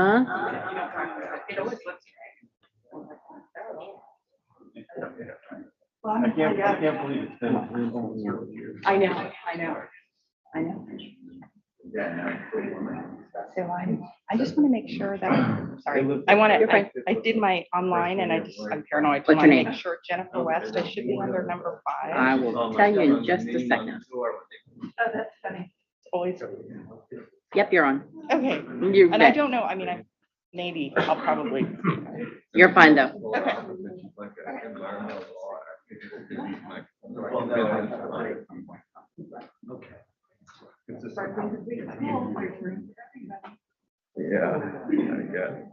It always looks I can't believe it's been. I know. So I just want to make sure that, sorry, I did my online and I'm paranoid. I What's your want to name? make sure Jennifer West, I should be under number 5. I will tell you in just a second. Oh, that's funny. It's always, Yep, you're on. okay. You're And I good. don't know, I mean, I'll probably. You're fine though. Okay. Yeah, I got it.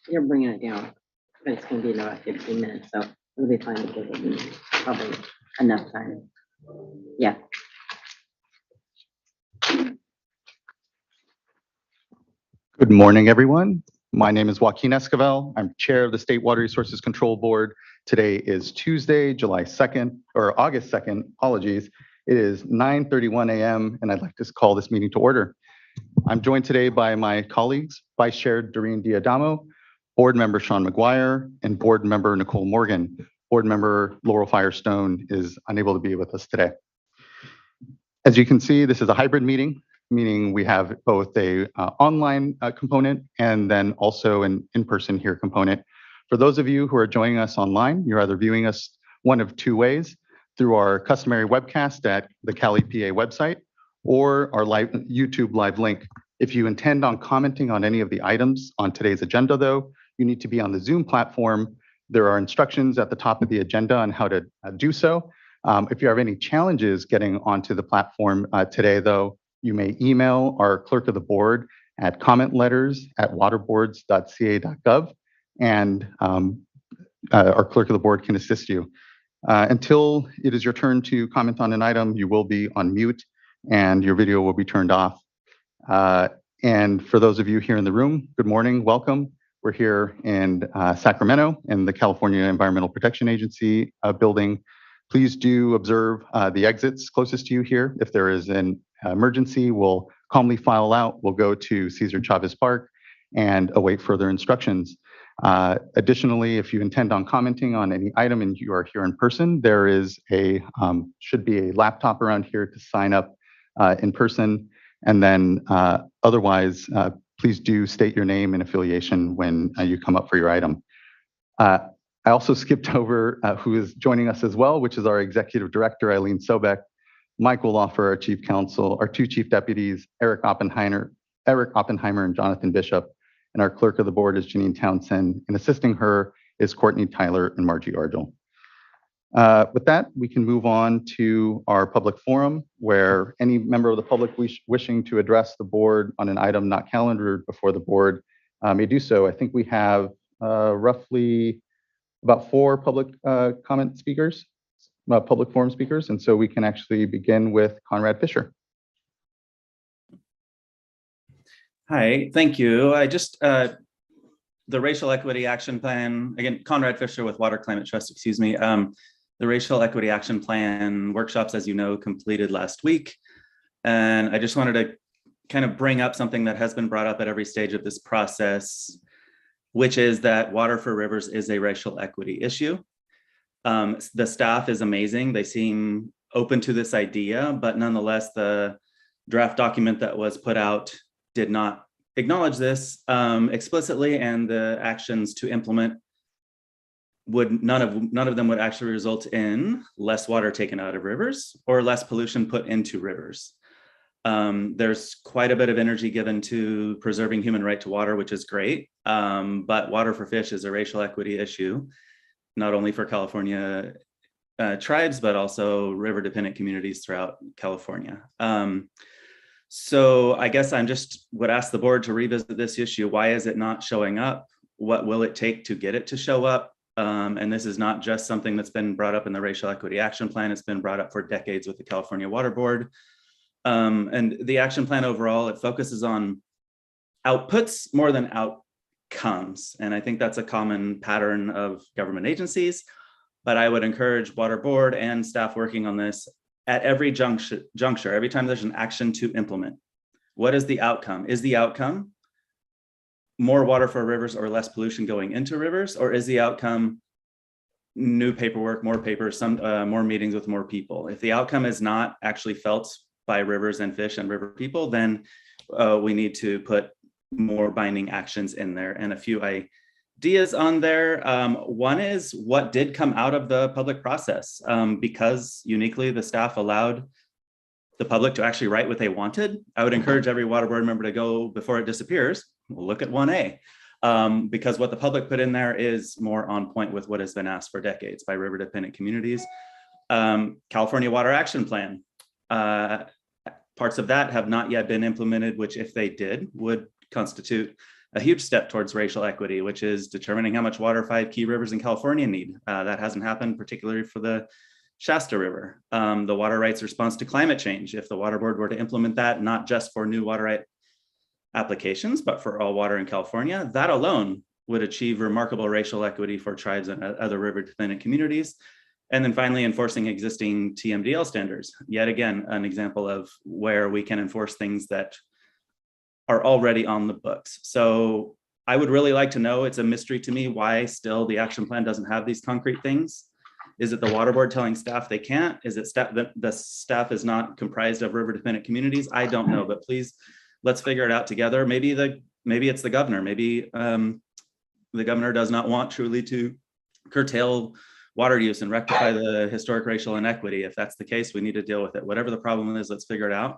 You're bringing it down, but it's gonna be in about 15 minutes, so it'll be fine because it'll be probably enough time. Yeah. Good morning, everyone. My name is Joaquin Esquivel. I'm Chair of the State Water Resources Control Board. Today is Tuesday, July 2nd, or August 2nd, apologies. It is 9:31 a.m. and I'd like to call this meeting to order. I'm joined today by my colleagues, Vice Chair Doreen Diadamo, Board Member Sean McGuire, and Board Member Nicole Morgan. Board Member Laurel Firestone is unable to be with us today. As you can see, this is a hybrid meeting, meaning we have both a online component and then also an in-person here component. For those of you who are joining us online, you're either viewing us one of two ways, through our customary webcast at the Cali PA website or our live YouTube live link. If you intend on commenting on any of the items on today's agenda though, you need to be on the Zoom platform. There are instructions at the top of the agenda on how to do so. If you have any challenges getting onto the platform today though, you may email our clerk of the board at commentletters@waterboards.ca.gov and our clerk of the board can assist you. Until it is your turn to comment on an item, you will be on mute and your video will be turned off. And for those of you here in the room, good morning, welcome. We're here in Sacramento in the California Environmental Protection Agency building. Please do observe the exits closest to you here. If there is an emergency, we'll calmly file out. We'll go to Cesar Chavez Park and await further instructions. Additionally, if you intend on commenting on any item and you are here in person, there is should be a laptop around here to sign up in person. And then otherwise, please do state your name and affiliation when you come up for your item. I also skipped over who is joining us as well, which is our Executive Director, Eileen Sobek, Mike Woloffer, our Chief Counsel, our two Chief Deputies, Eric Oppenheimer and Jonathan Bishop, and our Clerk of the Board is Janine Townsend, and assisting her is Courtney Tyler and Margie Argel. With that, we can move on to our public forum, where any member of the public wishing to address the board on an item not calendared before the board may do so. I think we have roughly about 4 public comment speakers, public forum speakers, and so we can actually begin with Conrad Fisher. Hi, thank you. I just, the Racial Equity Action Plan, again, Conrad Fisher with Water Climate Trust, excuse me. The Racial Equity Action Plan workshops, as you know, completed last week. And I just wanted to kind of bring up something that has been brought up at every stage of this process, which is that water for rivers is a racial equity issue. The staff is amazing. They seem open to this idea, but nonetheless, the draft document that was put out did not acknowledge this explicitly, and the actions to implement none of them would actually result in less water taken out of rivers or less pollution put into rivers. There's quite a bit of energy given to preserving human right to water, which is great, but water for fish is a racial equity issue, not only for California tribes, but also river-dependent communities throughout California. So I guess would ask the board to revisit this issue. Why is it not showing up? What will it take to get it to show up? And this is not just something that's been brought up in the Racial Equity Action Plan. It's been brought up for decades with the California Water Board. And the action plan overall, it focuses on outputs more than outcomes. And I think that's a common pattern of government agencies. But I would encourage Water Board and staff working on this at every juncture, every time there's an action to implement. What is the outcome? Is the outcome more water for rivers or less pollution going into rivers? Or is the outcome new paperwork, more papers, more meetings with more people? If the outcome is not actually felt by rivers and fish and river people, then we need to put more binding actions in there. And a few ideas on there. One is what did come out of the public process, because uniquely the staff allowed the public to actually write what they wanted. I would encourage every water board member to go before it disappears, look at 1A, because what the public put in there is more on point with what has been asked for decades by river dependent communities. California Water Action Plan. Parts of that have not yet been implemented, which if they did would constitute a huge step towards racial equity, which is determining how much water 5 key rivers in California need. That hasn't happened, particularly for the Shasta River. The water rights response to climate change. If the water board were to implement that, not just for new water right applications, but for all water in California, that alone would achieve remarkable racial equity for tribes and other river dependent communities. And then finally, enforcing existing TMDL standards. Yet again, an example of where we can enforce things that are already on the books. So I would really like to know, it's a mystery to me, why still the action plan doesn't have these concrete things. Is it the water board telling staff they can't? Is it that the staff is not comprised of river dependent communities? I don't know, but please, let's figure it out together. Maybe it's the governor. Maybe the governor does not want truly to curtail water use and rectify the historic racial inequity. If that's the case, we need to deal with it. Whatever the problem is, let's figure it out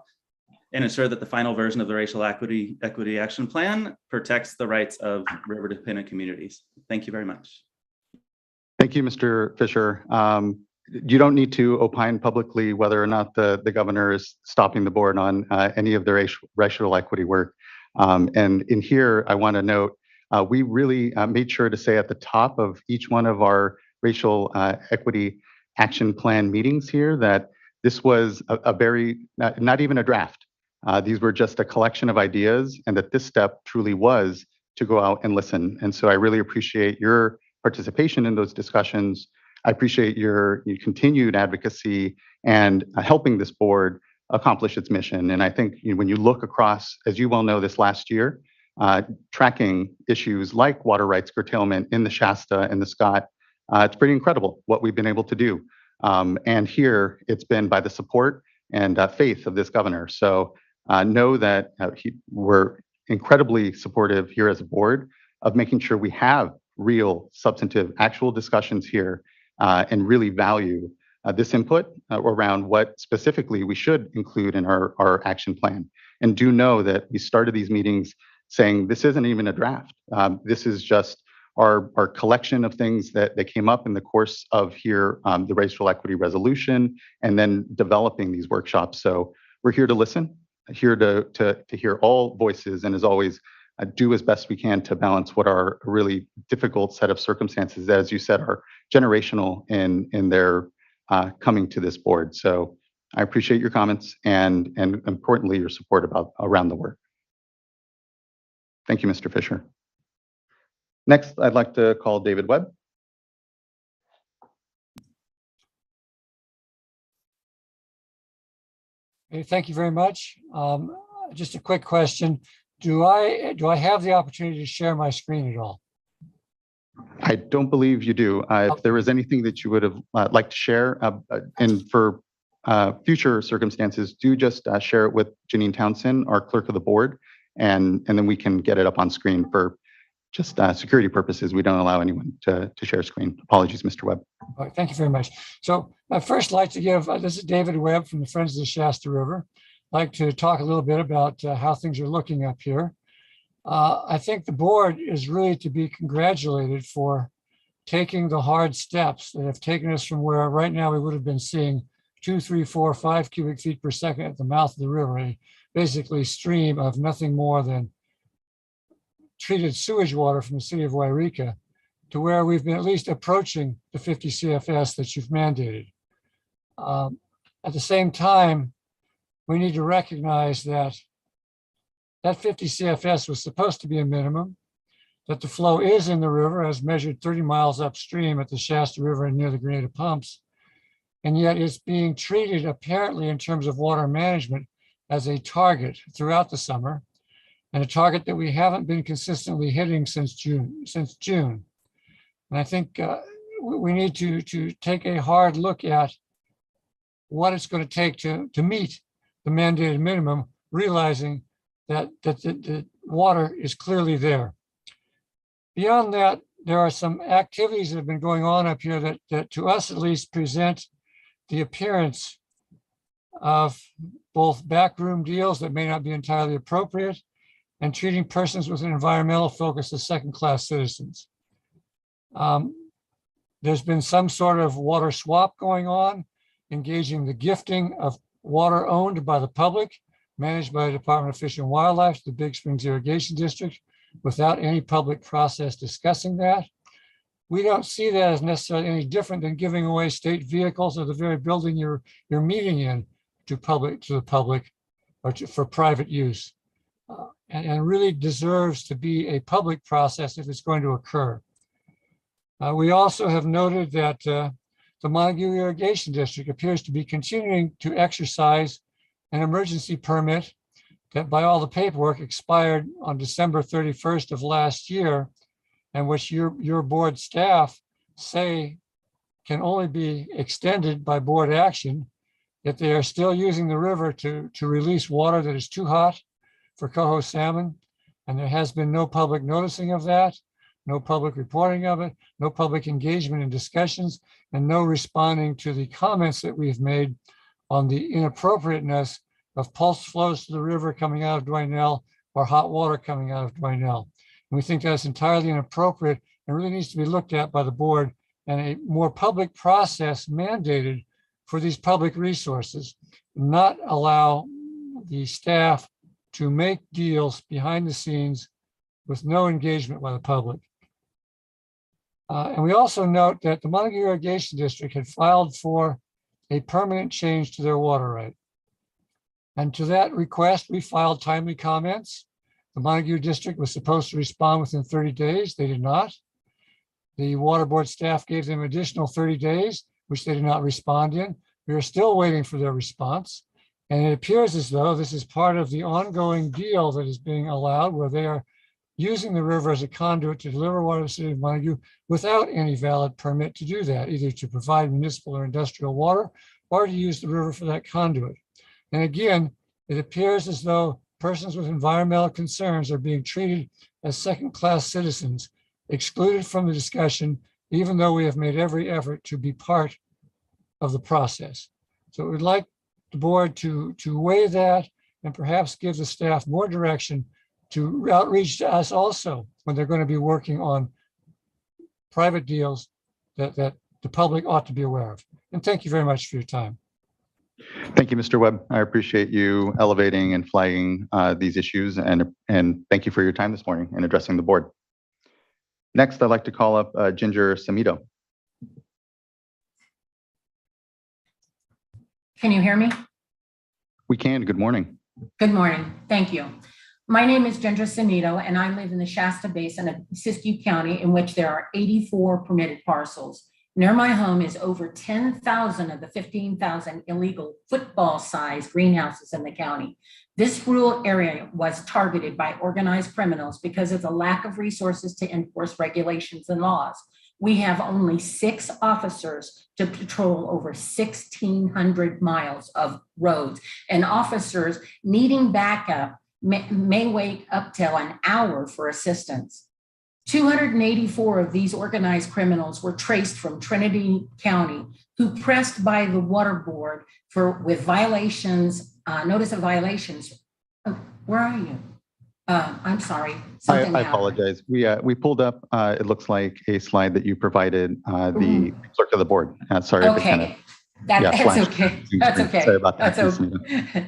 and ensure that the final version of the Racial Equity Action Plan protects the rights of river dependent communities. Thank you very much. Thank you, Mr. Fisher. You don't need to opine publicly whether or not the governor is stopping the board on any of the racial equity work. And in here, I want to note, we really made sure to say at the top of each one of our racial equity action plan meetings here that this was a very, not even a draft. These were just a collection of ideas, and that this step truly was to go out and listen. And so I really appreciate your participation in those discussions. I appreciate your continued advocacy and helping this board accomplish its mission. And I think when you look across, as you well know, this last year, tracking issues like water rights curtailment in the Shasta and the Scott, it's pretty incredible what we've been able to do. And here it's been by the support and faith of this governor. So know that we're incredibly supportive here as a board of making sure we have real, substantive, actual discussions here and really value this input around what specifically we should include in our action plan. And do know that we started these meetings saying this isn't even a draft. This is just our collection of things that came up in the course of here, the racial equity resolution, and then developing these workshops. So we're here to listen, here to hear all voices, and as always, do as best we can to balance what are a really difficult set of circumstances, as you said, are generational in their coming to this board. So I appreciate your comments and importantly, your support around the work. Thank you, Mr. Fisher. Next, I'd like to call David Webb. Okay, thank you very much. Just a quick question. Do I have the opportunity to share my screen at all? I don't believe you do. If there is anything that you would have liked to share, and for future circumstances, do just share it with Janine Townsend, our clerk of the board, and then we can get it up on screen. For just security purposes, we don't allow anyone to share screen. Apologies, Mr. Webb. All right, thank you very much. So I'd first like to give, this is David Webb from the Friends of the Shasta River. I'd like to talk a little bit about how things are looking up here. I think the board is really to be congratulated for taking the hard steps that have taken us from where right now we would have been seeing 2, 3, 4, 5 cubic feet per second at the mouth of the river, a basically stream of nothing more than treated sewage water from the city of Wairika, to where we've been at least approaching the 50 CFS that you've mandated. At the same time, we need to recognize that that 50 CFS was supposed to be a minimum, that the flow is in the river as measured 30 miles upstream at the Shasta River and near the Grenada pumps. And yet it's being treated apparently in terms of water management as a target throughout the summer, and a target that we haven't been consistently hitting since June. And I think we need to take a hard look at what it's going to take to meet the mandated minimum, realizing that the water is clearly there. Beyond that, there are some activities that have been going on up here that to us at least present the appearance of both backroom deals that may not be entirely appropriate and treating persons with an environmental focus as second-class citizens. There's been some sort of water swap going on, engaging the gifting of water owned by the public, managed by the Department of Fish and Wildlife, the Big Springs Irrigation District, without any public process discussing that. We don't see that as necessarily any different than giving away state vehicles or the very building you're meeting in to the public or for private use, and really deserves to be a public process if it's going to occur. We also have noted that the Montague Irrigation District appears to be continuing to exercise an emergency permit that by all the paperwork expired on December 31st of last year, and which your board staff say can only be extended by board action if they are still using the river to release water that is too hot for coho salmon. And there has been no public noticing of that, no public reporting of it, no public engagement in discussions, and no responding to the comments that we've made on the inappropriateness of pulse flows to the river coming out of Dwinell or hot water coming out of Dwinell. And we think that's entirely inappropriate and really needs to be looked at by the board, and a more public process mandated for these public resources, not allow the staff to make deals behind the scenes with no engagement by the public. And we also note that the Montague Irrigation District had filed for a permanent change to their water right. And to that request, we filed timely comments. The Montague District was supposed to respond within 30 days. They did not. The water board staff gave them additional 30 days, which they did not respond in. We are still waiting for their response. And it appears as though this is part of the ongoing deal that is being allowed, where they are using the river as a conduit to deliver water to the city of Montague without any valid permit to do that, either to provide municipal or industrial water or to use the river for that conduit. And again, it appears as though persons with environmental concerns are being treated as second-class citizens, excluded from the discussion, even though we have made every effort to be part of the process. So we'd like the board to weigh that and perhaps give the staff more direction to outreach to us also when they're going to be working on private deals that the public ought to be aware of. And thank you very much for your time. Thank you, Mr. Webb. I appreciate you elevating and flagging these issues, and thank you for your time this morning and addressing the board. Next, I'd like to call up Ginger Samito. Can you hear me? We can. Good morning. Good morning. Thank you. My name is Ginger Samito, and I live in the Shasta Basin of Siskiyou County, in which there are 84 permitted parcels. Near my home is over 10,000 of the 15,000 illegal football-sized greenhouses in the county. This rural area was targeted by organized criminals because of the lack of resources to enforce regulations and laws. We have only 6 officers to patrol over 1,600 miles of roads, and officers needing backup may wait up till an hour for assistance. 284 of these organized criminals were traced from Trinity County, who pressed by the water board with violations, notice of violations. Oh, where are you? I'm sorry. I apologize. We pulled up, it looks like a slide that you provided the clerk of the board. Sorry. Okay. That's okay. That's okay. Sorry about that. That's okay.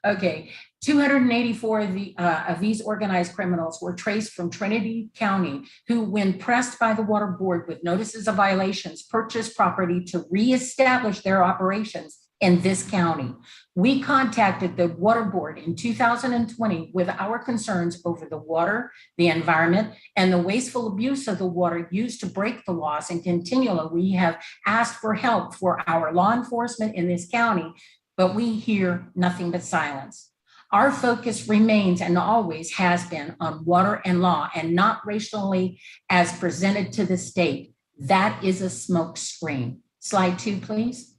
Okay, 284 of these organized criminals were traced from Trinity County, who, when pressed by the Water Board with notices of violations, purchased property to reestablish their operations in this county. We contacted the Water Board in 2020 with our concerns over the water, the environment, and the wasteful abuse of the water used to break the laws. And continually, we have asked for help for our law enforcement in this county, but we hear nothing but silence. Our focus remains and always has been on water and law, and not racially as presented to the state. That is a smoke screen. Slide 2, please.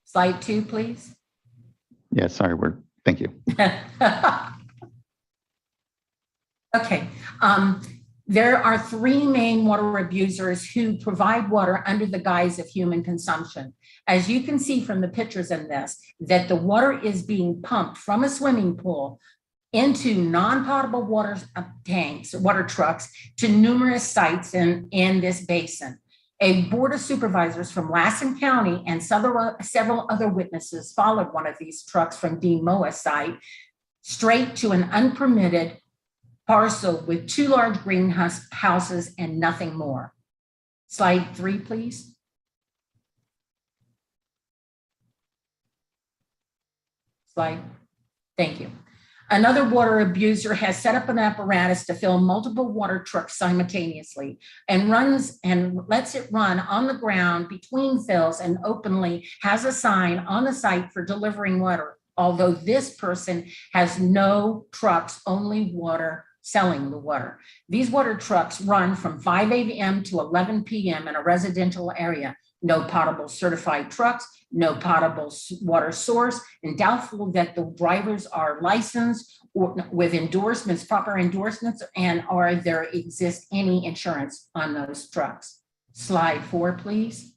Slide 2, please. Yeah, sorry, thank you. Okay. There are 3 main water abusers who provide water under the guise of human consumption. As you can see from the pictures in this, that the water is being pumped from a swimming pool into non-potable water tanks, water trucks, to numerous sites in this basin. A board of supervisors from Lassen County and several other witnesses followed one of these trucks from Dean Moa site straight to an unpermitted parcel with 2 large greenhouses and nothing more. Slide 3, please. Slide. Thank you. Another water abuser has set up an apparatus to fill multiple water trucks simultaneously and lets it run on the ground between fills, and openly has a sign on the site for delivering water. Although this person has no trucks, only water, selling the water. These water trucks run from 5 a.m. to 11 p.m. in a residential area. No potable certified trucks, no potable water source, and doubtful that the drivers are licensed or with endorsements, proper endorsements, and or there exists any insurance on those trucks. Slide 4, please.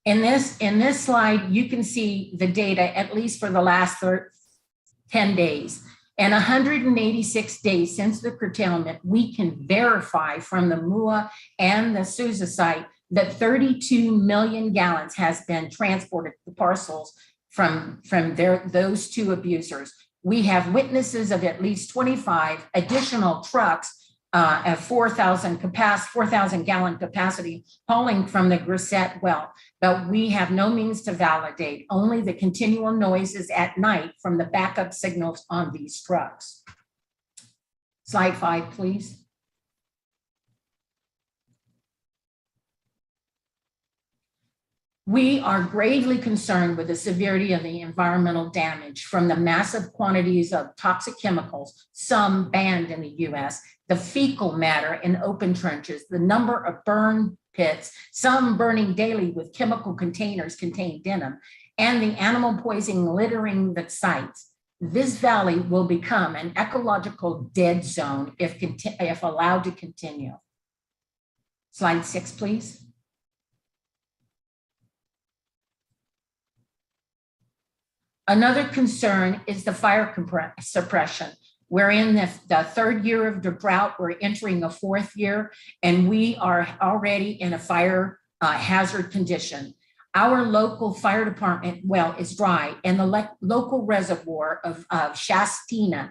In this slide, you can see the data, at least for the last 10 days. And 186 days since the curtailment, we can verify from the MUA and the Sousa site that 32 million gallons has been transported to parcels from those 2 abusers. We have witnesses of at least 25 additional trucks at 4,000 gallon capacity hauling from the Grisette well, but we have no means to validate, only the continual noises at night from the backup signals on these trucks. Slide 5, please. We are gravely concerned with the severity of the environmental damage from the massive quantities of toxic chemicals, some banned in the US, the fecal matter in open trenches, the number of burn pits, some burning daily with chemical containers containing denim, and the animal poisoning littering the sites. This valley will become an ecological dead zone if allowed to continue. Slide 6, please. Another concern is the fire suppression. We're in the 3rd year of the drought. We're entering a 4th year, and we are already in a fire hazard condition. Our local fire department well is dry, and the local reservoir of Shastina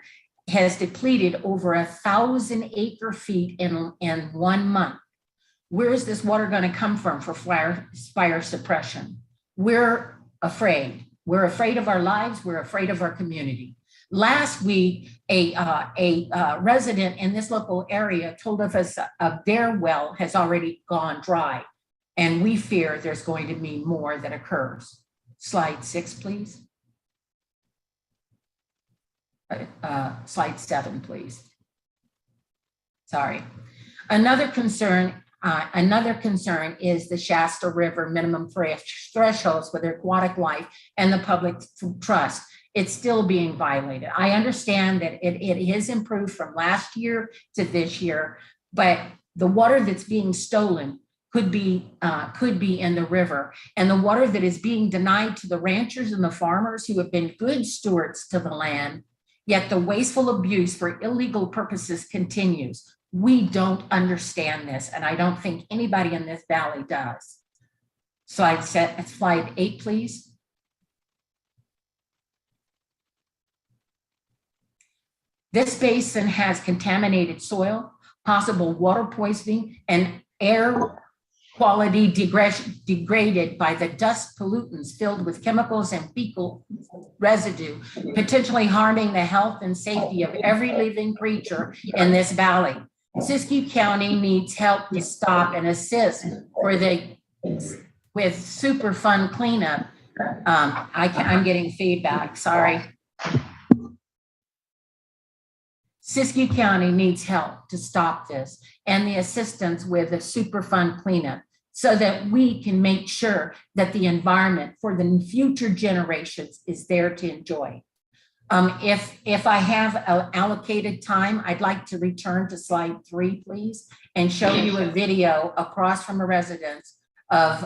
has depleted over 1,000 acre feet in 1 month. Where is this water going to come from for fire suppression? We're afraid. We're afraid of our lives. We're afraid of our community. Last week, a resident in this local area told us their well has already gone dry, and we fear there's going to be more that occurs. Slide 6, please. Slide 7, please. Sorry. Another concern is the Shasta River minimum thresholds for their aquatic life and the public trust. It's still being violated. I understand that it has improved from last year to this year, but the water that's being stolen could be in the river, and the water that is being denied to the ranchers and the farmers who have been good stewards to the land, yet the wasteful abuse for illegal purposes continues. We don't understand this, and I don't think anybody in this valley does. So I'd set slide 8, please. This basin has contaminated soil, possible water poisoning, and air quality degraded by the dust pollutants filled with chemicals and fecal residue, potentially harming the health and safety of every living creature in this valley. Siskiyou County needs help to stop and assist with Superfund cleanup. I'm getting feedback, sorry. Siskiyou County needs help to stop this and the assistance with the Superfund cleanup so that we can make sure that the environment for the future generations is there to enjoy. If I have allocated time, I'd like to return to slide 3, please, and show you a video across from a residence of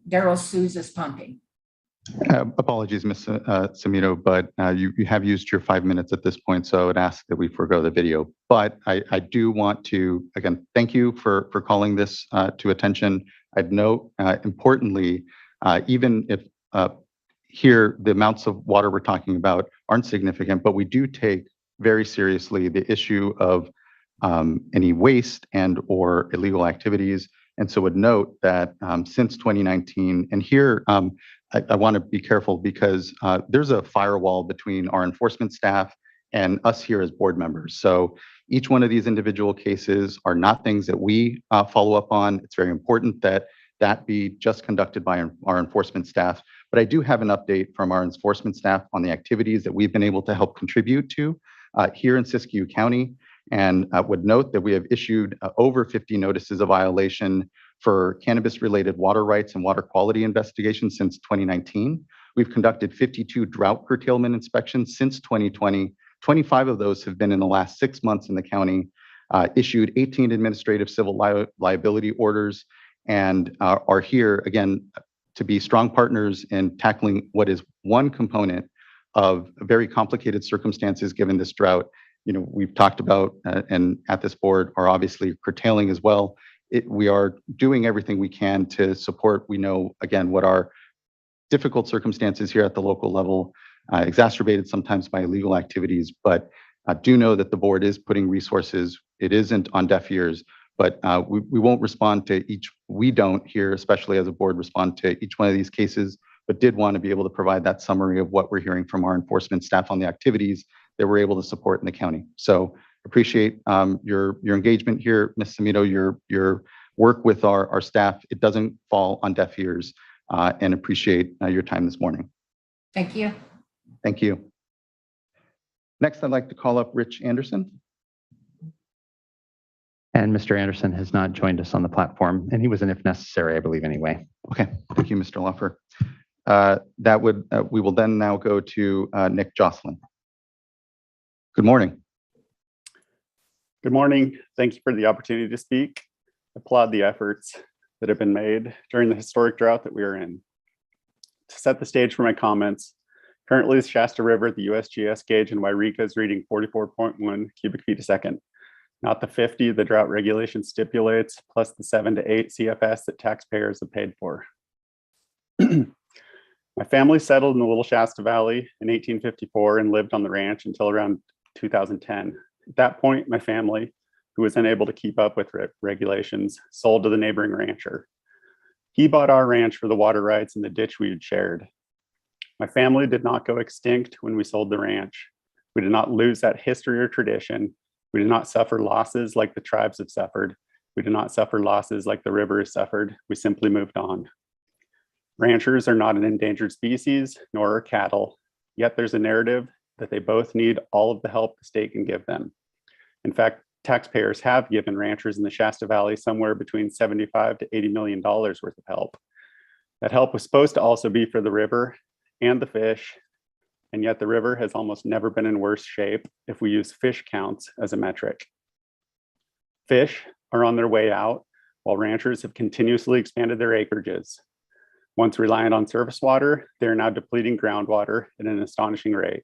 Daryl Souza's pumping. Apologies, Ms. Semino, but you have used your 5 minutes at this point, so I would ask that we forego the video. But I do want to, again, thank you for calling this to attention. I'd note, importantly, even if here the amounts of water we're talking about aren't significant, but we do take very seriously the issue of any waste and or illegal activities. And so would note that since 2019, and here I want to be careful because there's a firewall between our enforcement staff and us here as board members. So each one of these individual cases are not things that we follow up on. It's very important that that be just conducted by our enforcement staff. But I do have an update from our enforcement staff on the activities that we've been able to help contribute to here in Siskiyou County. And would note that we have issued over 50 notices of violation for cannabis-related water rights and water quality investigations since 2019. We've conducted 52 drought curtailment inspections since 2020. 25 of those have been in the last 6 months in the county, issued 18 administrative civil liability orders, and are here, again, to be strong partners in tackling what is one component of very complicated circumstances given this drought. You know, we've talked about, and at this board are obviously curtailing as well. We are doing everything we can to support. We know, again, what are difficult circumstances here at the local level, exacerbated sometimes by illegal activities, but do know that the board is putting resources. It isn't on deaf ears, but we won't respond to each, we don't here, especially as a board, respond to each one of these cases, but did want to be able to provide that summary of what we're hearing from our enforcement staff on the activities that we're able to support in the county. So appreciate your engagement here, Ms. Semino, your work with our staff. It doesn't fall on deaf ears, and appreciate your time this morning. Thank you. Thank you. Next, I'd like to call up Rich Anderson. And Mr. Anderson has not joined us on the platform, and he was an if necessary, I believe, anyway. Okay, thank you, Mr. Luffer. We will then now go to Nick Jocelyn. Good morning. Good morning. Thank you for the opportunity to speak. I applaud the efforts that have been made during the historic drought that we are in. To set the stage for my comments, currently the Shasta River, the USGS gauge in Wairika is reading 44.1 cubic feet a second, not the 50 the drought regulation stipulates, plus the 7 to 8 CFS that taxpayers have paid for. My family settled in the Little Shasta Valley in 1854 and lived on the ranch until around 2010. At that point, my family, who was unable to keep up with regulations, sold to the neighboring rancher. He bought our ranch for the water rights in the ditch we had shared. My family did not go extinct when we sold the ranch. We did not lose that history or tradition. We did not suffer losses like the tribes have suffered. We did not suffer losses like the river has suffered. We simply moved on. Ranchers are not an endangered species, nor are cattle, yet there's a narrative that they both need all of the help the state can give them. In fact, taxpayers have given ranchers in the Shasta Valley somewhere between $75 to $80 million worth of help. That help was supposed to also be for the river and the fish, and yet the river has almost never been in worse shape if we use fish counts as a metric. Fish are on their way out, while ranchers have continuously expanded their acreages. Once reliant on surface water, they are now depleting groundwater at an astonishing rate.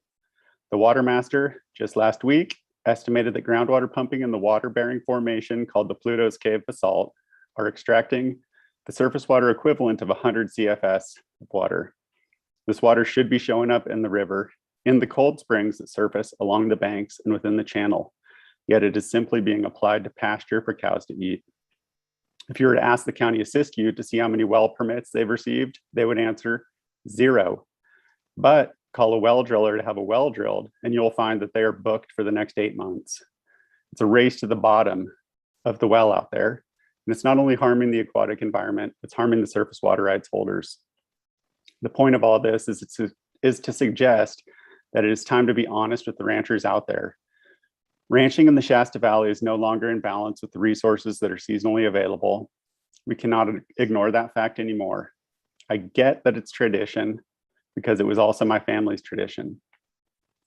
The water master just last week estimated that groundwater pumping in the water-bearing formation called the Pluto's Cave Basalt are extracting the surface water equivalent of 100 CFS of water. This water should be showing up in the river, in the cold springs that surface along the banks and within the channel, yet it is simply being applied to pasture for cows to eat. If you were to ask the county of Siskiyou to see how many well permits they've received, they would answer 0. But call a well driller to have a well drilled, and you'll find that they are booked for the next 8 months. It's a race to the bottom of the well out there. And it's not only harming the aquatic environment, it's harming the surface water rights holders. The point of all this is to suggest that it is time to be honest with the ranchers out there. Ranching in the Shasta Valley is no longer in balance with the resources that are seasonally available. We cannot ignore that fact anymore. I get that it's tradition because it was also my family's tradition.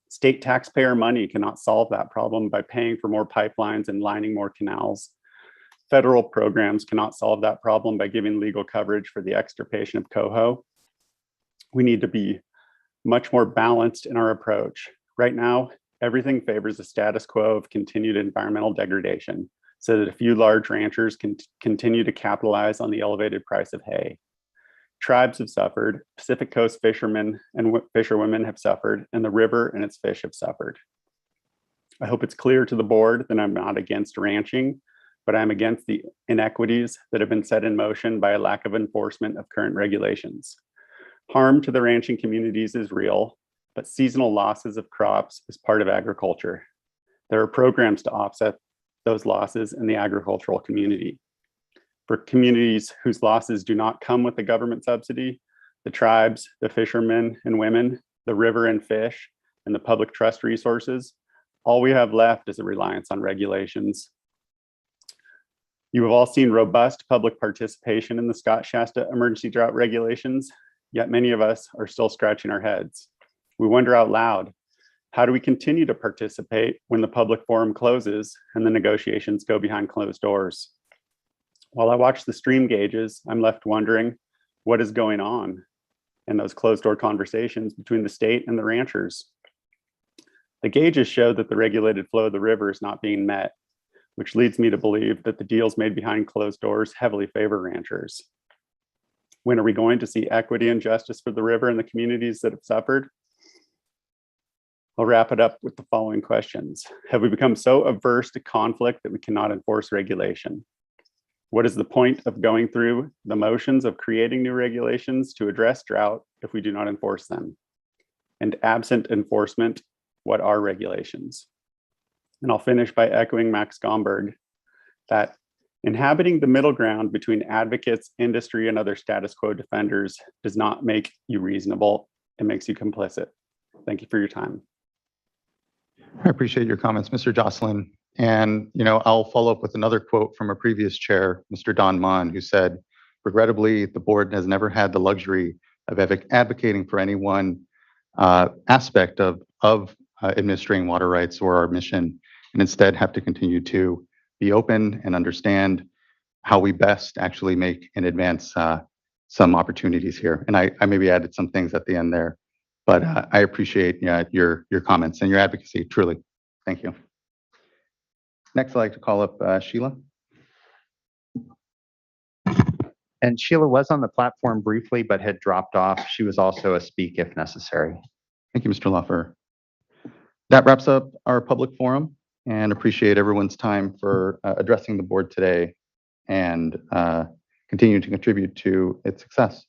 State taxpayer money cannot solve that problem by paying for more pipelines and lining more canals. Federal programs cannot solve that problem by giving legal coverage for the extirpation of coho. We need to be much more balanced in our approach. Right now, everything favors a status quo of continued environmental degradation so that a few large ranchers can continue to capitalize on the elevated price of hay. Tribes have suffered, Pacific Coast fishermen and fisherwomen have suffered, and the river and its fish have suffered. I hope it's clear to the board that I'm not against ranching, but I'm against the inequities that have been set in motion by a lack of enforcement of current regulations. Harm to the ranching communities is real, but seasonal losses of crops is part of agriculture. There are programs to offset those losses in the agricultural community. For communities whose losses do not come with the government subsidy, the tribes, the fishermen and women, the river and fish, and the public trust resources, all we have left is a reliance on regulations. You have all seen robust public participation in the Scott Shasta emergency drought regulations, yet many of us are still scratching our heads. We wonder out loud, how do we continue to participate when the public forum closes and the negotiations go behind closed doors? While I watch the stream gauges, I'm left wondering what is going on in those closed door conversations between the state and the ranchers. The gauges show that the regulated flow of the river is not being met, which leads me to believe that the deals made behind closed doors heavily favor ranchers. When are we going to see equity and justice for the river and the communities that have suffered? I'll wrap it up with the following questions. Have we become so averse to conflict that we cannot enforce regulation? What is the point of going through the motions of creating new regulations to address drought if we do not enforce them? And absent enforcement, what are regulations? And I'll finish by echoing Max Gomberg that inhabiting the middle ground between advocates, industry, and other status quo defenders does not make you reasonable. It makes you complicit. Thank you for your time. I appreciate your comments, Mr. Jocelyn. And, I'll follow up with another quote from a previous chair, Mr. Don Mon, who said, regrettably, the board has never had the luxury of advocating for any one aspect of administering water rights or our mission, and instead have to continue to be open and understand how we best actually make and advance some opportunities here. And I maybe added some things at the end there, but I appreciate your comments and your advocacy, truly. Thank you. Next, I'd like to call up Sheila. And Sheila was on the platform briefly, but had dropped off. She was also a speak if necessary. Thank you, Mr. Loffer. That wraps up our public forum, and appreciate everyone's time for addressing the board today and continuing to contribute to its success.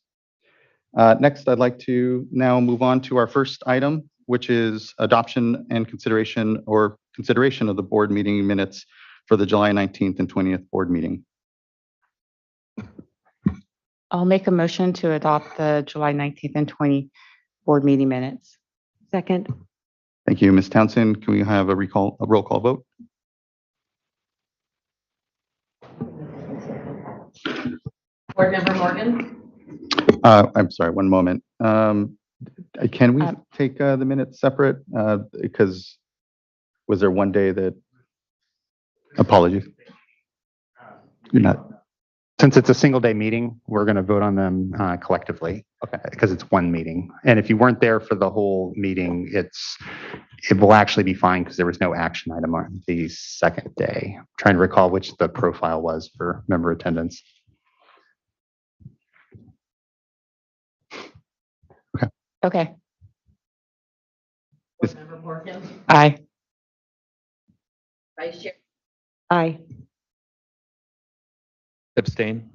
Next, I'd like to now move on to our first item, which is adoption and consideration of the board meeting minutes for the July 19th and 20th board meeting. I'll make a motion to adopt the July 19th and 20th board meeting minutes. Second. Thank you, Ms. Townsend. Can we have a roll call vote? Board Member Morgan? I'm sorry, one moment. Can we take the minutes separate? Because was there one day that, apologies. You're not. Since it's a single day meeting, we're going to vote on them collectively. Okay. Because it's one meeting. And if you weren't there for the whole meeting, it's It will actually be fine because there was no action item on the second day. I'm trying to recall which the profile was for member attendance. Okay. Board Member Morgan, Aye. Vice Chair, Aye. Abstain.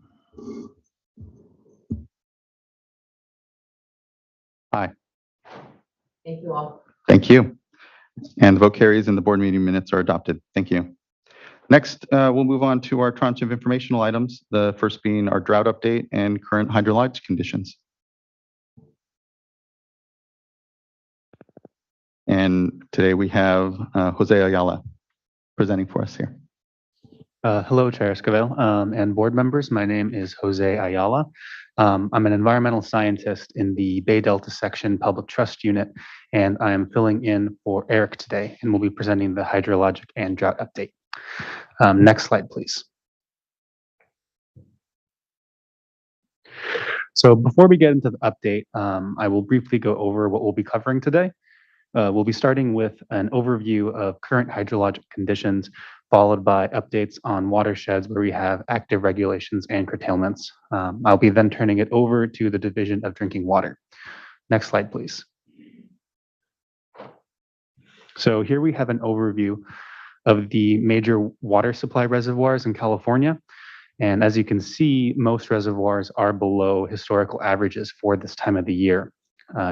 thank you all. Thank you. And the vote carries and the board meeting minutes are adopted. Thank you. Next, we'll move on to our tranche of informational items. The first being our drought update and current hydrologic conditions. And today we have Jose Ayala presenting for us here. Hello, Chair Esquivel and board members. My name is Jose Ayala. I'm an environmental scientist in the Bay Delta Section Public Trust Unit, and I am filling in for Eric today, and we'll be presenting the hydrologic and drought update. Next slide, please. So before we get into the update, I will briefly go over what we'll be covering today. We'll be starting with an overview of current hydrologic conditions, followed by updates on watersheds where we have active regulations and curtailments. I'll be then turning it over to the Division of Drinking Water. Next slide, please. So here we have an overview of the major water supply reservoirs in California. And as you can see, most reservoirs are below historical averages for this time of the year.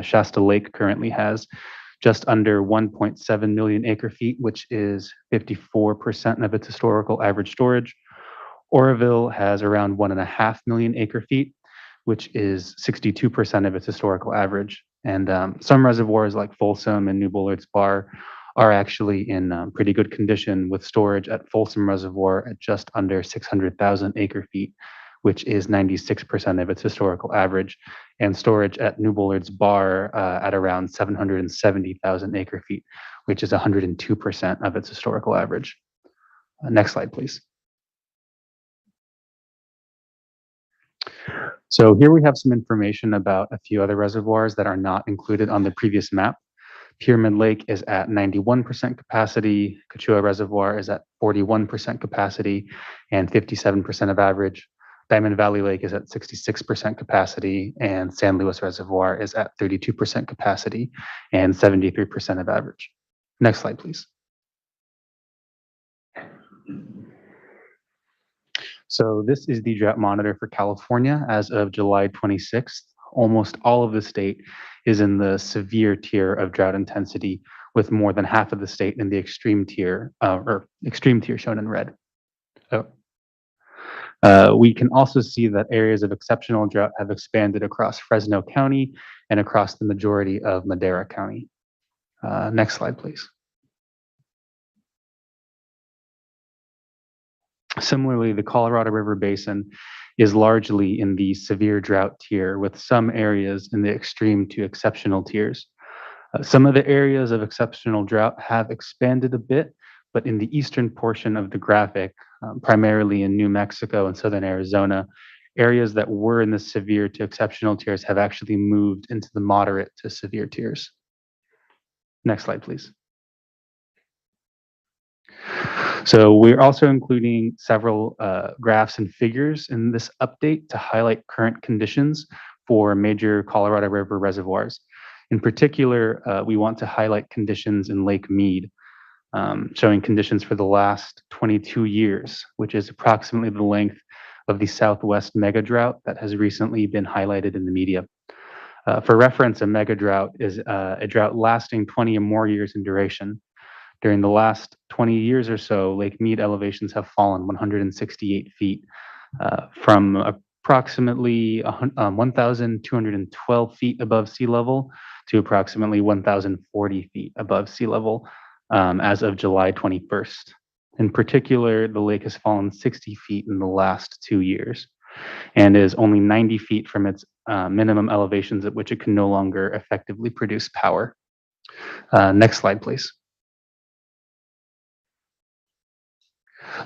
Shasta Lake currently has just under 1.7 million acre feet, which is 54% of its historical average storage. Oroville has around 1.5 million acre feet, which is 62% of its historical average. And some reservoirs like Folsom and New Bullards Bar are actually in pretty good condition, with storage at Folsom Reservoir at just under 600,000 acre feet, which is 96% of its historical average, and storage at New Bullards Bar at around 770,000 acre feet, which is 102% of its historical average. Next slide, please. So here we have some information about a few other reservoirs that are not included on the previous map. Pyramid Lake is at 91% capacity, Cachua Reservoir is at 41% capacity and 57% of average. Diamond Valley Lake is at 66% capacity, and San Luis Reservoir is at 32% capacity and 73% of average. Next slide, please. So this is the drought monitor for California as of July 26th. Almost all of the state is in the severe tier of drought intensity, with more than half of the state in the extreme tier, shown in red. We can also see that areas of exceptional drought have expanded across Fresno County and across the majority of Madera County. Next slide, please. Similarly, the Colorado River Basin is largely in the severe drought tier, with some areas in the extreme to exceptional tiers. Some of the areas of exceptional drought have expanded a bit, but in the eastern portion of the graphic, primarily in New Mexico and southern Arizona, areas that were in the severe to exceptional tiers have actually moved into the moderate to severe tiers. Next slide, please. So we're also including several graphs and figures in this update to highlight current conditions for major Colorado River reservoirs. In particular, we want to highlight conditions in Lake Mead, showing conditions for the last 22 years, which is approximately the length of the Southwest mega drought that has recently been highlighted in the media. For reference, a mega drought is a drought lasting 20 or more years in duration. During the last 20 years or so, Lake Mead elevations have fallen 168 feet from approximately 1,212 feet above sea level to approximately 1,040 feet above sea level as of July 21st. In particular, the lake has fallen 60 feet in the last 2 years and is only 90 feet from its minimum elevations at which it can no longer effectively produce power. Next slide, please.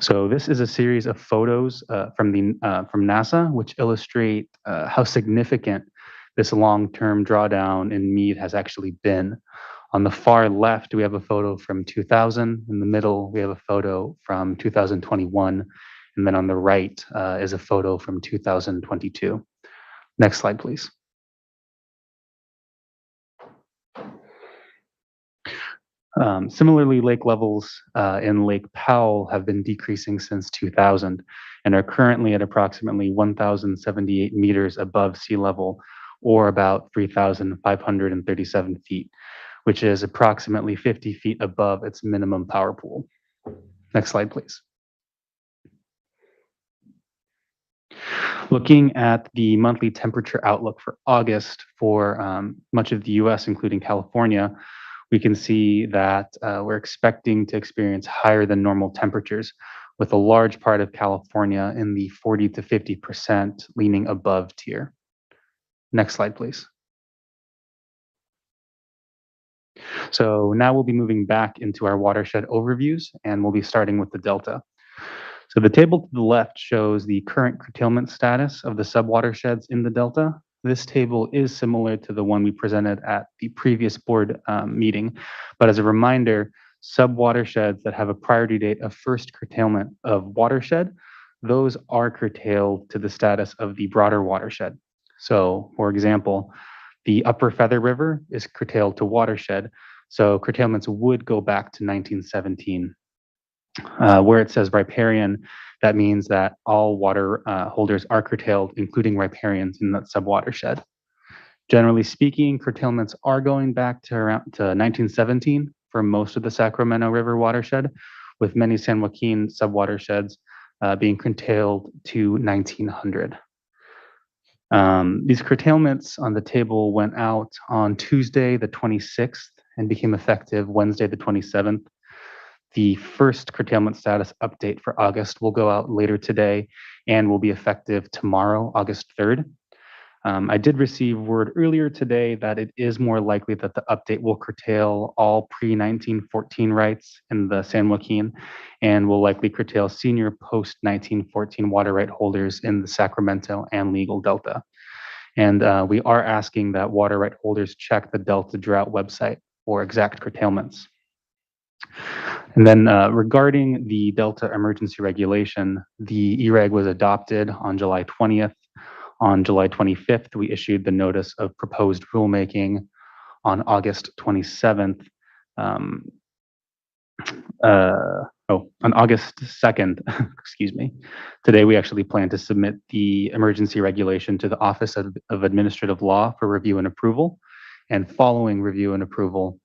So this is a series of photos from NASA, which illustrate how significant this long-term drawdown in Mead has actually been. On the far left, we have a photo from 2000. In the middle, we have a photo from 2021. And then on the right is a photo from 2022. Next slide, please. Similarly, lake levels in Lake Powell have been decreasing since 2000 and are currently at approximately 1,078 meters above sea level, or about 3,537 feet, which is approximately 50 feet above its minimum power pool. Next slide, please. Looking at the monthly temperature outlook for August for much of the US, including California, we can see that we're expecting to experience higher than normal temperatures, with a large part of California in the 40 to 50% leaning above tier. Next slide, please. So now we'll be moving back into our watershed overviews, and we'll be starting with the Delta. So the table to the left shows the current curtailment status of the subwatersheds in the Delta. This table is similar to the one we presented at the previous board meeting, but as a reminder, subwatersheds that have a priority date of first curtailment of watershed, those are curtailed to the status of the broader watershed. So, for example, the Upper Feather River is curtailed to watershed, so curtailments would go back to 1917. Where it says riparian, that means that all water holders are curtailed, including riparians in that subwatershed. Generally speaking, curtailments are going back to around 1917 for most of the Sacramento River watershed, with many San Joaquin subwatersheds being curtailed to 1900. These curtailments on the table went out on Tuesday, the 26th, and became effective Wednesday, the 27th. The first curtailment status update for August will go out later today and will be effective tomorrow, August 3rd. I did receive word earlier today that it is more likely that the update will curtail all pre-1914 rights in the San Joaquin and will likely curtail senior post-1914 water right holders in the Sacramento and Legal Delta. And we are asking that water right holders check the Delta Drought website for exact curtailments. And then regarding the Delta emergency regulation, the EREG was adopted on July 20th. On July 25th, we issued the notice of proposed rulemaking. On August 27th, on August 2nd, excuse me, today we actually plan to submit the emergency regulation to the Office of Administrative Law for review and approval. And following review and approval,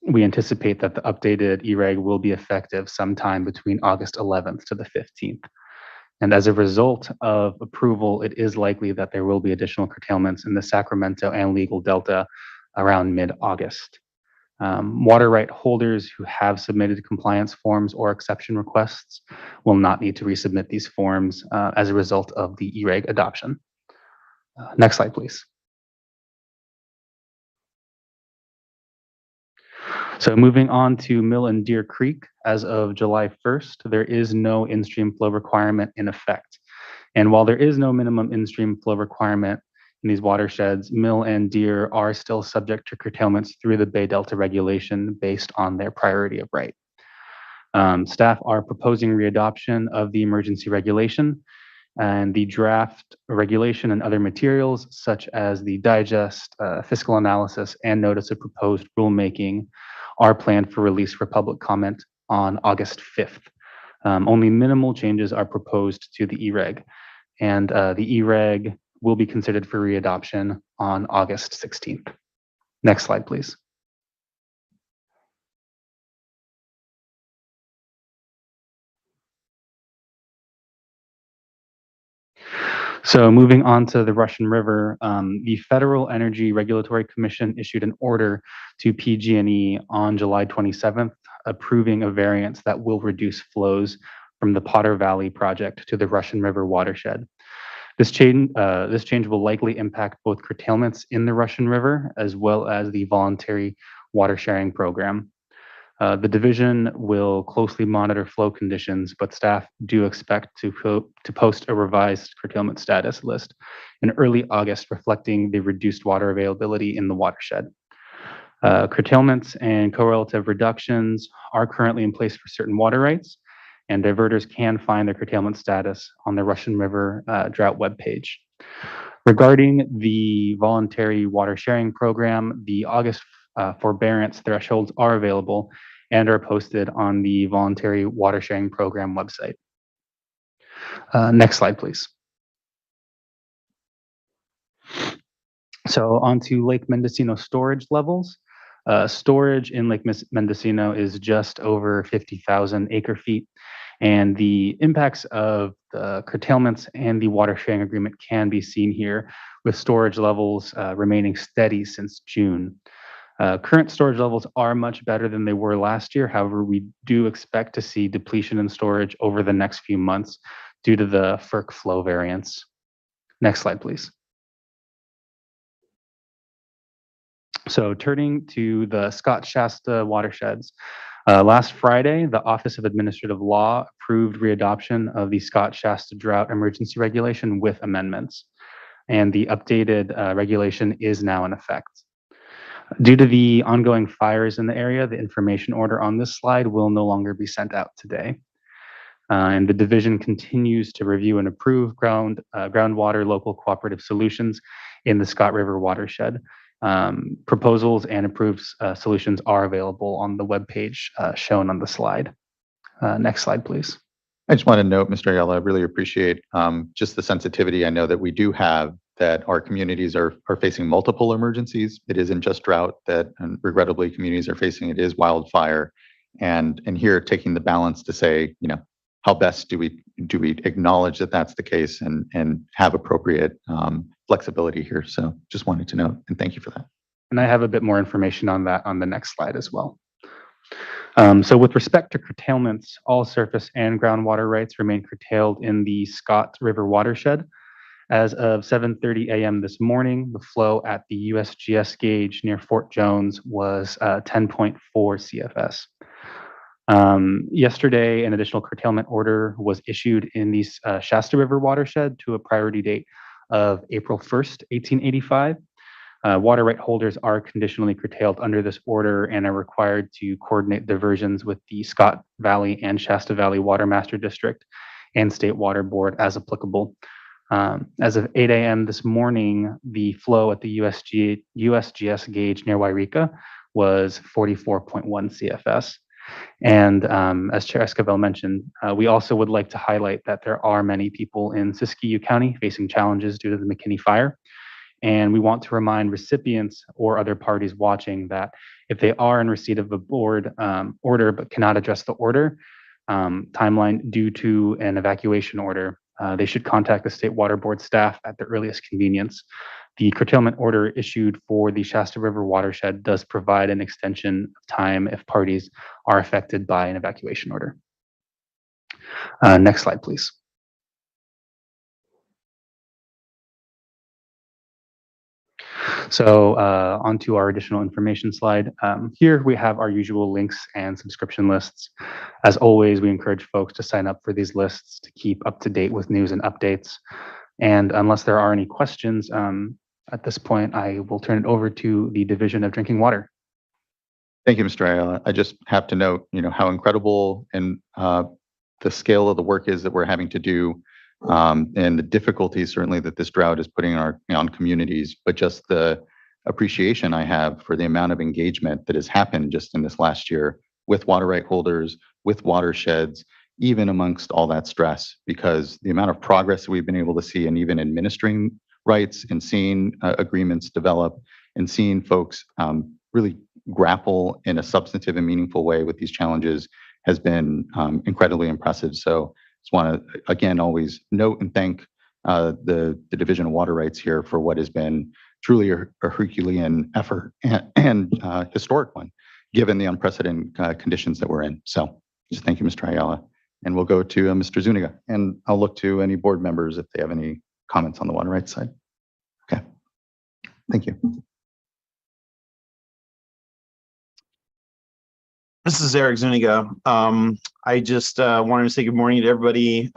we anticipate that the updated EREG will be effective sometime between August 11th to the 15th. And as a result of approval, it is likely that there will be additional curtailments in the Sacramento and Legal Delta around mid-August. Water right holders who have submitted compliance forms or exception requests will not need to resubmit these forms as a result of the EREG adoption. Next slide, please. So moving on to Mill and Deer Creek, as of July 1st, there is no in-stream flow requirement in effect. And while there is no minimum in-stream flow requirement in these watersheds, Mill and Deer are still subject to curtailments through the Bay Delta regulation based on their priority of right. Staff are proposing readoption of the emergency regulation, and the draft regulation and other materials such as the digest, fiscal analysis, and notice of proposed rulemaking are planned for release for public comment on August 5th. Only minimal changes are proposed to the EREG, and the EREG will be considered for readoption on August 16th. Next slide, please. So moving on to the Russian River, the Federal Energy Regulatory Commission issued an order to PG&E on July 27th, approving a variance that will reduce flows from the Potter Valley project to the Russian River watershed. This change will likely impact both curtailments in the Russian River as well as the voluntary water sharing program. The division will closely monitor flow conditions, but staff do expect to post a revised curtailment status list in early August, reflecting the reduced water availability in the watershed. Curtailments and correlative reductions are currently in place for certain water rights, and diverters can find their curtailment status on the Russian River Drought webpage. Regarding the voluntary water sharing program, the August forbearance thresholds are available and are posted on the voluntary water sharing program website. Next slide, please. So onto Lake Mendocino storage levels. Storage in Lake Mendocino is just over 50,000 acre feet, and the impacts of the curtailments and the water sharing agreement can be seen here, with storage levels remaining steady since June. Current storage levels are much better than they were last year. However, we do expect to see depletion in storage over the next few months due to the FERC flow variance. Next slide, please. So turning to the Scott Shasta watersheds, last Friday, the Office of Administrative Law approved readoption of the Scott Shasta Drought Emergency Regulation with amendments, and the updated regulation is now in effect. Due to the ongoing fires in the area, the information order on this slide will no longer be sent out today. And the division continues to review and approve groundwater local cooperative solutions in the Scott River watershed. Proposals and approved solutions are available on the webpage shown on the slide. Next slide, please. I just want to note, Mr. Ayala, I really appreciate just the sensitivity I know that we do have, that our communities are facing multiple emergencies. It isn't just drought that, and regrettably, communities are facing. It is wildfire, and here taking the balance to say, you know, how best do we acknowledge that that's the case and have appropriate flexibility here. So just wanted to know, and thank you for that. And I have a bit more information on that on the next slide as well. So with respect to curtailments, all surface and groundwater rights remain curtailed in the Scott River watershed. As of 7:30 a.m. this morning, the flow at the USGS gauge near Fort Jones was 10.4 CFS. Yesterday, an additional curtailment order was issued in the Shasta River watershed to a priority date of April 1st, 1885. Water right holders are conditionally curtailed under this order and are required to coordinate diversions with the Scott Valley and Shasta Valley Water Master District and State Water Board as applicable. As of 8 a.m. this morning, the flow at the USGS gauge near Wairika was 44.1 CFS. And as Chair Esquivel mentioned, we also would like to highlight that there are many people in Siskiyou County facing challenges due to the McKinney fire. And we want to remind recipients or other parties watching that if they are in receipt of a board order but cannot address the order timeline due to an evacuation order, they should contact the State Water Board staff at the earliest convenience. The curtailment order issued for the Shasta River watershed does provide an extension of time if parties are affected by an evacuation order. Next slide, please. So onto our additional information slide. Here we have our usual links and subscription lists. As always, we encourage folks to sign up for these lists to keep up to date with news and updates. And unless there are any questions, at this point, I will turn it over to the Division of Drinking Water. Thank you, Mr. Ayala. I just have to note, you know, how incredible and the scale of the work is that we're having to do, and the difficulties certainly that this drought is putting on communities, but just the appreciation I have for the amount of engagement that has happened just in this last year with water right holders, with watersheds, even amongst all that stress, because the amount of progress we've been able to see and even administering rights and seeing agreements develop and seeing folks really grapple in a substantive and meaningful way with these challenges has been incredibly impressive. So just want to, again, always note and thank the Division of Water Rights here for what has been truly a Herculean effort and historic one, given the unprecedented conditions that we're in. So just thank you, Mr. Ayala. And we'll go to Mr. Zuniga, and I'll look to any board members if they have any comments on the water rights side. Okay, thank you. This is Eric Zuniga. I just wanted to say good morning to everybody,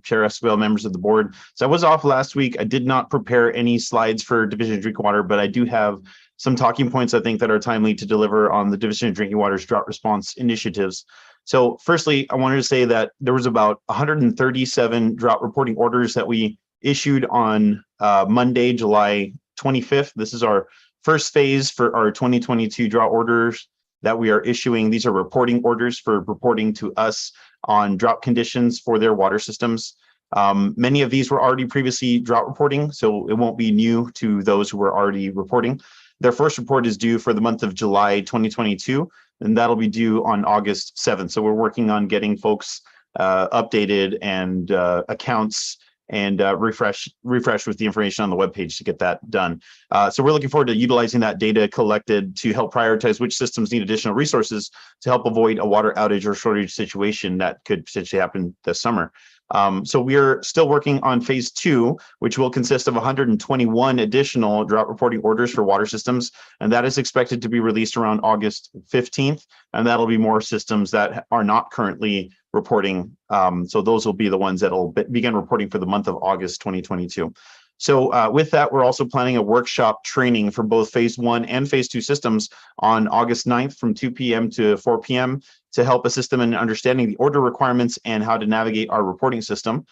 Chair Esquivel, members of the board. So I was off last week. I did not prepare any slides for Division of Drinking Water, but I do have some talking points I think that are timely to deliver on the Division of Drinking Water's drought response initiatives. So firstly, I wanted to say that there was about 137 drought reporting orders that we issued on Monday, July 25th. This is our first phase for our 2022 drought orders that we are issuing. These are reporting orders for reporting to us on drought conditions for their water systems. Many of these were already previously drought reporting, so it won't be new to those who were already reporting. Their first report is due for the month of July 2022, and that'll be due on August 7th. So we're working on getting folks updated and accounts and refresh with the information on the webpage to get that done. So we're looking forward to utilizing that data collected to help prioritize which systems need additional resources to help avoid a water outage or shortage situation that could potentially happen this summer. So we're still working on phase 2, which will consist of 121 additional drought reporting orders for water systems. And that is expected to be released around August 15th. And that'll be more systems that are not currently reporting. So those will be the ones that will begin reporting for the month of August 2022. So with that, we're also planning a workshop training for both phase 1 and phase 2 systems on August 9th from 2 p.m. to 4 p.m. to help assist them in understanding the order requirements and how to navigate our reporting system.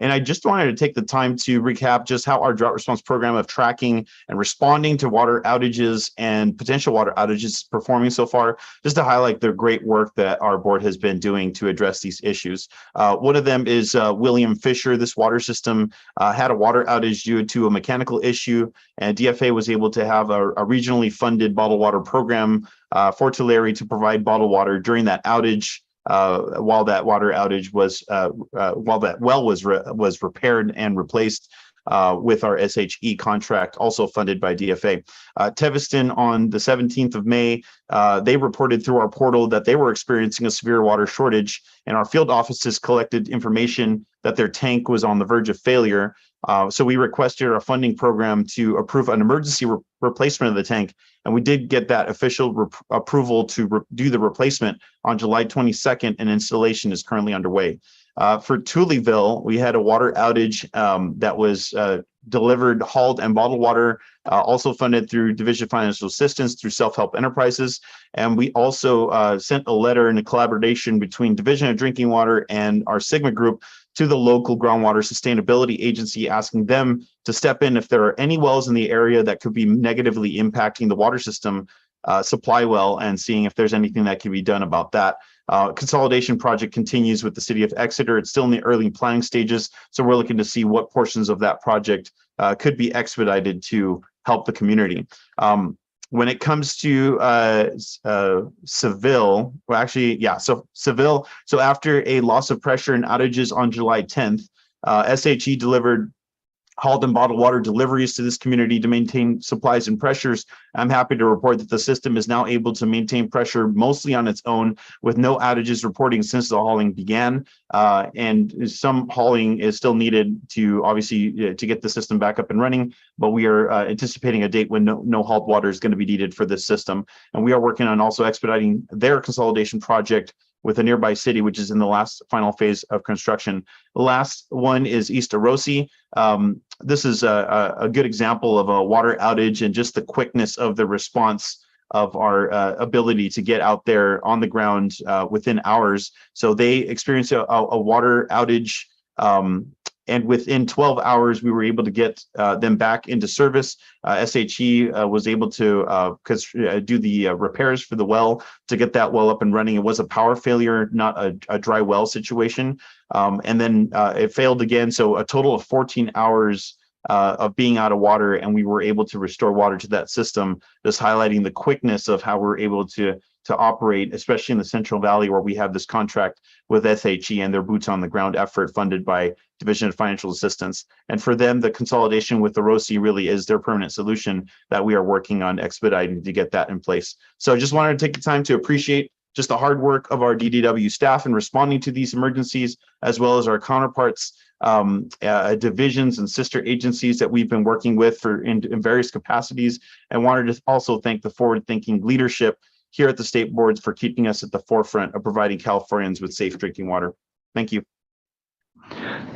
And I just wanted to take the time to recap just how our drought response program of tracking and responding to water outages and potential water outages is performing so far, just to highlight the great work that our board has been doing to address these issues. One of them is William Fisher. This water system had a water outage due to a mechanical issue, and DFA was able to have a regionally funded bottled water program for Tulare to provide bottled water during that outage. While that water outage was, while that well was repaired and replaced with our SHE contract, also funded by DFA. Teviston on the 17th of May, they reported through our portal that they were experiencing a severe water shortage, and our field offices collected information that their tank was on the verge of failure. So we requested our funding program to approve an emergency replacement of the tank, and we did get that official approval to do the replacement on July 22nd, and installation is currently underway. For Tuleville, we had a water outage that was delivered, hauled, and bottled water, also funded through Division of Financial Assistance through Self-Help Enterprises. And we also sent a letter in a collaboration between Division of Drinking Water and our Sigma group to the local groundwater sustainability agency, asking them to step in if there are any wells in the area that could be negatively impacting the water system supply well, and seeing if there's anything that can be done about that. Consolidation project continues with the city of Exeter. It's still in the early planning stages, so we're looking to see what portions of that project could be expedited to help the community. When it comes to Seville, well, actually, yeah, so Seville, so after a loss of pressure and outages on July 10th, SHE delivered hauled and bottled water deliveries to this community to maintain supplies and pressures. I'm happy to report that the system is now able to maintain pressure mostly on its own, with no outages reporting since the hauling began. And some hauling is still needed to obviously to get the system back up and running, but we are anticipating a date when no hauled water is going to be needed for this system. And we are working on also expediting their consolidation project with a nearby city, which is in the final phase of construction. The last one is East Arosi. This is a good example of a water outage and just the quickness of the response of our ability to get out there on the ground within hours. So they experienced a water outage, and within 12 hours, we were able to get them back into service. SHE was able to do the repairs for the well to get that well up and running. It was a power failure, not a dry well situation. And then it failed again. So a total of 14 hours of being out of water, and we were able to restore water to that system, just highlighting the quickness of how we're able to operate, especially in the Central Valley, where we have this contract with SHE and their boots on the ground effort funded by Division of Financial Assistance. And for them, the consolidation with the ROSI really is their permanent solution that we are working on expediting to get that in place. So I just wanted to take the time to appreciate just the hard work of our DDW staff in responding to these emergencies, as well as our counterparts, divisions and sister agencies that we've been working with in various capacities. And wanted to also thank the forward-thinking leadership here at the state boards for keeping us at the forefront of providing Californians with safe drinking water. Thank you.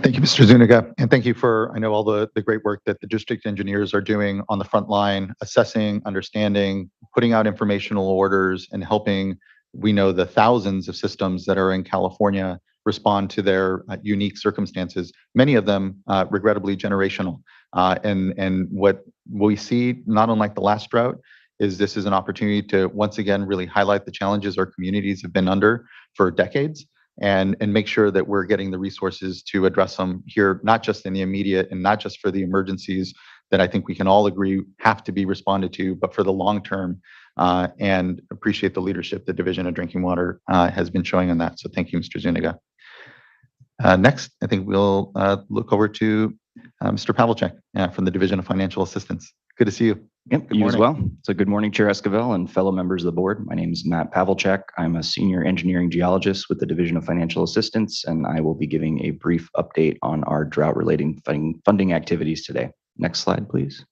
Thank you, Mr. Zuniga, and thank you for, I know, all the great work that the district engineers are doing on the front line, assessing, understanding, putting out informational orders, and helping, we know, the thousands of systems that are in California respond to their unique circumstances, many of them regrettably generational. And what we see, not unlike the last drought, is this is an opportunity to once again really highlight the challenges our communities have been under for decades, and make sure that we're getting the resources to address them here, not just in the immediate and not just for the emergencies that I think we can all agree have to be responded to, but for the long term, and appreciate the leadership the Division of Drinking Water has been showing on that. So thank you, Mr. Zuniga. Next, I think we'll look over to Mr. Pavlicek from the Division of Financial Assistance. Good to see you. Yep, you as well. So good morning, Chair Esquivel and fellow members of the board. My name is Matt Pavlicek. I'm a senior engineering geologist with the Division of Financial Assistance, and I will be giving a brief update on our drought-related funding activities today. Next slide, please.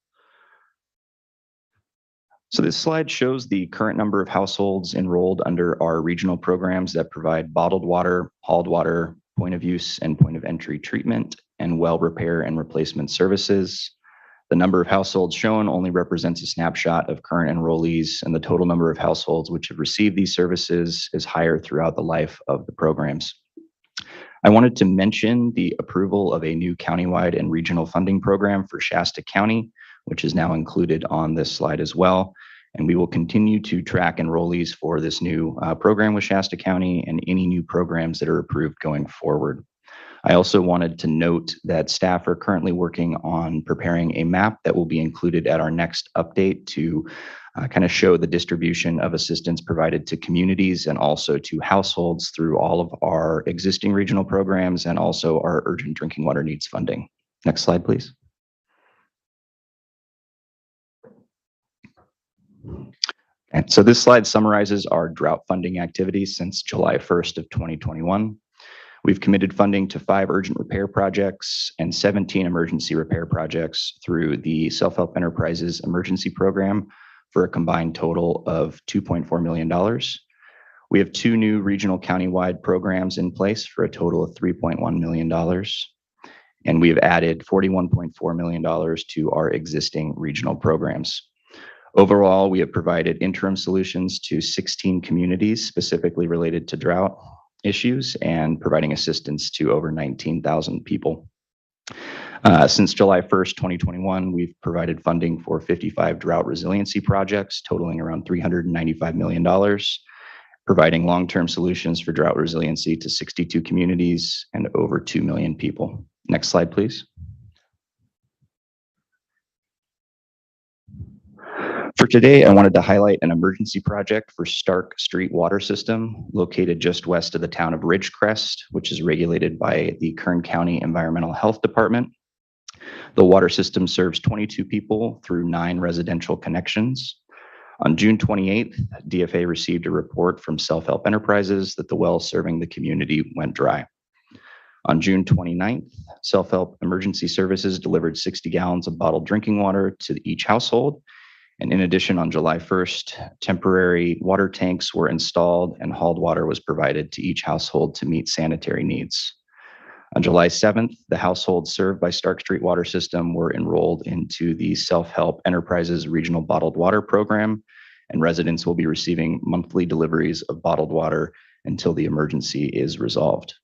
So this slide shows the current number of households enrolled under our regional programs that provide bottled water, hauled water, point of use and point of entry treatment, and well repair and replacement services. The number of households shown only represents a snapshot of current enrollees, and the total number of households which have received these services is higher throughout the life of the programs. I wanted to mention the approval of a new countywide and regional funding program for Shasta County, which is now included on this slide as well. And we will continue to track enrollees for this new program with Shasta County and any new programs that are approved going forward. I also wanted to note that staff are currently working on preparing a map that will be included at our next update to kind of show the distribution of assistance provided to communities and also to households through all of our existing regional programs and also our urgent drinking water needs funding. Next slide, please. And so this slide summarizes our drought funding activities since July 1st of 2021. We've committed funding to 5 urgent repair projects and 17 emergency repair projects through the Self-Help Enterprises Emergency Program for a combined total of $2.4 million. We have 2 new regional countywide programs in place for a total of $3.1 million. And we have added $41.4 million to our existing regional programs. Overall, we have provided interim solutions to 16 communities specifically related to drought issues and providing assistance to over 19,000 people. Since July 1st, 2021, we've provided funding for 55 drought resiliency projects totaling around $395 million, providing long-term solutions for drought resiliency to 62 communities and over 2 million people. Next slide, please. For today, I wanted to highlight an emergency project for Stark Street Water System located just west of the town of Ridgecrest, which is regulated by the Kern County Environmental Health Department. The water system serves 22 people through 9 residential connections. On June 28th, DFA received a report from Self-Help Enterprises that the well serving the community went dry. On June 29th, Self-Help Emergency Services delivered 60 gallons of bottled drinking water to each household. And in addition, on July 1st, temporary water tanks were installed and hauled water was provided to each household to meet sanitary needs. On July 7th, the households served by Stark Street Water System were enrolled into the Self-Help Enterprises Regional Bottled Water Program, and residents will be receiving monthly deliveries of bottled water until the emergency is resolved.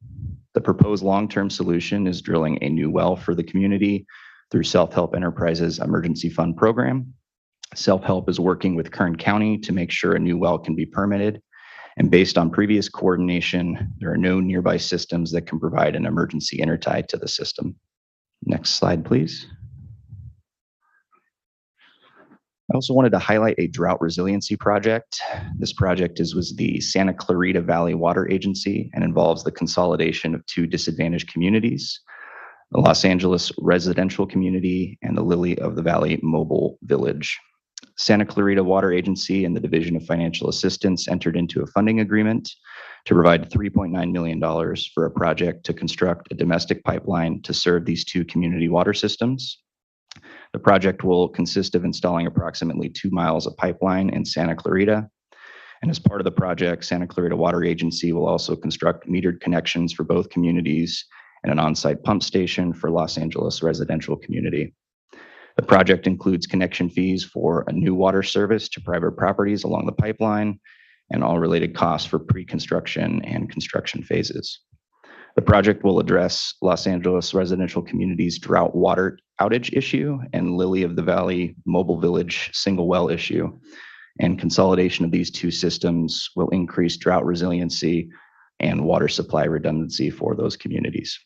The proposed long-term solution is drilling a new well for the community through Self-Help Enterprises Emergency Fund Program. Self-Help is working with Kern County to make sure a new well can be permitted. And based on previous coordination, there are no nearby systems that can provide an emergency intertie to the system. Next slide, please. I also wanted to highlight a drought resiliency project. This project was the Santa Clarita Valley Water Agency and involves the consolidation of 2 disadvantaged communities, the Los Angeles Residential Community and the Lily of the Valley Mobile Village. Santa Clarita Water Agency and the Division of Financial Assistance entered into a funding agreement to provide $3.9 million for a project to construct a domestic pipeline to serve these 2 community water systems. The project will consist of installing approximately 2 miles of pipeline in Santa Clarita. And as part of the project, Santa Clarita Water Agency will also construct metered connections for both communities and an on-site pump station for Los Angeles residential community. The project includes connection fees for a new water service to private properties along the pipeline and all related costs for pre-construction and construction phases. The project will address Los Angeles residential community's drought water outage issue and Lily of the Valley Mobile Village single well issue. And consolidation of these two systems will increase drought resiliency and water supply redundancy for those communities.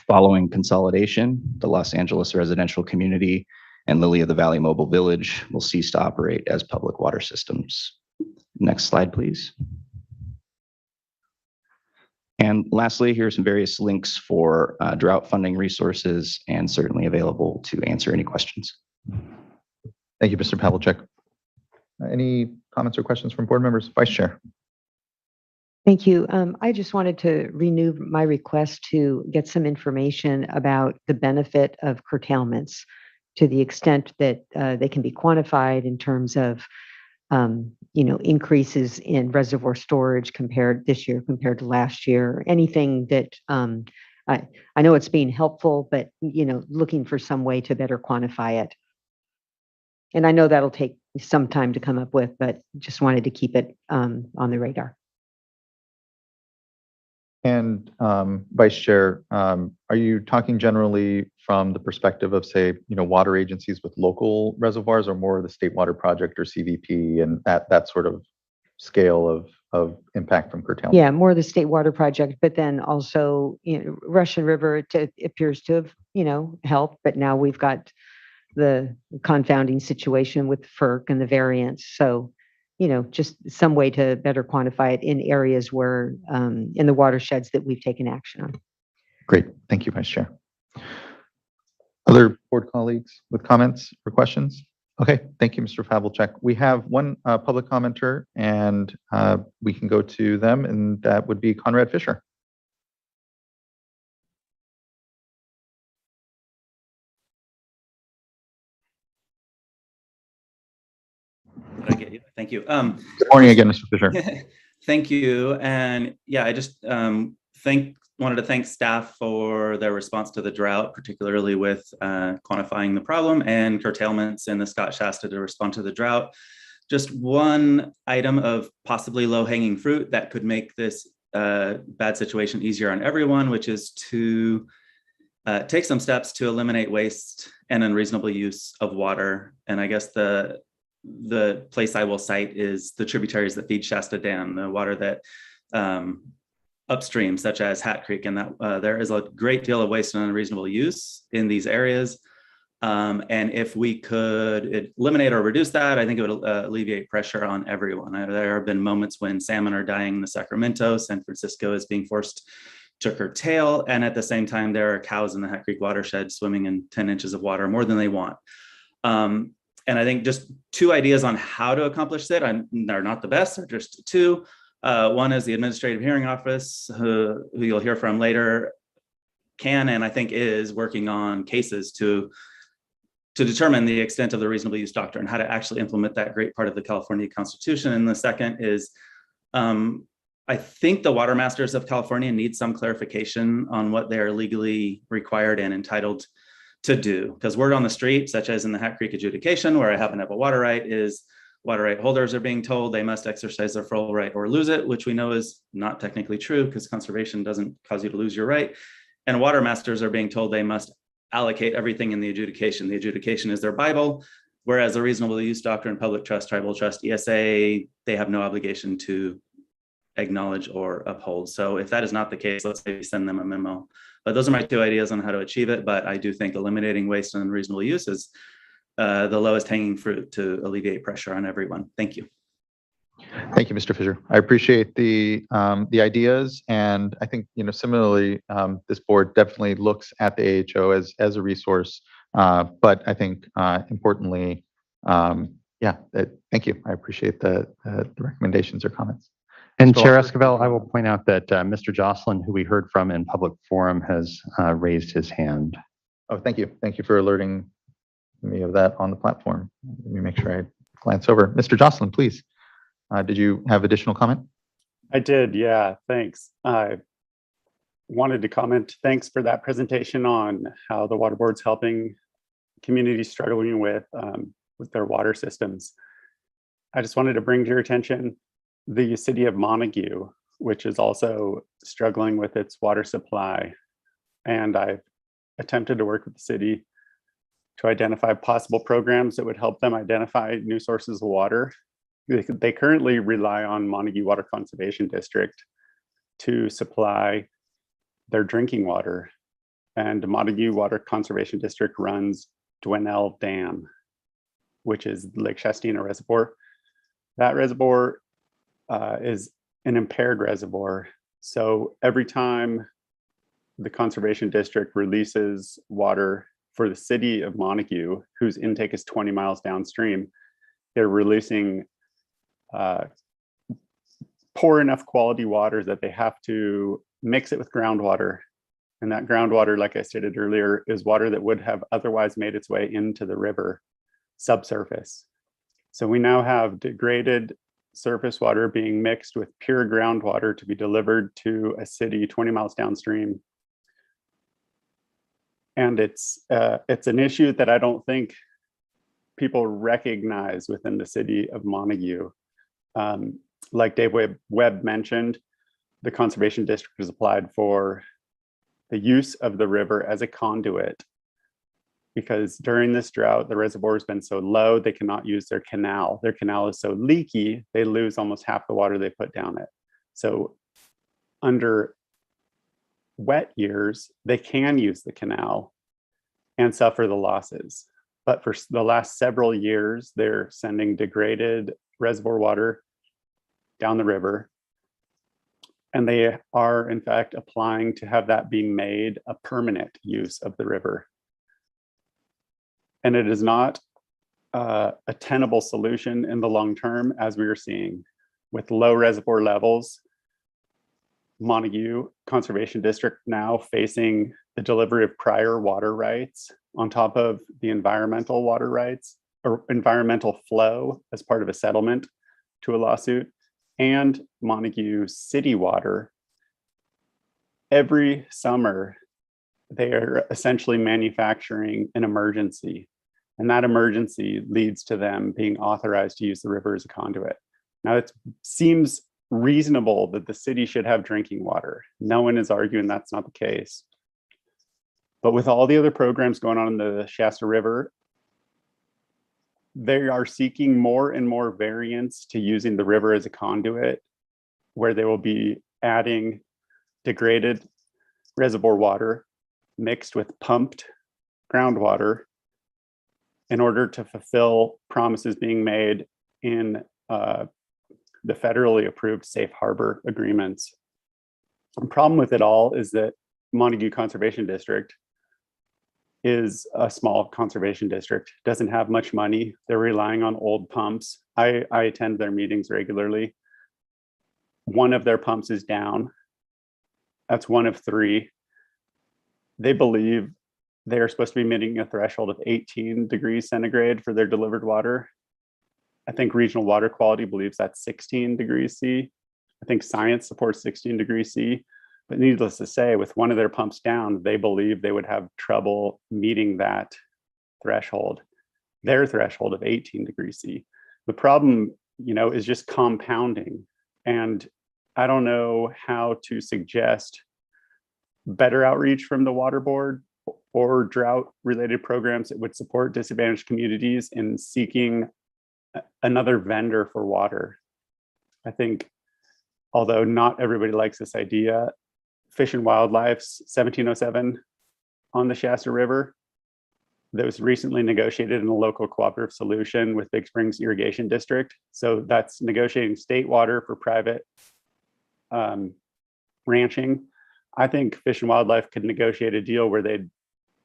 Following consolidation, the Los Angeles residential community and Lily of the Valley Mobile Village will cease to operate as public water systems. Next slide, please. And lastly, here are some various links for drought funding resources and certainly available to answer any questions. Thank you, Mr. Pavlicek. Any comments or questions from board members? Vice Chair. Thank you. I just wanted to renew my request to get some information about the benefit of curtailments to the extent that they can be quantified in terms of increases in reservoir storage compared this year compared to last year. Anything that I know it's being helpful, but looking for some way to better quantify it. And I know that'll take some time to come up with, but just wanted to keep it on the radar. And Vice Chair, are you talking generally from the perspective of, say, water agencies with local reservoirs, or more of the State Water Project or CVP and that sort of scale of impact from curtailment? Yeah, more the State Water Project, but then also Russian River it appears to have helped, but now we've got the confounding situation with FERC and the variants. So just some way to better quantify it in areas where, in the watersheds that we've taken action on. Great. Thank you, Vice Chair. Other board colleagues with comments or questions? Okay. Thank you, Mr. Pavlicek. We have one public commenter, and we can go to them, and that would be Conrad Fisher. Did I get you? Thank you. Good morning again, Mr. Fisher. Thank you. And yeah, I just wanted to thank staff for their response to the drought, particularly with quantifying the problem and curtailments in the Scott Shasta to respond to the drought. Just one item of possibly low-hanging fruit that could make this bad situation easier on everyone, which is to take some steps to eliminate waste and unreasonable use of water. And I guess the place I will cite is the tributaries that feed Shasta Dam, the water that upstream, such as Hat Creek, and that there is a great deal of waste and unreasonable use in these areas. And if we could eliminate or reduce that, I think it would alleviate pressure on everyone. There have been moments when salmon are dying in the Sacramento, San Francisco is being forced to curtail, and at the same time, there are cows in the Hat Creek watershed swimming in 10 inches of water, more than they want. And I think just two ideas on how to accomplish that. They're not the best, they're just two. One is the Administrative Hearing Office, who you'll hear from later, can and I think is working on cases to determine the extent of the reasonable use doctrine, how to actually implement that great part of the California Constitution. And the second is, I think the water masters of California need some clarification on what they are legally required and entitled to do, because word on the street, such as in the Hat Creek adjudication, where I happen to have a water right, is water right holders are being told they must exercise their full right or lose it, which we know is not technically true because conservation doesn't cause you to lose your right. And water masters are being told they must allocate everything in the adjudication. The adjudication is their Bible, whereas the reasonable use doctrine, public trust, tribal trust, ESA, they have no obligation to acknowledge or uphold. So if that is not the case, let's maybe send them a memo. But those are my two ideas on how to achieve it. But I do think eliminating waste and unreasonable use is the lowest hanging fruit to alleviate pressure on everyone. Thank you. Thank you, Mr. Fisher. I appreciate the ideas, and I think similarly, this board definitely looks at the AHO as a resource. But I think importantly, thank you. I appreciate the recommendations or comments. And Chair Esquivel, I will point out that Mr. Jocelyn, who we heard from in public forum, has raised his hand. Oh, thank you. Thank you for alerting me of that on the platform. Let me make sure I glance over. Mr. Jocelyn, please. Did you have additional comment? I did, yeah, thanks. wanted to comment, thanks for that presentation on how the water board's helping communities struggling with their water systems. I just wanted to bring to your attention the city of Montague, which is also struggling with its water supply. And I've attempted to work with the city to identify possible programs that would help them identify new sources of water. They currently rely on Montague Water Conservation District to supply their drinking water. And Montague Water Conservation District runs Dwinell Dam, which is Lake Shastina Reservoir. That reservoir is an impaired reservoir. So every time the Conservation District releases water for the city of Montague, whose intake is 20 miles downstream, they're releasing poor enough quality water that they have to mix it with groundwater. And that groundwater, like I stated earlier, is water that would have otherwise made its way into the river subsurface. So we now have degraded surface water being mixed with pure groundwater to be delivered to a city 20 miles downstream. And it's an issue that I don't think people recognize within the city of Montague. Like Dave Webb mentioned, the Conservation District has applied for the use of the river as a conduit, because during this drought, the reservoir has been so low, they cannot use their canal. Their canal is so leaky, they lose almost half the water they put down it. So under wet years, they can use the canal and suffer the losses. But for the last several years, they're sending degraded reservoir water down the river. And they are, in fact, applying to have that be made a permanent use of the river. And it is not a tenable solution in the long term, as we are seeing. With low reservoir levels, Montague Conservation District now facing the delivery of prior water rights on top of the environmental water rights or environmental flow as part of a settlement to a lawsuit, and Montague city water. Every summer, they are essentially manufacturing an emergency, and that emergency leads to them being authorized to use the river as a conduit. Now, it seems reasonable that the city should have drinking water. No one is arguing that's not the case. But with all the other programs going on in the Shasta River, they are seeking more and more variants to using the river as a conduit, where they will be adding degraded reservoir water mixed with pumped groundwater in order to fulfill promises being made in the federally approved safe harbor agreements. The problem with it all is that Montague Conservation District is a small conservation district, doesn't have much money. They're relying on old pumps. I attend their meetings regularly. One of their pumps is down. That's one of three. They believe they are supposed to be meeting a threshold of 18 degrees centigrade for their delivered water. I think regional water quality believes that's 16 degrees C. I think science supports 16 degrees C. But needless to say, with one of their pumps down, they believe they would have trouble meeting that threshold, their threshold of 18 degrees C. The problem, is just compounding. And I don't know how to suggest better outreach from the water board or drought-related programs that would support disadvantaged communities in seeking another vendor for water. I think, although not everybody likes this idea, Fish and Wildlife's 1707 on the Shasta River that was recently negotiated in a local cooperative solution with Big Springs Irrigation District. So that's negotiating state water for private ranching. I think Fish and Wildlife could negotiate a deal where they'd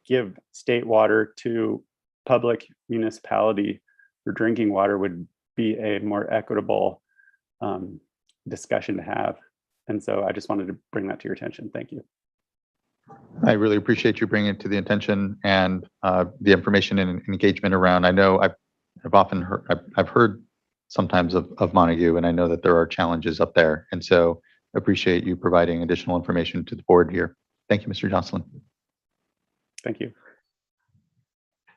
give state water to public municipality for drinking water would be a more equitable discussion to have. And so I just wanted to bring that to your attention. Thank you. I really appreciate you bringing it to the attention and the information and engagement around. I know I've often heard, I've heard sometimes of Montague, and I know that there are challenges up there. And so I appreciate you providing additional information to the board here. Thank you, Mr. Jocelyn. Thank you.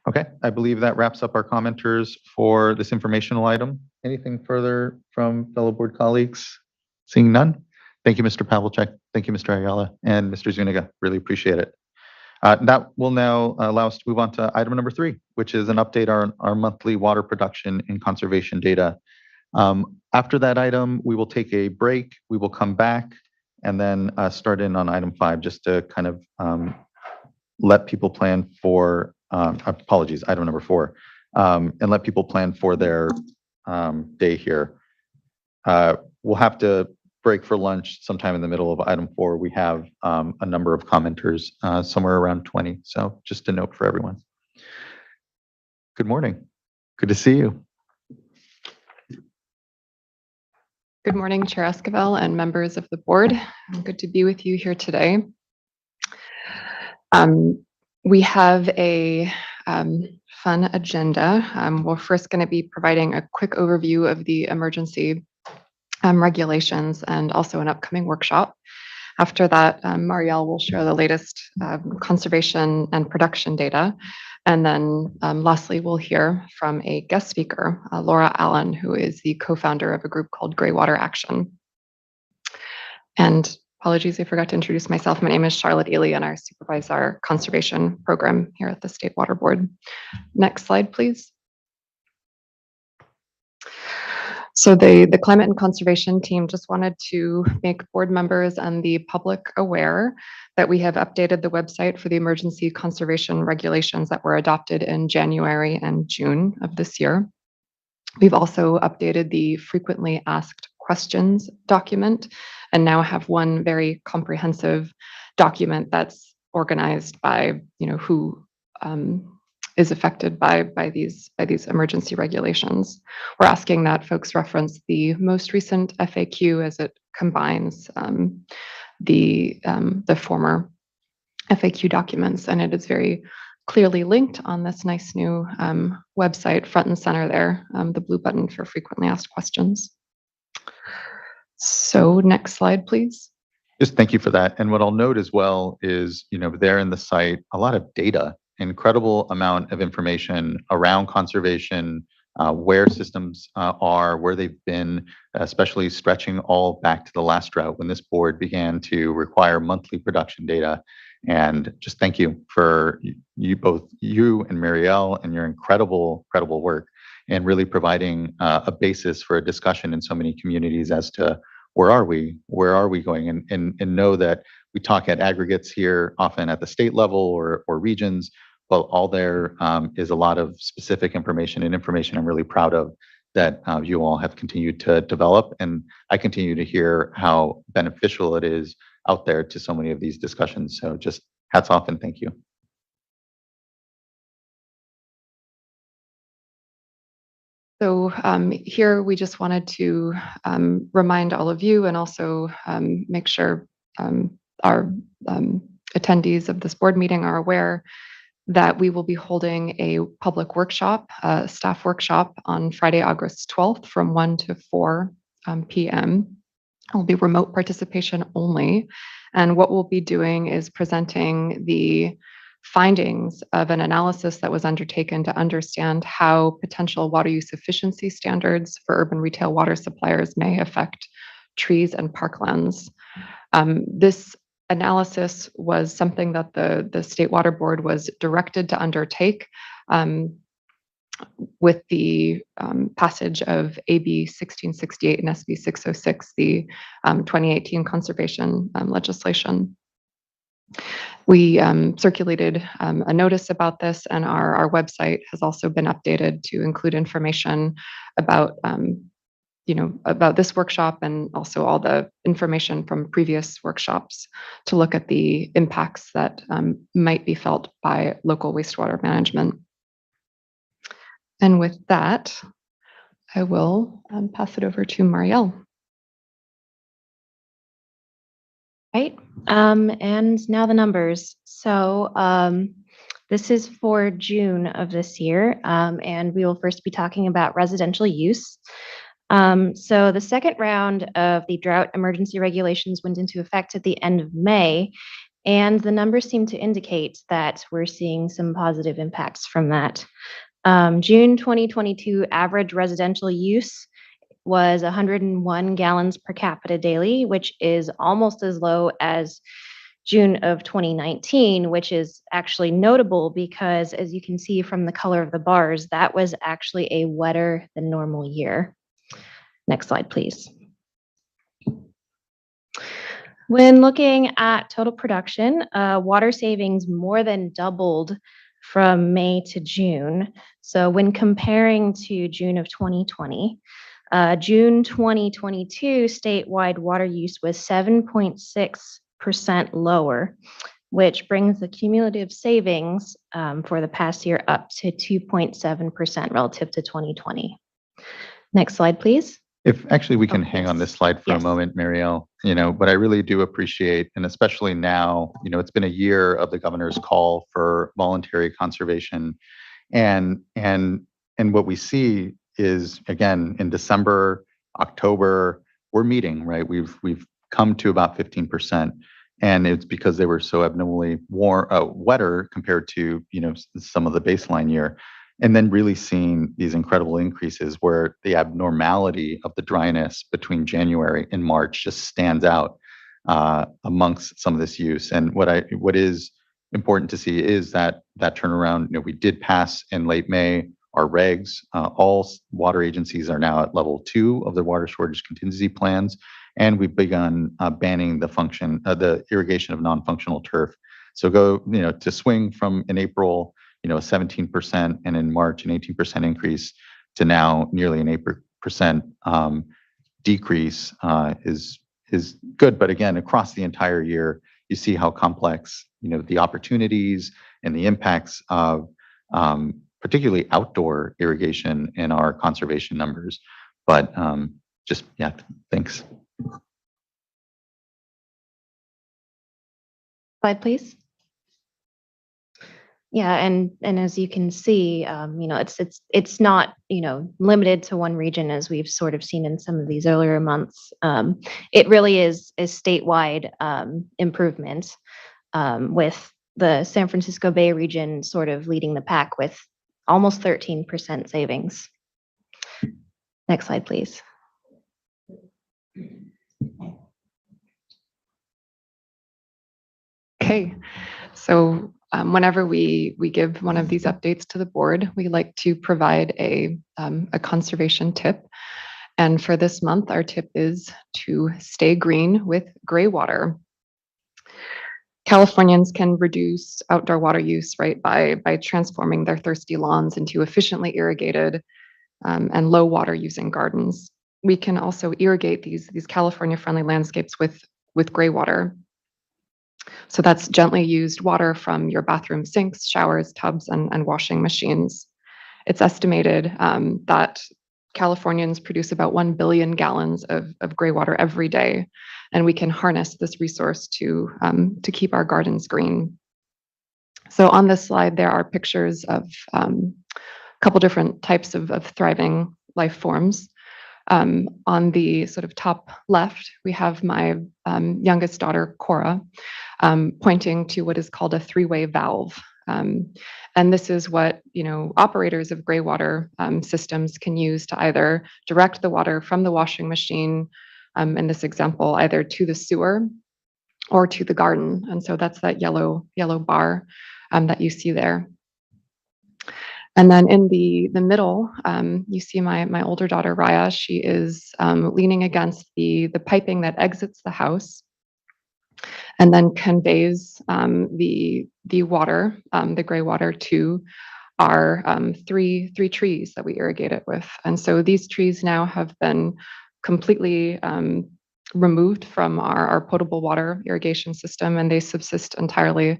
Okay, I believe that wraps up our commenters for this informational item. Anything further from fellow board colleagues? Seeing none. Thank you, Mr. Pavlicek. Thank you, Mr. Ayala and Mr. Zuniga. Really appreciate it. That will now allow us to move on to item number 3, which is an update on our monthly water production and conservation data. After that item, we will take a break. We will come back and then start in on item 5, just to kind of let people plan for, apologies, item number 4, and let people plan for their day here. We'll have to break for lunch sometime in the middle of item 4. We have a number of commenters, somewhere around 20. So just a note for everyone. Good morning. Good to see you. Good morning, Chair Esquivel and members of the board. Good to be with you here today. We have a fun agenda. We're first going to be providing a quick overview of the emergency regulations and also an upcoming workshop. After that, Marielle will share the latest conservation and production data. And then lastly, we'll hear from a guest speaker, Laura Allen, who is the co-founder of a group called Greywater Action. And apologies, I forgot to introduce myself. My name is Charlotte Ely, and I supervise our conservation program here at the State Water Board. Next slide, please. So the climate and conservation team just wanted to make board members and the public aware that we have updated the website for the emergency conservation regulations that were adopted in January and June of this year. We've also updated the frequently asked questions document and now have one very comprehensive document that's organized by, who is affected by these emergency regulations. We're asking that folks reference the most recent FAQ as it combines the former FAQ documents, and it is very clearly linked on this nice new website, front and center there, the blue button for frequently asked questions. So next slide, please. Just thank you for that. And what I'll note as well is, there in the site, a lot of data, incredible amount of information around conservation, where systems are, where they've been, especially stretching all back to the last drought when this board began to require monthly production data. And just thank you for both you and Marielle and your incredible work, and really providing a basis for a discussion in so many communities as to where are we going, and know that we talk at aggregates here, often at the state level or regions. Well, all there is a lot of specific information and information I'm really proud of that you all have continued to develop. And I continue to hear how beneficial it is out there to so many of these discussions. So just hats off and thank you. So here we just wanted to remind all of you and also make sure our attendees of this board meeting are aware that we will be holding a public workshop, a staff workshop on Friday, August 12th from 1 to 4 p.m. It will be remote participation only. And what we'll be doing is presenting the findings of an analysis that was undertaken to understand how potential water use efficiency standards for urban retail water suppliers may affect trees and parklands. This analysis was something that the State Water Board was directed to undertake with the passage of AB 1668 and SB 606, the 2018 conservation legislation. We circulated a notice about this, and our website has also been updated to include information about about this workshop and also all the information from previous workshops to look at the impacts that might be felt by local wastewater management. And with that, I will pass it over to Marielle. Right. And now the numbers. So this is for June of this year, and we will first be talking about residential use. So the second round of the drought emergency regulations went into effect at the end of May, and the numbers seem to indicate that we're seeing some positive impacts from that. June 2022 average residential use was 101 gallons per capita daily, which is almost as low as June of 2019, which is actually notable because, as you can see from the color of the bars, that was actually a wetter than normal year. Next slide, please. When looking at total production, water savings more than doubled from May to June. So when comparing to June of 2020, June 2022 statewide water use was 7.6% lower, which brings the cumulative savings for the past year up to 2.7% relative to 2020. Next slide, please. If actually we can hang on this slide for a moment, Marielle, but I really do appreciate, and especially now, it's been a year of the governor's call for voluntary conservation. And what we see is, again, in December, October, we're meeting, right? We've come to about 15%. And it's because they were so abnormally wetter compared to, some of the baseline year. And then really seeing these incredible increases where the abnormality of the dryness between January and March just stands out amongst some of this use. And what is important to see is that turnaround. We did pass in late May our regs. All water agencies are now at level 2 of their water shortage contingency plans, and we've begun banning the irrigation of non-functional turf. So to swing from in April, a 17%, and in March, an 18% increase to now nearly an 8% decrease is good. But again, across the entire year, you see how complex, the opportunities and the impacts of particularly outdoor irrigation in our conservation numbers. But thanks. Slide, please. Yeah, and as you can see, it's not limited to one region as we've sort of seen in some of these earlier months. It really is a statewide improvement, with the San Francisco Bay region sort of leading the pack with almost 13% savings. Next slide, please. Okay, so whenever we give one of these updates to the board, we like to provide a conservation tip. And for this month, our tip is to stay green with gray water. Californians can reduce outdoor water use, right, by transforming their thirsty lawns into efficiently irrigated and low water using gardens. We can also irrigate these California-friendly landscapes with gray water. So that's gently used water from your bathroom sinks, showers, tubs, and washing machines. It's estimated that Californians produce about 1 billion gallons of gray water every day, and we can harness this resource to keep our gardens green. So on this slide, there are pictures of a couple different types of thriving life forms. On the sort of top left, we have my youngest daughter, Cora, pointing to what is called a three-way valve. And this is what operators of gray water systems can use to either direct the water from the washing machine, in this example, either to the sewer or to the garden. And so that's that yellow bar that you see there. And then in the middle, you see my older daughter, Raya. She is leaning against the piping that exits the house and then conveys the water, the gray water, to our three trees that we irrigate it with. And so these trees now have been completely removed from our potable water irrigation system, and they subsist entirely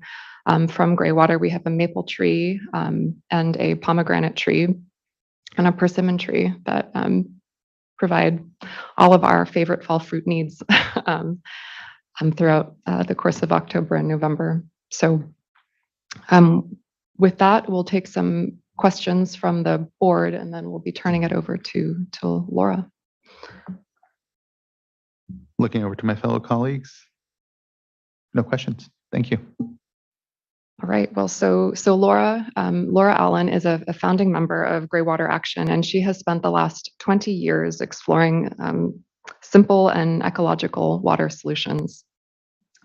from gray water. We have a maple tree and a pomegranate tree and a persimmon tree that provide all of our favorite fall fruit needs throughout the course of October and November. So with that, we'll take some questions from the board, and then we'll be turning it over to Laura. Looking over to my fellow colleagues. No questions. Thank you. All right. Well, so Laura Allen is a founding member of Greywater Action, and she has spent the last 20 years exploring simple and ecological water solutions.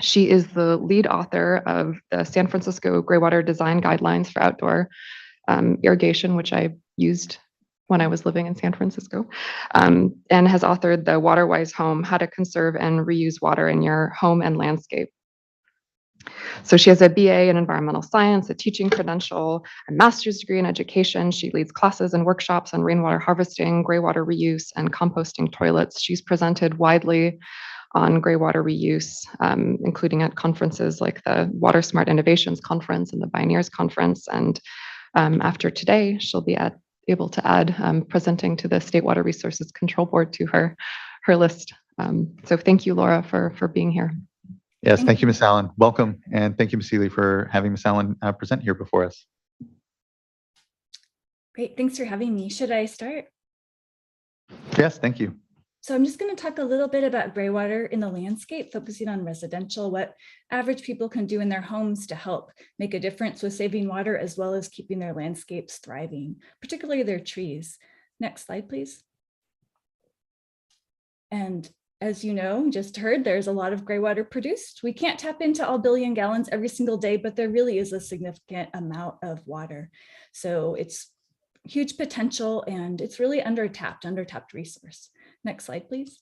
She is the lead author of the San Francisco Greywater Design Guidelines for Outdoor Irrigation, which I used when I was living in San Francisco, and has authored the Water-Wise Home, How to Conserve and Reuse Water in Your Home and Landscape. So she has a BA in environmental science, a teaching credential, a master's degree in education. She leads classes and workshops on rainwater harvesting, greywater reuse, and composting toilets. She's presented widely on greywater reuse, including at conferences like the Water Smart Innovations Conference and the Pioneers Conference. And after today, she'll be able to add presenting to the State Water Resources Control Board to her list. So thank you, Laura, for being here. Yes, thank you, Ms. Allen. Welcome. And thank you, Ms. Seeley, for having Ms. Allen present here before us. Great, thanks for having me. Should I start? Yes, thank you. So I'm just going to talk a little bit about greywater in the landscape, focusing on residential, what average people can do in their homes to help make a difference with saving water, as well as keeping their landscapes thriving, particularly their trees. Next slide, please. And as you know, just heard, there's a lot of greywater produced. We can't tap into all billion gallons every single day, but there really is a significant amount of water. So it's huge potential, and it's really undertapped resource. Next slide, please.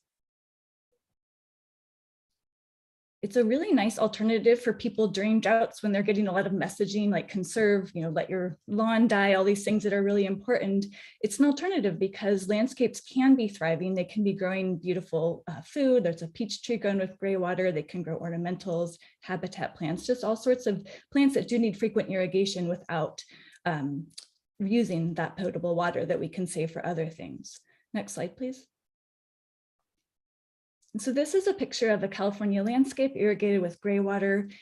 It's a really nice alternative for people during droughts when they're getting a lot of messaging like conserve, let your lawn die, all these things that are really important. It's an alternative because landscapes can be thriving. They can be growing beautiful food. There's a peach tree grown with greywater. They can grow ornamentals, habitat plants, just all sorts of plants that do need frequent irrigation without using that potable water that we can save for other things. Next slide, please. So this is a picture of a California landscape irrigated with greywater.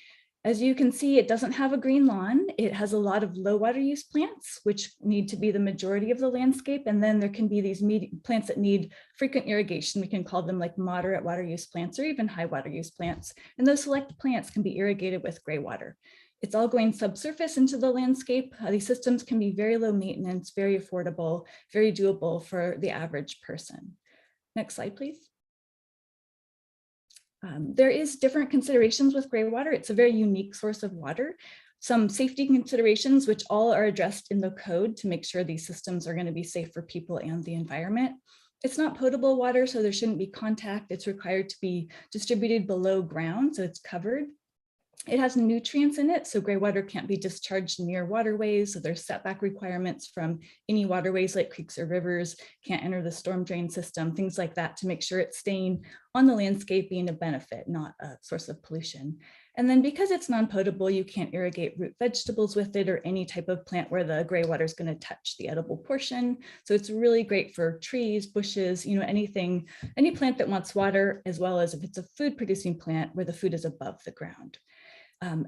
As you can see, it doesn't have a green lawn. It has a lot of low water use plants, which need to be the majority of the landscape. And then there can be these plants that need frequent irrigation. We can call them like moderate water use plants or even high water use plants. And those select plants can be irrigated with greywater. It's all going subsurface into the landscape. These systems can be very low maintenance, very affordable, very doable for the average person. Next slide, please. There is different considerations with greywater. It's a very unique source of water. Some safety considerations, which all are addressed in the code to make sure these systems are going to be safe for people and the environment. It's not potable water, so there shouldn't be contact. It's required to be distributed below ground, so it's covered. It has nutrients in it, so greywater can't be discharged near waterways, so there's setback requirements from any waterways like creeks or rivers, can't enter the storm drain system, things like that to make sure it's staying on the landscape, being a benefit, not a source of pollution. And then because it's non-potable, you can't irrigate root vegetables with it or any type of plant where the greywater is going to touch the edible portion. So it's really great for trees, bushes, anything, any plant that wants water, as well as if it's a food producing plant where the food is above the ground.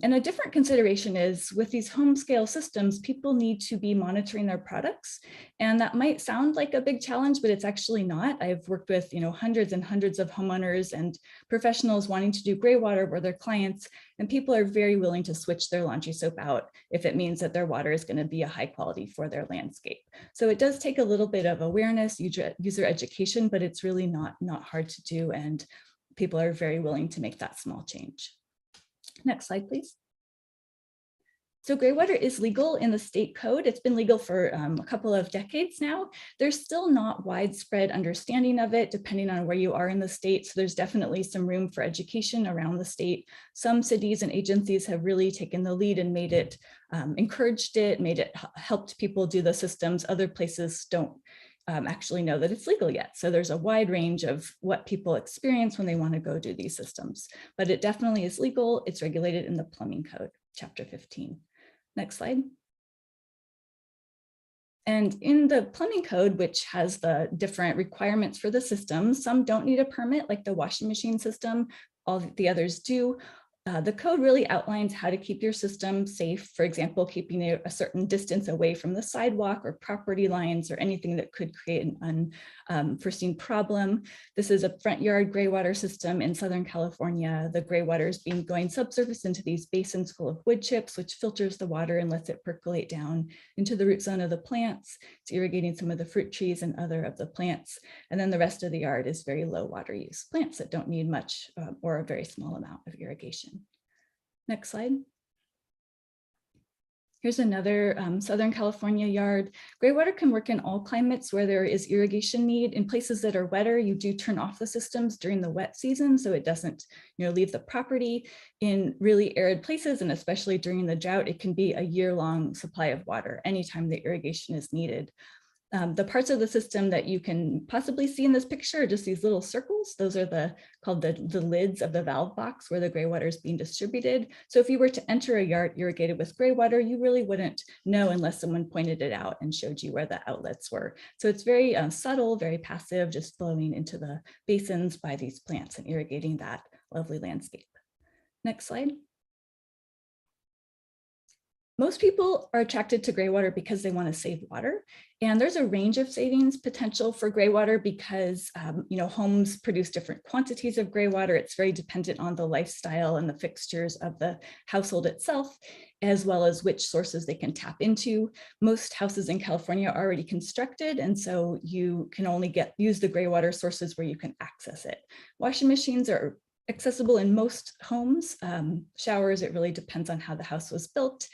And a different consideration is with these home scale systems, people need to be monitoring their products. And that might sound like a big challenge, but it's actually not. I've worked with hundreds and hundreds of homeowners and professionals wanting to do greywater for their clients, and people are very willing to switch their laundry soap out if it means that their water is going to be a high quality for their landscape. So it does take a little bit of awareness, user education, but it's really not hard to do, and people are very willing to make that small change. Next slide, please. So greywater is legal in the state code. It's been legal for a couple of decades now. There's still not widespread understanding of it, depending on where you are in the state. So there's definitely some room for education around the state. Some cities and agencies have really taken the lead and made it, encouraged it, helped people do the systems. Other places don't actually know that it's legal yet. So there's a wide range of what people experience when they want to go do these systems, but it definitely is legal. It's regulated in the plumbing code, chapter 15. Next slide. And in the plumbing code, which has the different requirements for the system, some don't need a permit, like the washing machine system, all the others do. The code really outlines how to keep your system safe. For example, keeping it a certain distance away from the sidewalk or property lines or anything that could create an unforeseen problem. This is a front yard gray water system in Southern California. The gray water is going subsurface into these basins full of wood chips, which filters the water and lets it percolate down into the root zone of the plants. It's irrigating some of the fruit trees and other of the plants. And then the rest of the yard is very low water use plants that don't need much or a very small amount of irrigation. Next slide. Here's another Southern California yard. Gray water can work in all climates where there is irrigation need. In places that are wetter, you do turn off the systems during the wet season so it doesn't leave the property. In really arid places, and especially during the drought, it can be a year-long supply of water anytime the irrigation is needed. The parts of the system that you can possibly see in this picture are just these little circles. Those are called the lids of the valve box where the gray water is being distributed. So if you were to enter a yard irrigated with gray water, you really wouldn't know unless someone pointed it out and showed you where the outlets were. So it's very subtle, very passive, just flowing into the basins by these plants and irrigating that lovely landscape. Next slide. Most people are attracted to gray water because they want to save water. And there's a range of savings potential for gray water because homes produce different quantities of gray water. It's very dependent on the lifestyle and the fixtures of the household itself, as well as which sources they can tap into. Most houses in California are already constructed, and so you can only use the gray water sources where you can access it. Washing machines are accessible in most homes. Showers, it really depends on how the house was built.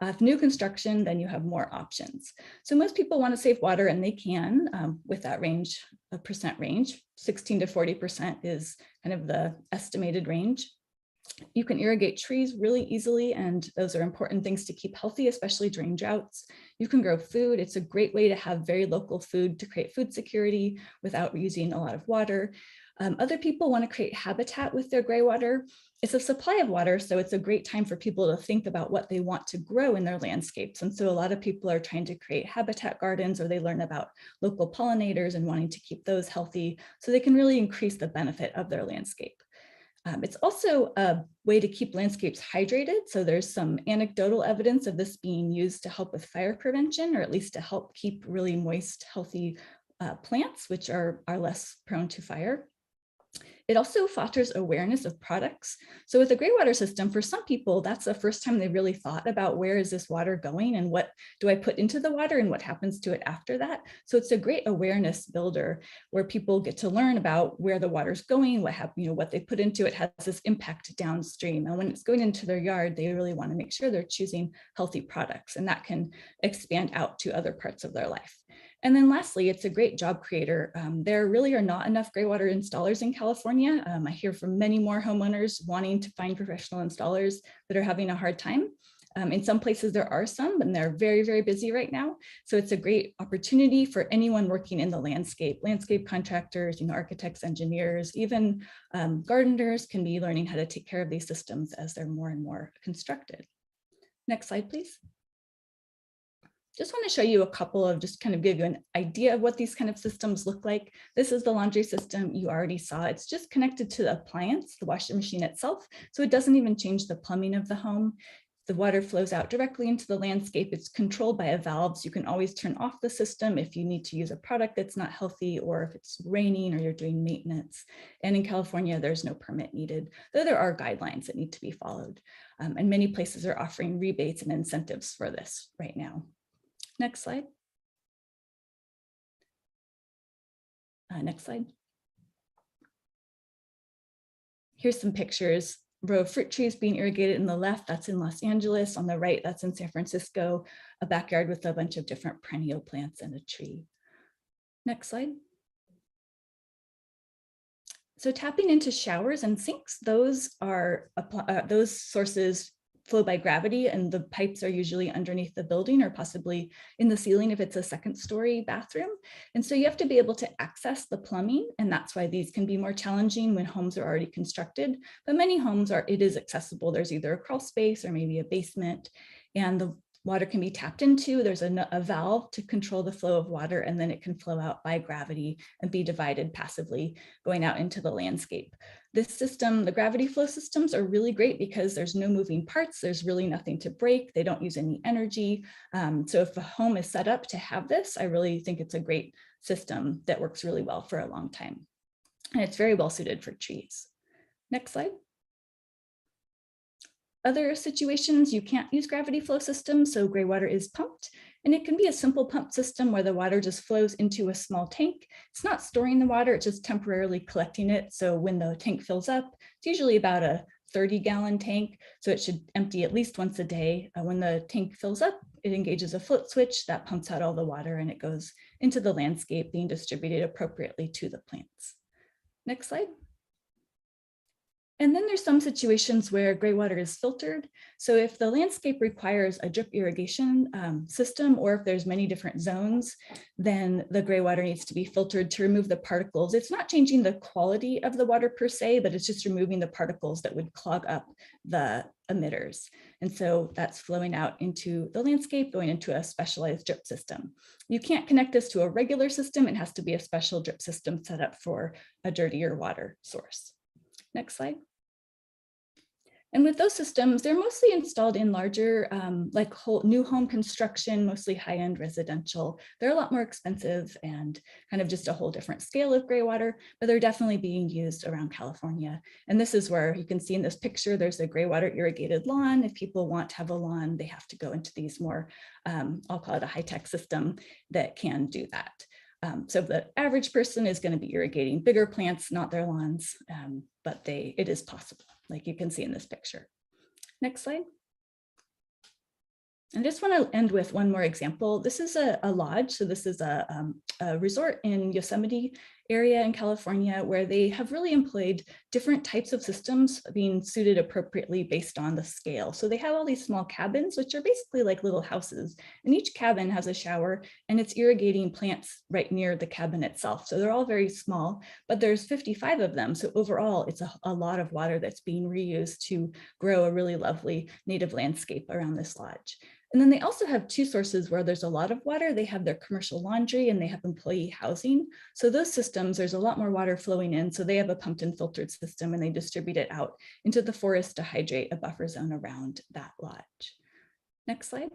If new construction, then you have more options. So most people want to save water, and they can with that range, a percent range. 16 to 40% is kind of the estimated range. You can irrigate trees really easily, and those are important things to keep healthy, especially during droughts. You can grow food. It's a great way to have very local food to create food security without using a lot of water. Other people want to create habitat with their gray water. It's a supply of water, so it's a great time for people to think about what they want to grow in their landscapes. And so a lot of people are trying to create habitat gardens, or they learn about local pollinators and wanting to keep those healthy so they can really increase the benefit of their landscape. It's also a way to keep landscapes hydrated. So there's some anecdotal evidence of this being used to help with fire prevention, or at least to help keep really moist, healthy plants, which are less prone to fire. It also fosters awareness of products. So with a gray water system, for some people, that's the first time they really thought about where is this water going and what do I put into the water and what happens to it after that. So it's a great awareness builder where people get to learn about where the water's going, what they put into it has this impact downstream. And when it's going into their yard, they really want to make sure they're choosing healthy products, and that can expand out to other parts of their life. And then lastly, it's a great job creator. There really are not enough gray water installers in California. I hear from many more homeowners wanting to find professional installers that are having a hard time. In some places there are some, and they're very, very busy right now. So it's a great opportunity for anyone working in the landscape contractors, architects, engineers, even gardeners can be learning how to take care of these systems as they're more and more constructed. Next slide, please. Just want to show you a couple of, just kind of give you an idea of what these kind of systems look like. This is the laundry system you already saw. It's just connected to the appliance, the washing machine itself. So it doesn't even change the plumbing of the home. The water flows out directly into the landscape. It's controlled by a valve. So you can always turn off the system if you need to use a product that's not healthy, or if it's raining or you're doing maintenance. And in California, there's no permit needed, though there are guidelines that need to be followed. And many places are offering rebates and incentives for this right now. Next slide. Next slide. Here's some pictures. Row of fruit trees being irrigated on the left, that's in Los Angeles. On the right, that's in San Francisco, a backyard with a bunch of different perennial plants and a tree. Next slide. So tapping into showers and sinks, those sources flow by gravity, and the pipes are usually underneath the building or possibly in the ceiling if it's a second-story bathroom. And so you have to be able to access the plumbing, and that's why these can be more challenging when homes are already constructed. But many homes it is accessible. There's either a crawl space or maybe a basement, and the water can be tapped into. There's a valve to control the flow of water, and then it can flow out by gravity and be divided passively going out into the landscape. This system, the gravity flow systems, are really great because there's no moving parts. There's really nothing to break. They don't use any energy. So if a home is set up to have this, I really think it's a great system that works really well for a long time. And it's very well suited for trees. Next slide. Other situations, you can't use gravity flow systems, so gray water is pumped. And it can be a simple pump system where the water just flows into a small tank. It's not storing the water, it's just temporarily collecting it. So when the tank fills up, it's usually about a 30-gallon tank, so it should empty at least once a day. When the tank fills up, it engages a float switch that pumps out all the water and it goes into the landscape, being distributed appropriately to the plants. Next slide. And then there's some situations where gray water is filtered. So if the landscape requires a drip irrigation system, or if there's many different zones, then the gray water needs to be filtered to remove the particles. It's not changing the quality of the water per se, but it's just removing the particles that would clog up the emitters. And so that's flowing out into the landscape, going into a specialized drip system. You can't connect this to a regular system. It has to be a special drip system set up for a dirtier water source. Next slide. And with those systems, they're mostly installed in larger, like new home construction, mostly high-end residential. They're a lot more expensive and kind of just a whole different scale of gray water, but they're definitely being used around California. And this is where you can see in this picture, there's a gray water irrigated lawn. If people want to have a lawn, they have to go into these more, I'll call it a high-tech system that can do that. So the average person is going to be irrigating bigger plants, not their lawns, but it is possible, like you can see in this picture. Next slide. I just want to end with one more example. This is a lodge. So this is a resort in Yosemite area in California where they have really employed different types of systems being suited appropriately based on the scale. So they have all these small cabins, which are basically like little houses, and each cabin has a shower and it's irrigating plants right near the cabin itself. So they're all very small, but there's 55 of them. So overall, it's a lot of water that's being reused to grow a really lovely native landscape around this lodge. And then they also have two sources where there's a lot of water. They have their commercial laundry and they have employee housing. So those systems, there's a lot more water flowing in. So they have a pumped and filtered system and they distribute it out into the forest to hydrate a buffer zone around that lodge. Next slide.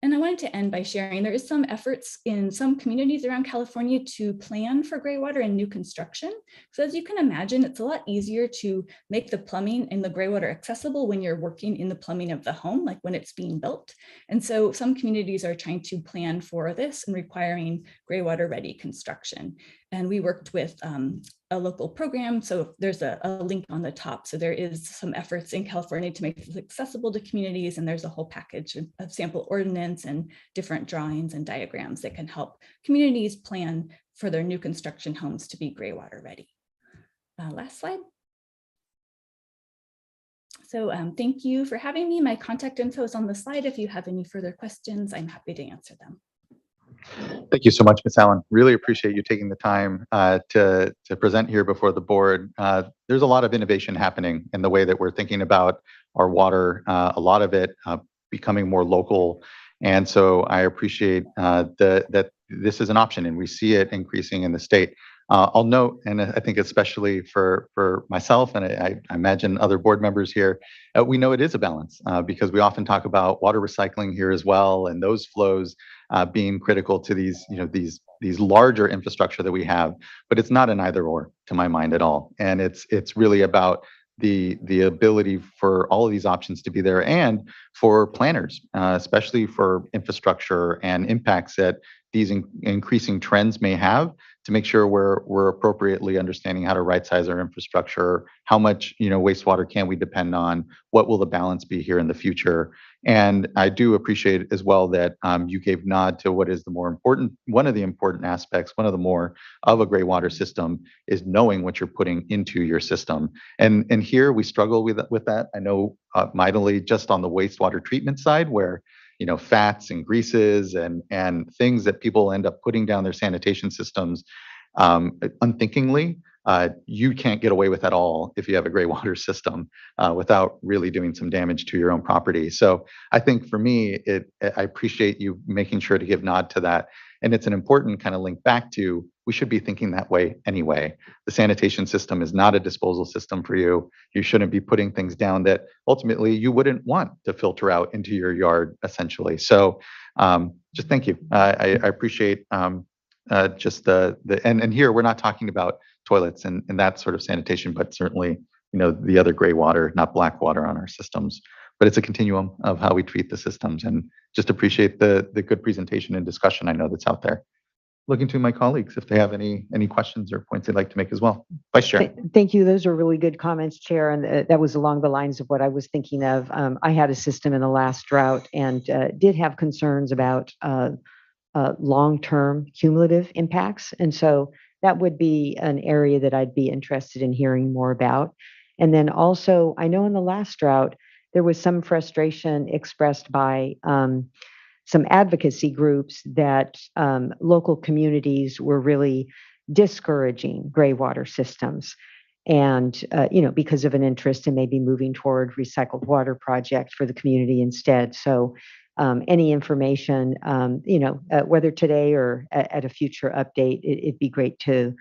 And I wanted to end by sharing there is some efforts in some communities around California to plan for gray water in new construction. So as you can imagine, it's a lot easier to make the plumbing and the gray water accessible when you're working in the plumbing of the home, like when it's being built. And so some communities are trying to plan for this and requiring gray water ready construction. And we worked with a local program. So there's a link on the top. So there is some efforts in California to make this accessible to communities. And there's a whole package of sample ordinance and different drawings and diagrams that can help communities plan for their new construction homes to be gray water ready. Last slide. So thank you for having me. My contact info is on the slide. If you have any further questions, I'm happy to answer them. Thank you so much, Ms. Allen. Really appreciate you taking the time to present here before the board. There's a lot of innovation happening in the way that we're thinking about our water, a lot of it becoming more local. And so I appreciate that this is an option and we see it increasing in the state. I'll note, and I think especially for myself, and I imagine other board members here, we know it is a balance because we often talk about water recycling here as well, and those flows being critical to these larger infrastructure that we have. But it's not an either or to my mind at all, and it's really about the ability for all of these options to be there, and for planners, especially for infrastructure and impacts that these increasing trends may have, to make sure we're appropriately understanding how to right size our infrastructure, how much wastewater can we depend on, what will the balance be here in the future. And I do appreciate as well that you gave nod to what is the more important, one of the important aspects, one of the more of a gray water system is knowing what you're putting into your system. And here we struggle with that. I know mightily just on the wastewater treatment side, where fats and greases and things that people end up putting down their sanitation systems unthinkingly, you can't get away with that all if you have a gray water system without really doing some damage to your own property. So I think for me, I appreciate you making sure to give nod to that. And it's an important kind of link back to, we should be thinking that way anyway. The sanitation system is not a disposal system for you. You shouldn't be putting things down that ultimately you wouldn't want to filter out into your yard, essentially. So just thank you. I appreciate just and here we're not talking about toilets and that sort of sanitation, but certainly, the other gray water, not black water on our systems. But it's a continuum of how we treat the systems, and just appreciate the good presentation and discussion I know that's out there. Looking to my colleagues if they have any questions or points they'd like to make as well. Vice Chair. Thank you. Those are really good comments, Chair. And that was along the lines of what I was thinking of. I had a system in the last drought and did have concerns about long-term cumulative impacts. And so that would be an area that I'd be interested in hearing more about. And then also, I know in the last drought, there was some frustration expressed by some advocacy groups that local communities were really discouraging gray water systems. And, because of an interest in maybe moving toward recycled water project for the community instead. So any information, whether today or at a future update, it'd be great to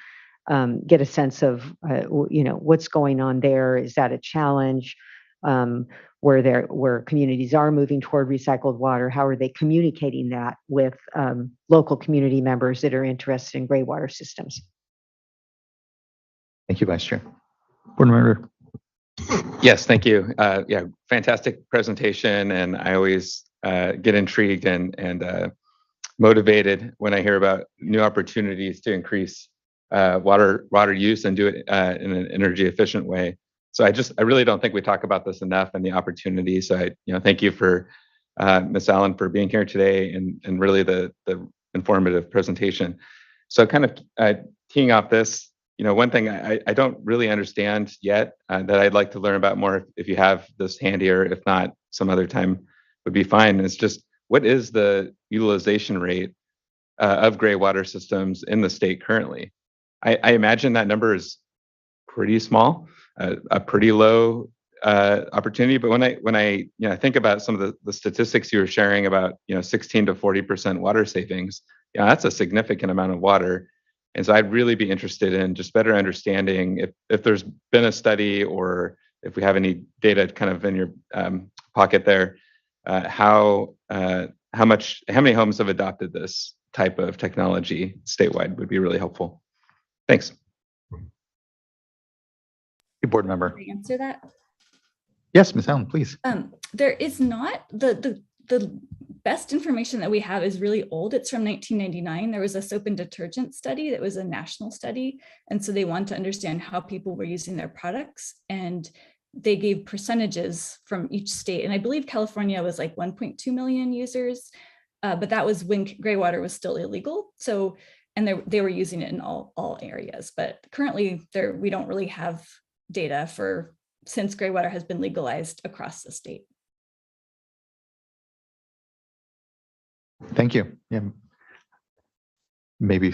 get a sense of, what's going on there. Is that a challenge? Where communities are moving toward recycled water, how are they communicating that with local community members that are interested in gray water systems? Thank you, Vice Chair. Board Member. Yes, thank you. Yeah, fantastic presentation, and I always get intrigued and motivated when I hear about new opportunities to increase water use and do it in an energy efficient way. So I really don't think we talk about this enough and the opportunity. So thank you for Ms. Allen for being here today and really the informative presentation. So kind of teeing off this, one thing I don't really understand yet that I'd like to learn about more if you have this handy, or if not, some other time would be fine. It's just, what is the utilization rate of gray water systems in the state currently? I imagine that number is pretty small. A pretty low opportunity, but when I think about some of the statistics you were sharing about 16 to 40% water savings, that's a significant amount of water, and so I'd really be interested in just better understanding if there's been a study or if we have any data kind of in your pocket there, how many homes have adopted this type of technology statewide would be really helpful. Thanks. Board Member. Can I answer that? Yes, Ms. Allen, please. There is not the best information that we have is really old. It's from 1999. There was a soap and detergent study that was a national study, and so they want to understand how people were using their products, and they gave percentages from each state. And I believe California was like 1.2 million users, but that was when gray water was still illegal. So, and they were using it in all areas. But currently, we don't really have data since gray water has been legalized across the state. Thank you. Yeah. Maybe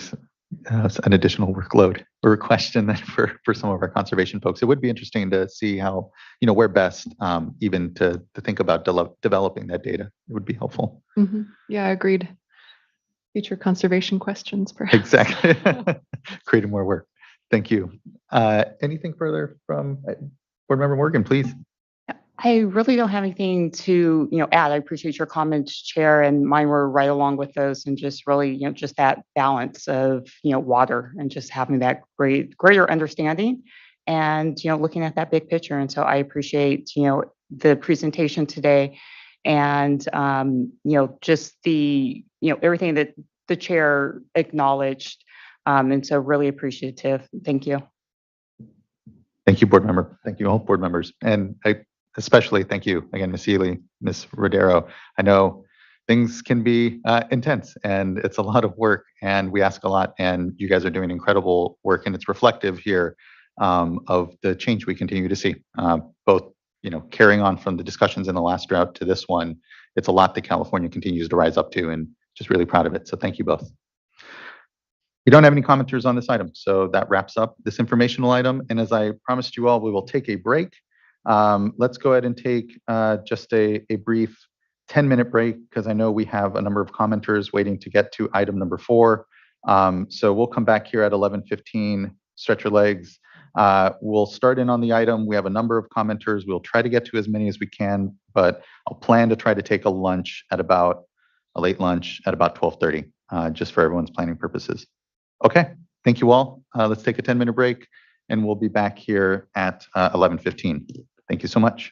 an additional workload or a question then for some of our conservation folks. It would be interesting to see how, where best even to think about developing that data. It would be helpful. Mm-hmm. Yeah, agreed. Future conservation questions, perhaps. Exactly. Creating more work. Thank you. Anything further from Board Member Morgan, please? I really don't have anything to, add. I appreciate your comments, Chair, and mine were right along with those, and just really, just that balance of, water and just having that greater understanding and, looking at that big picture. And so I appreciate, the presentation today and, just the, everything that the Chair acknowledged. And so really appreciative. Thank you. Thank you, Board Member. Thank you, all Board Members. And I especially thank you again, Ms. Ely, Ms. Rodero. I know things can be intense and it's a lot of work and we ask a lot, and you guys are doing incredible work, and it's reflective here of the change we continue to see, both, carrying on from the discussions in the last drought to this one. It's a lot that California continues to rise up to, and just really proud of it. So thank you both. We don't have any commenters on this item, so that wraps up this informational item. And as I promised you all, we will take a break. Let's go ahead and take just a brief 10-minute break because I know we have a number of commenters waiting to get to item number 4. So we'll come back here at 11:15, stretch your legs. We'll start in on the item. We have a number of commenters. We'll try to get to as many as we can, but I'll plan to try to take a late lunch at about 12:30, just for everyone's planning purposes. Okay, thank you all. Let's take a 10-minute break and we'll be back here at 11:15. Thank you so much.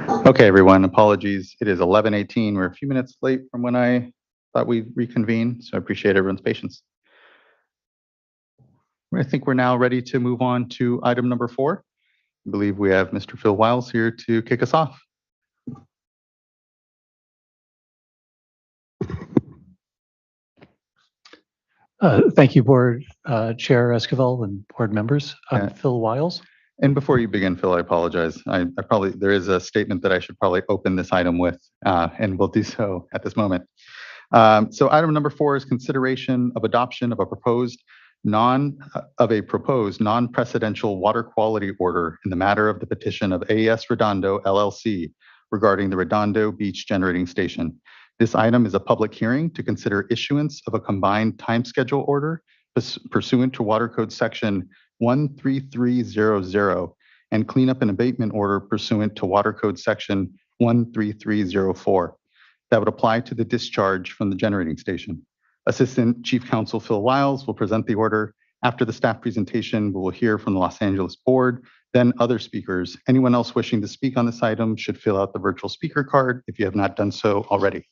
Okay, everyone, apologies. It is 11:18. We're a few minutes late from when I thought we'd reconvene, so I appreciate everyone's patience. I think we're now ready to move on to item number 4. I believe we have Mr. Phil Wiles here to kick us off. Thank you, Board Chair Esquivel and board members. I'm Phil Wiles. And before you begin, Phil, I apologize. There is a statement that I should probably open this item with, and we'll do so at this moment. So item number 4 is consideration of adoption of a proposed non-precedential water quality order in the matter of the petition of AES Redondo LLC regarding the Redondo Beach Generating Station. This item is a public hearing to consider issuance of a combined time schedule order pursuant to Water Code Section 13300 and cleanup and abatement order pursuant to Water Code Section 13304 that would apply to the discharge from the generating station. Assistant Chief Counsel Phil Wiles will present the order. After the staff presentation, we will hear from the Los Angeles Board, then other speakers. Anyone else wishing to speak on this item should fill out the virtual speaker card if you have not done so already.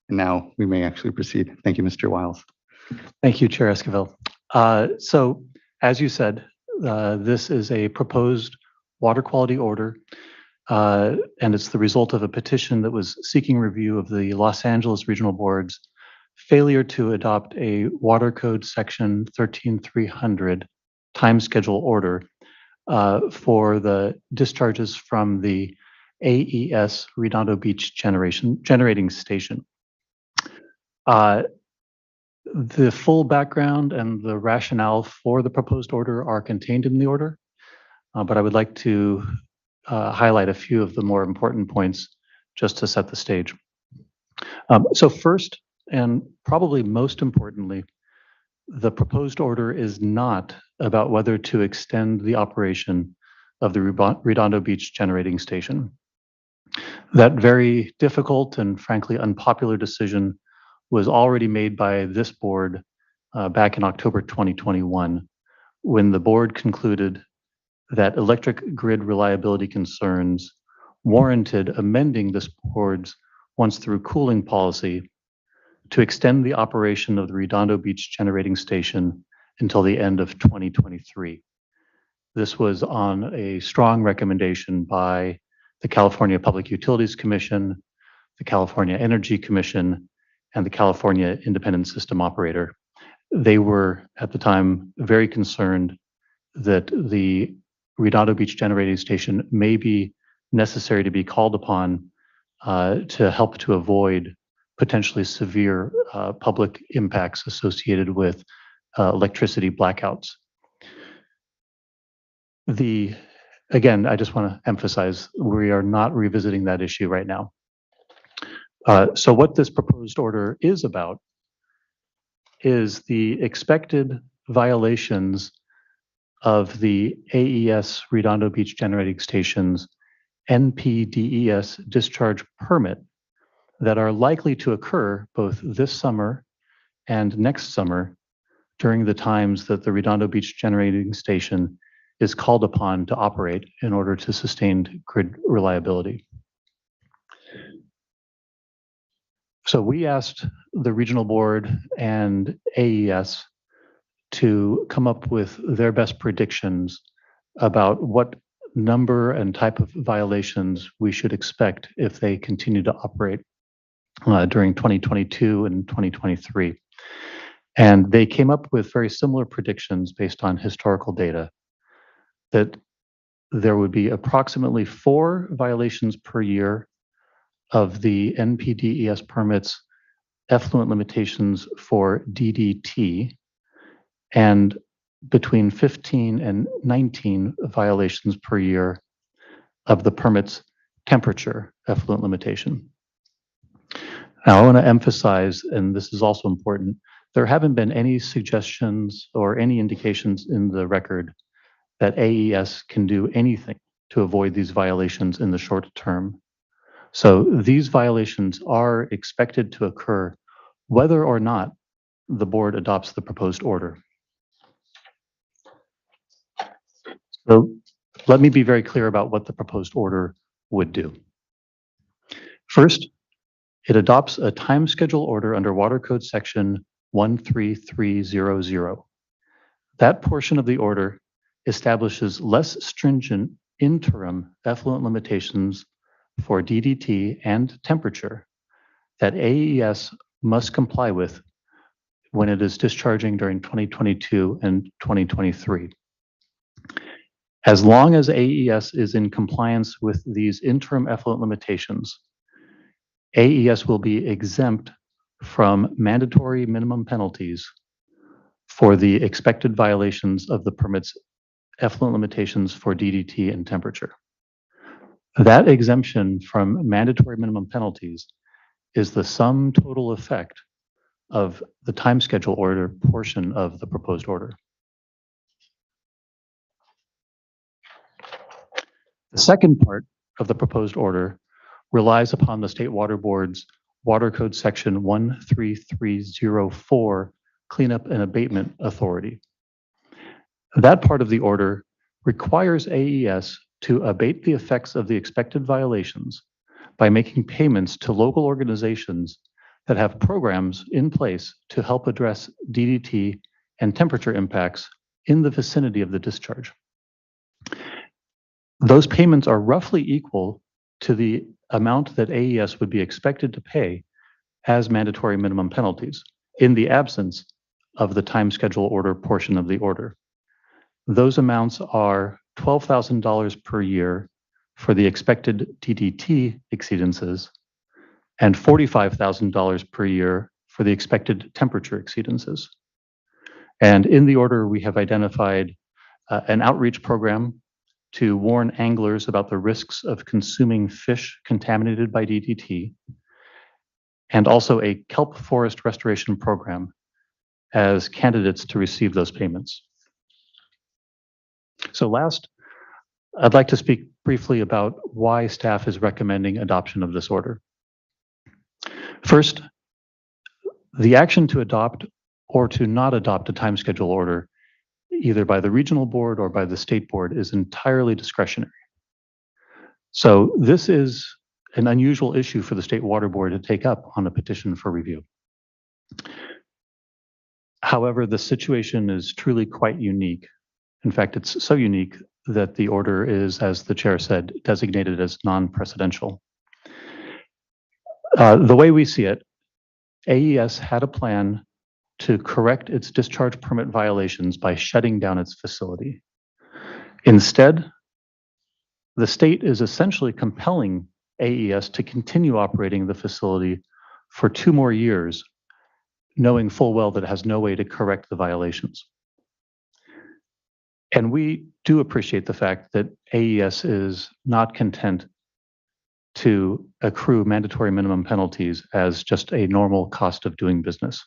And now we may actually proceed. Thank you, Mr. Wiles. Thank you, Chair Esquivel. So as you said, this is a proposed water quality order, and it's the result of a petition that was seeking review of the Los Angeles Regional Board's failure to adopt a Water Code Section 13300 time schedule order for the discharges from the AES Redondo Beach Generating Station. The full background and the rationale for the proposed order are contained in the order, but I would like to highlight a few of the more important points just to set the stage. So first, and probably most importantly, the proposed order is not about whether to extend the operation of the Redondo Beach Generating Station. That very difficult and frankly unpopular decision was already made by this board back in October 2021, when the board concluded that electric grid reliability concerns warranted amending this board's once-through cooling policy to extend the operation of the Redondo Beach Generating Station until the end of 2023. This was on a strong recommendation by the California Public Utilities Commission, the California Energy Commission, and the California Independent System Operator. They were, at the time, very concerned that the Redondo Beach Generating Station may be necessary to be called upon to help to avoid potentially severe public impacts associated with electricity blackouts. Again, I just want to emphasize, we are not revisiting that issue right now. So what this proposed order is about is the expected violations of the AES Redondo Beach Generating Station's NPDES discharge permit that are likely to occur both this summer and next summer during the times that the Redondo Beach Generating Station is called upon to operate in order to sustain grid reliability. So we asked the regional board and AES to come up with their best predictions about what number and type of violations we should expect if they continue to operate during 2022 and 2023. And they came up with very similar predictions based on historical data that there would be approximately 4 violations per year of the NPDES permits effluent limitations for DDT, and between 15 and 19 violations per year of the permit's temperature effluent limitation. Now, I want to emphasize, and this is also important, there haven't been any suggestions or any indications in the record that AES can do anything to avoid these violations in the short term. So these violations are expected to occur whether or not the board adopts the proposed order. So let me be very clear about what the proposed order would do. First, it adopts a time schedule order under Water Code Section 13300. That portion of the order establishes less stringent interim effluent limitations for DDT and temperature that AES must comply with when it is discharging during 2022 and 2023. As long as AES is in compliance with these interim effluent limitations, AES will be exempt from mandatory minimum penalties for the expected violations of the permit's effluent limitations for DDT and temperature. That exemption from mandatory minimum penalties is the sum total effect of the time schedule order portion of the proposed order. The second part of the proposed order relies upon the State Water Board's Water Code Section 13304 Cleanup and Abatement Authority. That part of the order requires AES to abate the effects of the expected violations by making payments to local organizations that have programs in place to help address DDT and temperature impacts in the vicinity of the discharge. Those payments are roughly equal to the amount that AES would be expected to pay as mandatory minimum penalties in the absence of the time schedule order portion of the order. Those amounts are $12,000 per year for the expected DDT exceedances and $45,000 per year for the expected temperature exceedances. And in the order, we have identified an outreach program to warn anglers about the risks of consuming fish contaminated by DDT, and also a kelp forest restoration program as candidates to receive those payments. So last, I'd like to speak briefly about why staff is recommending adoption of this order. First, the action to adopt or to not adopt a time schedule order, either by the regional board or by the state board, is entirely discretionary. So this is an unusual issue for the State Water Board to take up on a petition for review. However, the situation is truly quite unique. In fact, it's so unique that the order is, as the chair said, designated as non-precedential. The way we see it, AES had a plan to correct its discharge permit violations by shutting down its facility. Instead, the state is essentially compelling AES to continue operating the facility for 2 more years, knowing full well that it has no way to correct the violations. And we do appreciate the fact that AES is not content to accrue mandatory minimum penalties as just a normal cost of doing business.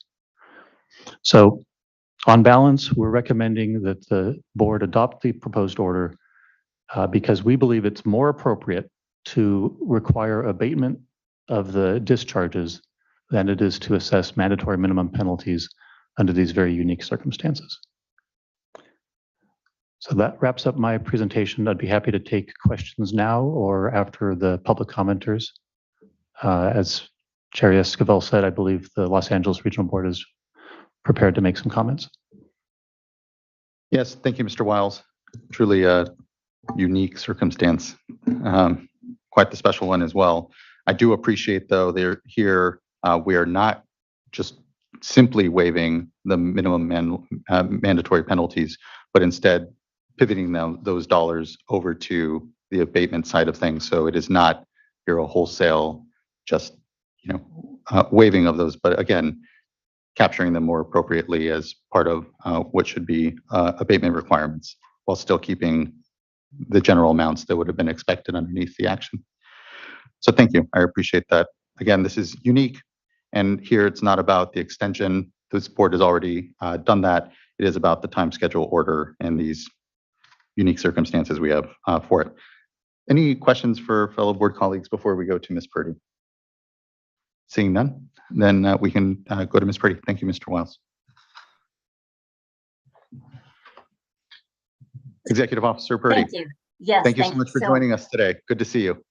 So on balance, we're recommending that the board adopt the proposed order because we believe it's more appropriate to require abatement of the discharges than it is to assess mandatory minimum penalties under these very unique circumstances. So that wraps up my presentation. I'd be happy to take questions now or after the public commenters. As Chair Esquivel said, I believe the Los Angeles Regional Board is prepared to make some comments. Yes, thank you, Mr. Wiles. Truly a unique circumstance, quite the special one as well. I do appreciate, though, they're here. We are not just simply waiving the minimum mandatory penalties, but instead pivoting those dollars over to the abatement side of things. So it is not a wholesale, just waiving of those, but again, capturing them more appropriately as part of what should be abatement requirements, while still keeping the general amounts that would have been expected underneath the action. So thank you. I appreciate that. Again, this is unique, and here it's not about the extension. This board has already done that. It is about the time schedule order and these unique circumstances we have for it. Any questions for fellow board colleagues before we go to Ms. Purdy? Seeing none, then we can go to Ms. Purdy. Thank you, Mr. Wiles. Executive Officer Purdy. Thank you. Yes. Thank you so much for joining us today. Good to see you.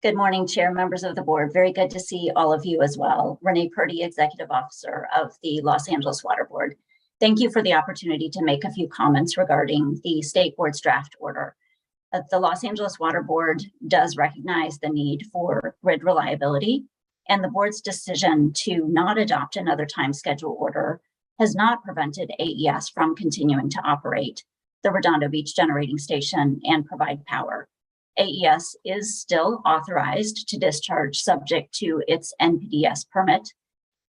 Good morning, Chair, members of the board. Very good to see all of you as well. Renee Purdy, Executive Officer of the Los Angeles Water Board. Thank you for the opportunity to make a few comments regarding the State Board's draft order. The Los Angeles Water Board does recognize the need for grid reliability, and the board's decision to not adopt another time schedule order has not prevented AES from continuing to operate the Redondo Beach generating station and provide power. AES is still authorized to discharge subject to its NPDES permit.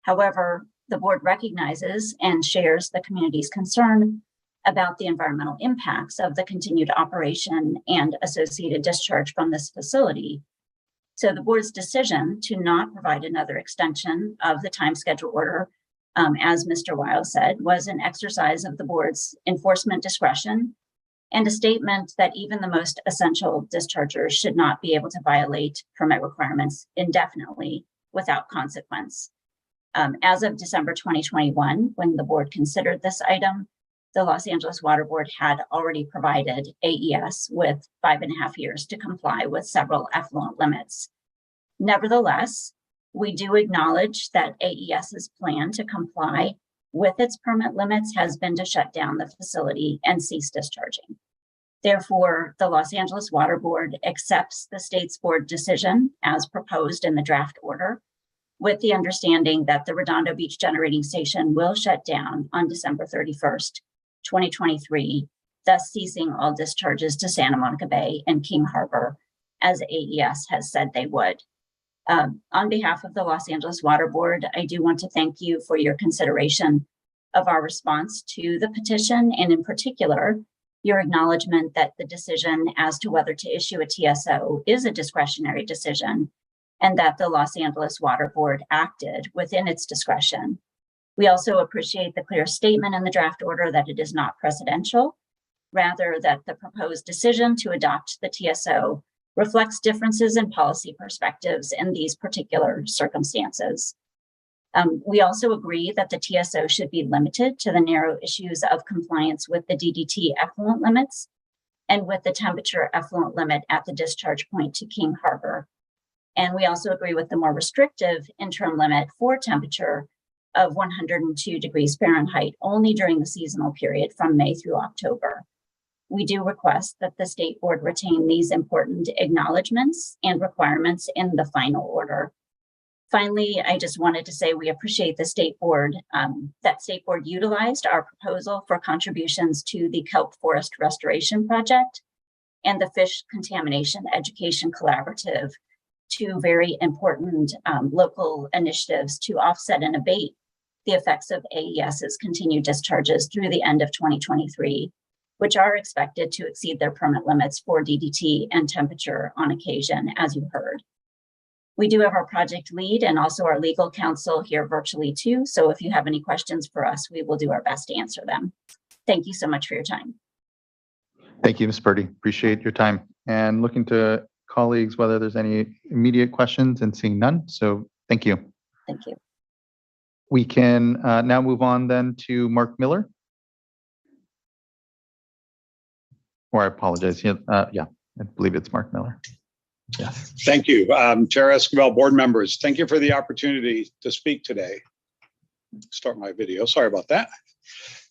However, the board recognizes and shares the community's concern about the environmental impacts of the continued operation and associated discharge from this facility. So the board's decision to not provide another extension of the time schedule order, as Mr. Weil said, was an exercise of the board's enforcement discretion and a statement that even the most essential dischargers should not be able to violate permit requirements indefinitely without consequence. As of December 2021, when the board considered this item, the Los Angeles Water Board had already provided AES with 5.5 years to comply with several effluent limits. Nevertheless, we do acknowledge that AES's plan to comply with its permit limits has been to shut down the facility and cease discharging. Therefore, the Los Angeles Water Board accepts the state's board decision as proposed in the draft order, with the understanding that the Redondo Beach generating station will shut down on December 31st, 2023, thus ceasing all discharges to Santa Monica Bay and King Harbor, as AES has said they would. On behalf of the Los Angeles Water Board, I do want to thank you for your consideration of our response to the petition, and in particular, your acknowledgement that the decision as to whether to issue a TSO is a discretionary decision, and that the Los Angeles Water Board acted within its discretion. We also appreciate the clear statement in the draft order that it is not precedential, rather that the proposed decision to adopt the TSO reflects differences in policy perspectives in these particular circumstances. We also agree that the TSO should be limited to the narrow issues of compliance with the DDT effluent limits and with the temperature effluent limit at the discharge point to King Harbor. And we also agree with the more restrictive interim limit for temperature of 102 degrees Fahrenheit only during the seasonal period from May through October. We do request that the state board retain these important acknowledgements and requirements in the final order. Finally, I just wanted to say we appreciate the state board, that state board utilized our proposal for contributions to the kelp forest restoration project and the fish contamination education collaborative, two very important local initiatives to offset and abate the effects of AES's continued discharges through the end of 2023, which are expected to exceed their permit limits for DDT and temperature on occasion, as you heard. We do have our project lead and also our legal counsel here virtually too. So if you have any questions for us, we will do our best to answer them. Thank you so much for your time. Thank you, Ms. Purdy. Appreciate your time. And looking to colleagues whether there's any immediate questions, and seeing none. So thank you. Thank you. We can now move on then to Mark Miller. Or I apologize. Yeah, I believe it's Mark Miller. Yes. Thank you, Chair Esquivel, board members. Thank you for the opportunity to speak today. Start my video. Sorry about that.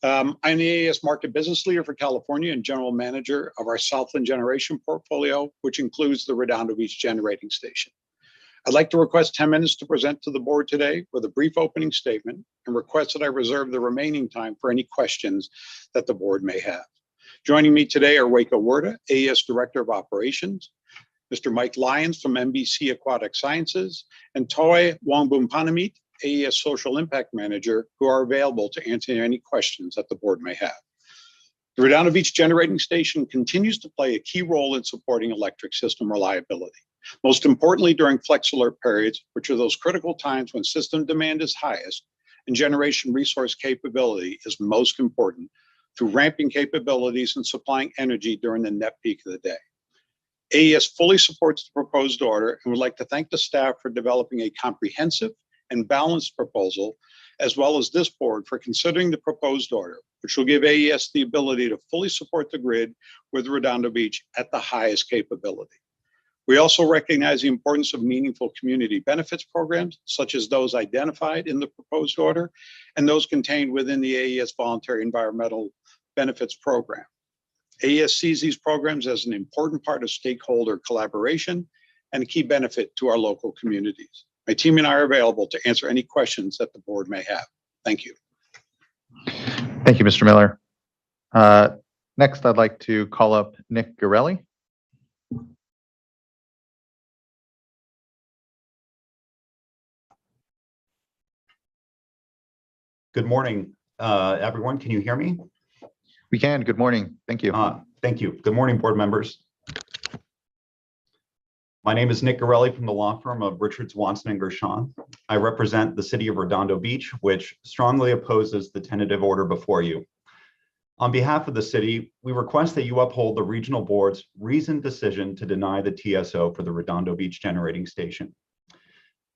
I'm the AES Market Business Leader for California and General Manager of our Southland Generation portfolio, which includes the Redondo Beach Generating Station. I'd like to request 10 minutes to present to the board today with a brief opening statement and request that I reserve the remaining time for any questions that the board may have. Joining me today are Waco Werda, AES Director of Operations, Mr. Mike Lyons from NBC Aquatic Sciences, and Toi Wongbumpanamit, AES Social Impact Manager, who are available to answer any questions that the board may have. The Redondo Beach Generating Station continues to play a key role in supporting electric system reliability, most importantly during flex alert periods, which are those critical times when system demand is highest and generation resource capability is most important, through ramping capabilities and supplying energy during the net peak of the day. AES fully supports the proposed order and would like to thank the staff for developing a comprehensive and balanced proposal, as well as this board for considering the proposed order, which will give AES the ability to fully support the grid with Redondo Beach at the highest capability. We also recognize the importance of meaningful community benefits programs, such as those identified in the proposed order and those contained within the AES Voluntary Environmental Benefits Program. AES sees these programs as an important part of stakeholder collaboration and a key benefit to our local communities. My team and I are available to answer any questions that the board may have. Thank you. Thank you, Mr. Miller. Next, I'd like to call up Nick Garelli. Good morning, everyone. Can you hear me? We can. Good morning. Thank you. Thank you. Good morning, board members. My name is Nick Garelli from the law firm of Richards, Watson, and Gershon. I represent the city of Redondo Beach, which strongly opposes the tentative order before you. On behalf of the city, we request that you uphold the regional board's reasoned decision to deny the TSO for the Redondo Beach generating station.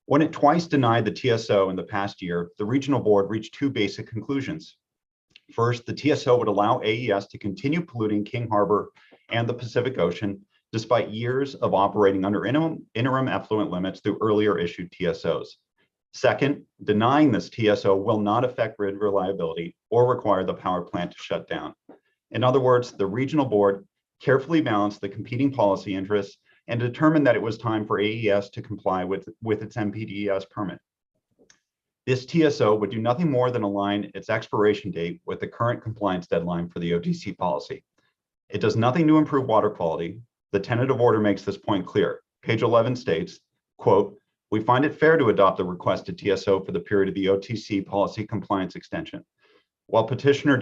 When it twice denied the TSO in the past year, the regional board reached two basic conclusions. First, the TSO would allow AES to continue polluting King Harbor and the Pacific Ocean despite years of operating under interim effluent limits through earlier issued TSOs. Second, denying this TSO will not affect grid reliability or require the power plant to shut down. In other words, the regional board carefully balanced the competing policy interests and determined that it was time for AES to comply with its MPDES permit. This TSO would do nothing more than align its expiration date with the current compliance deadline for the OTC policy. It does nothing to improve water quality. The tentative order makes this point clear. Page 11 states, quote, "We find it fair to adopt the requested TSO for the period of the OTC policy compliance extension. While petitioner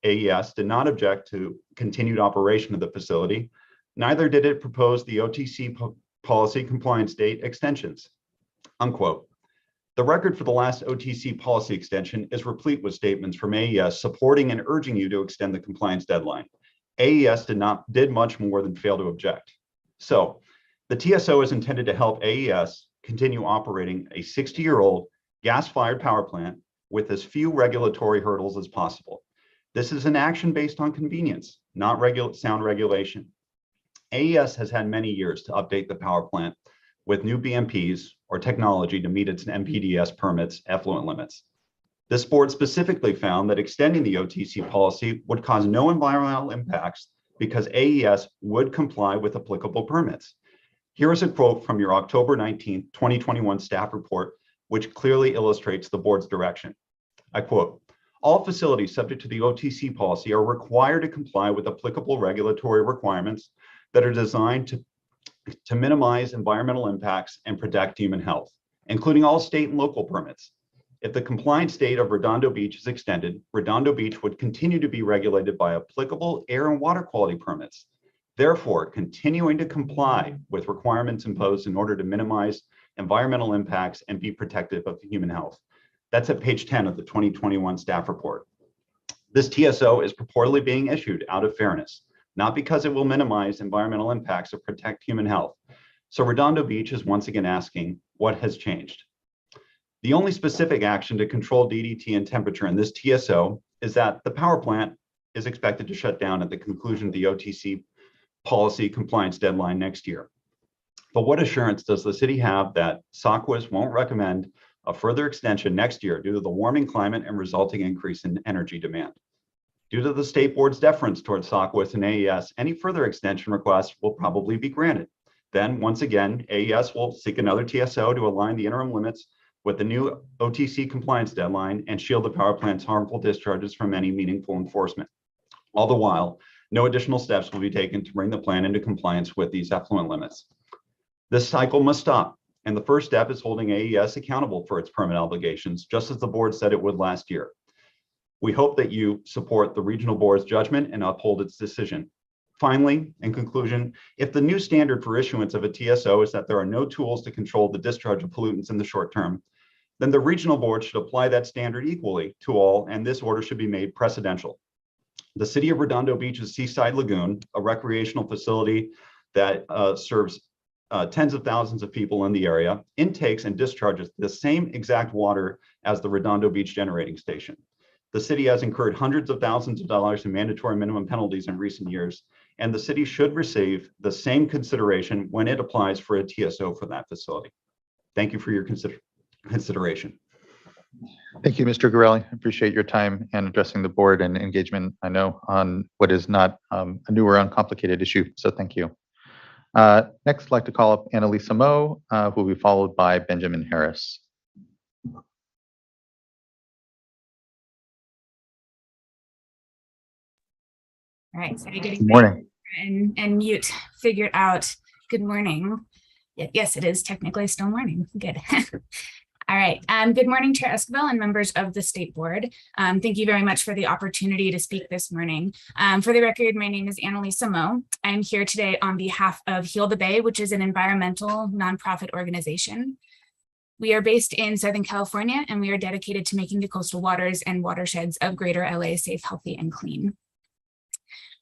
AES did not object to continued operation of the facility, neither did it propose the OTC policy compliance date extensions," unquote. The record for the last OTC policy extension is replete with statements from AES supporting and urging you to extend the compliance deadline. AES did much more than fail to object. So the TSO is intended to help AES continue operating a 60-year-old gas-fired power plant with as few regulatory hurdles as possible. This is an action based on convenience, not sound regulation. AES has had many years to update the power plant with new BMPs or technology to meet its MPDES permits effluent limits. This board specifically found that extending the OTC policy would cause no environmental impacts because AES would comply with applicable permits. Here is a quote from your October 19, 2021 staff report, which clearly illustrates the board's direction. I quote, "All facilities subject to the OTC policy are required to comply with applicable regulatory requirements that are designed to minimize environmental impacts and protect human health, including all state and local permits. If the compliance date of Redondo Beach is extended, Redondo Beach would continue to be regulated by applicable air and water quality permits. Therefore, continuing to comply with requirements imposed in order to minimize environmental impacts and be protective of human health." That's at page 10 of the 2021 staff report. This TSO is purportedly being issued out of fairness, not because it will minimize environmental impacts or protect human health. So Redondo Beach is once again asking, what has changed? The only specific action to control DDT and temperature in this TSO is that the power plant is expected to shut down at the conclusion of the OTC policy compliance deadline next year. But what assurance does the city have that SWRCB won't recommend a further extension next year due to the warming climate and resulting increase in energy demand? Due to the state board's deference towards SWRCB and AES, any further extension requests will probably be granted. Then once again, AES will seek another TSO to align the interim limits with the new OTC compliance deadline and shield the power plant's harmful discharges from any meaningful enforcement. All the while, no additional steps will be taken to bring the plant into compliance with these effluent limits. This cycle must stop, and the first step is holding AES accountable for its permit obligations, just as the board said it would last year. We hope that you support the regional board's judgment and uphold its decision. Finally, in conclusion, if the new standard for issuance of a TSO is that there are no tools to control the discharge of pollutants in the short term, then the regional board should apply that standard equally to all, and this order should be made precedential. The city of Redondo Beach's Seaside Lagoon, a recreational facility that serves tens of thousands of people in the area, intakes and discharges the same exact water as the Redondo Beach generating station. The city has incurred hundreds of thousands of dollars in mandatory minimum penalties in recent years, and the city should receive the same consideration when it applies for a TSO for that facility. Thank you for your consideration. Thank you, Mr. Gorelli. I appreciate your time and addressing the board and engagement, I know, on what is not a new or uncomplicated issue. So thank you. Next, I'd like to call up Annalisa Moe, who will be followed by Benjamin Harris. All right, so Good morning. And mute figured out. Good morning. Yes, it is technically still morning. Good. All right. Good morning, Chair Esquivel and members of the State Board. Thank you very much for the opportunity to speak this morning. For the record, my name is Annalisa Moe. I'm here today on behalf of Heal the Bay, which is an environmental nonprofit organization. We are based in Southern California, and we are dedicated to making the coastal waters and watersheds of Greater LA safe, healthy, and clean.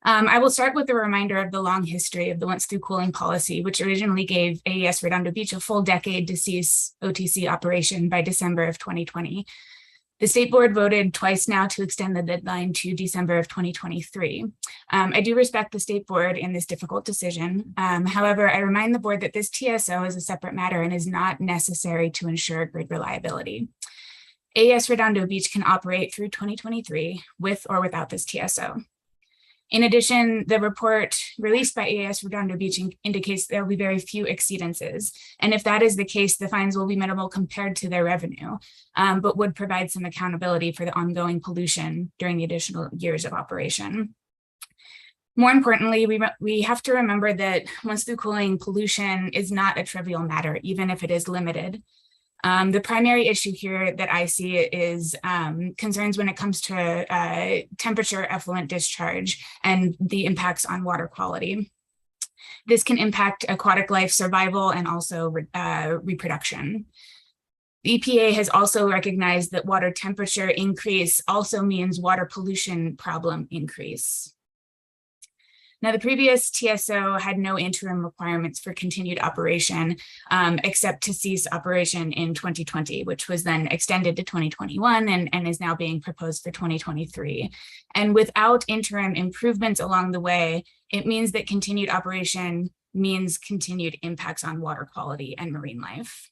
I will start with a reminder of the long history of the once through cooling policy, which originally gave AES Redondo Beach a full decade to cease OTC operation by December of 2020. The State Board voted twice now to extend the deadline to December of 2023. I do respect the State Board in this difficult decision. However, I remind the board that this TSO is a separate matter and is not necessary to ensure grid reliability. AES Redondo Beach can operate through 2023 with or without this TSO. In addition, the report released by AES Redondo Beach indicates there will be very few exceedances. And if that is the case, the fines will be minimal compared to their revenue, but would provide some accountability for the ongoing pollution during the additional years of operation. More importantly, we have to remember that once through cooling pollution is not a trivial matter, even if it is limited. The primary issue here that I see is concerns when it comes to temperature effluent discharge and the impacts on water quality. This can impact aquatic life survival and also reproduction. The EPA has also recognized that water temperature increase also means water pollution problem increase. Now, the previous TSO had no interim requirements for continued operation, except to cease operation in 2020, which was then extended to 2021 and is now being proposed for 2023. And without interim improvements along the way, it means that continued operation means continued impacts on water quality and marine life.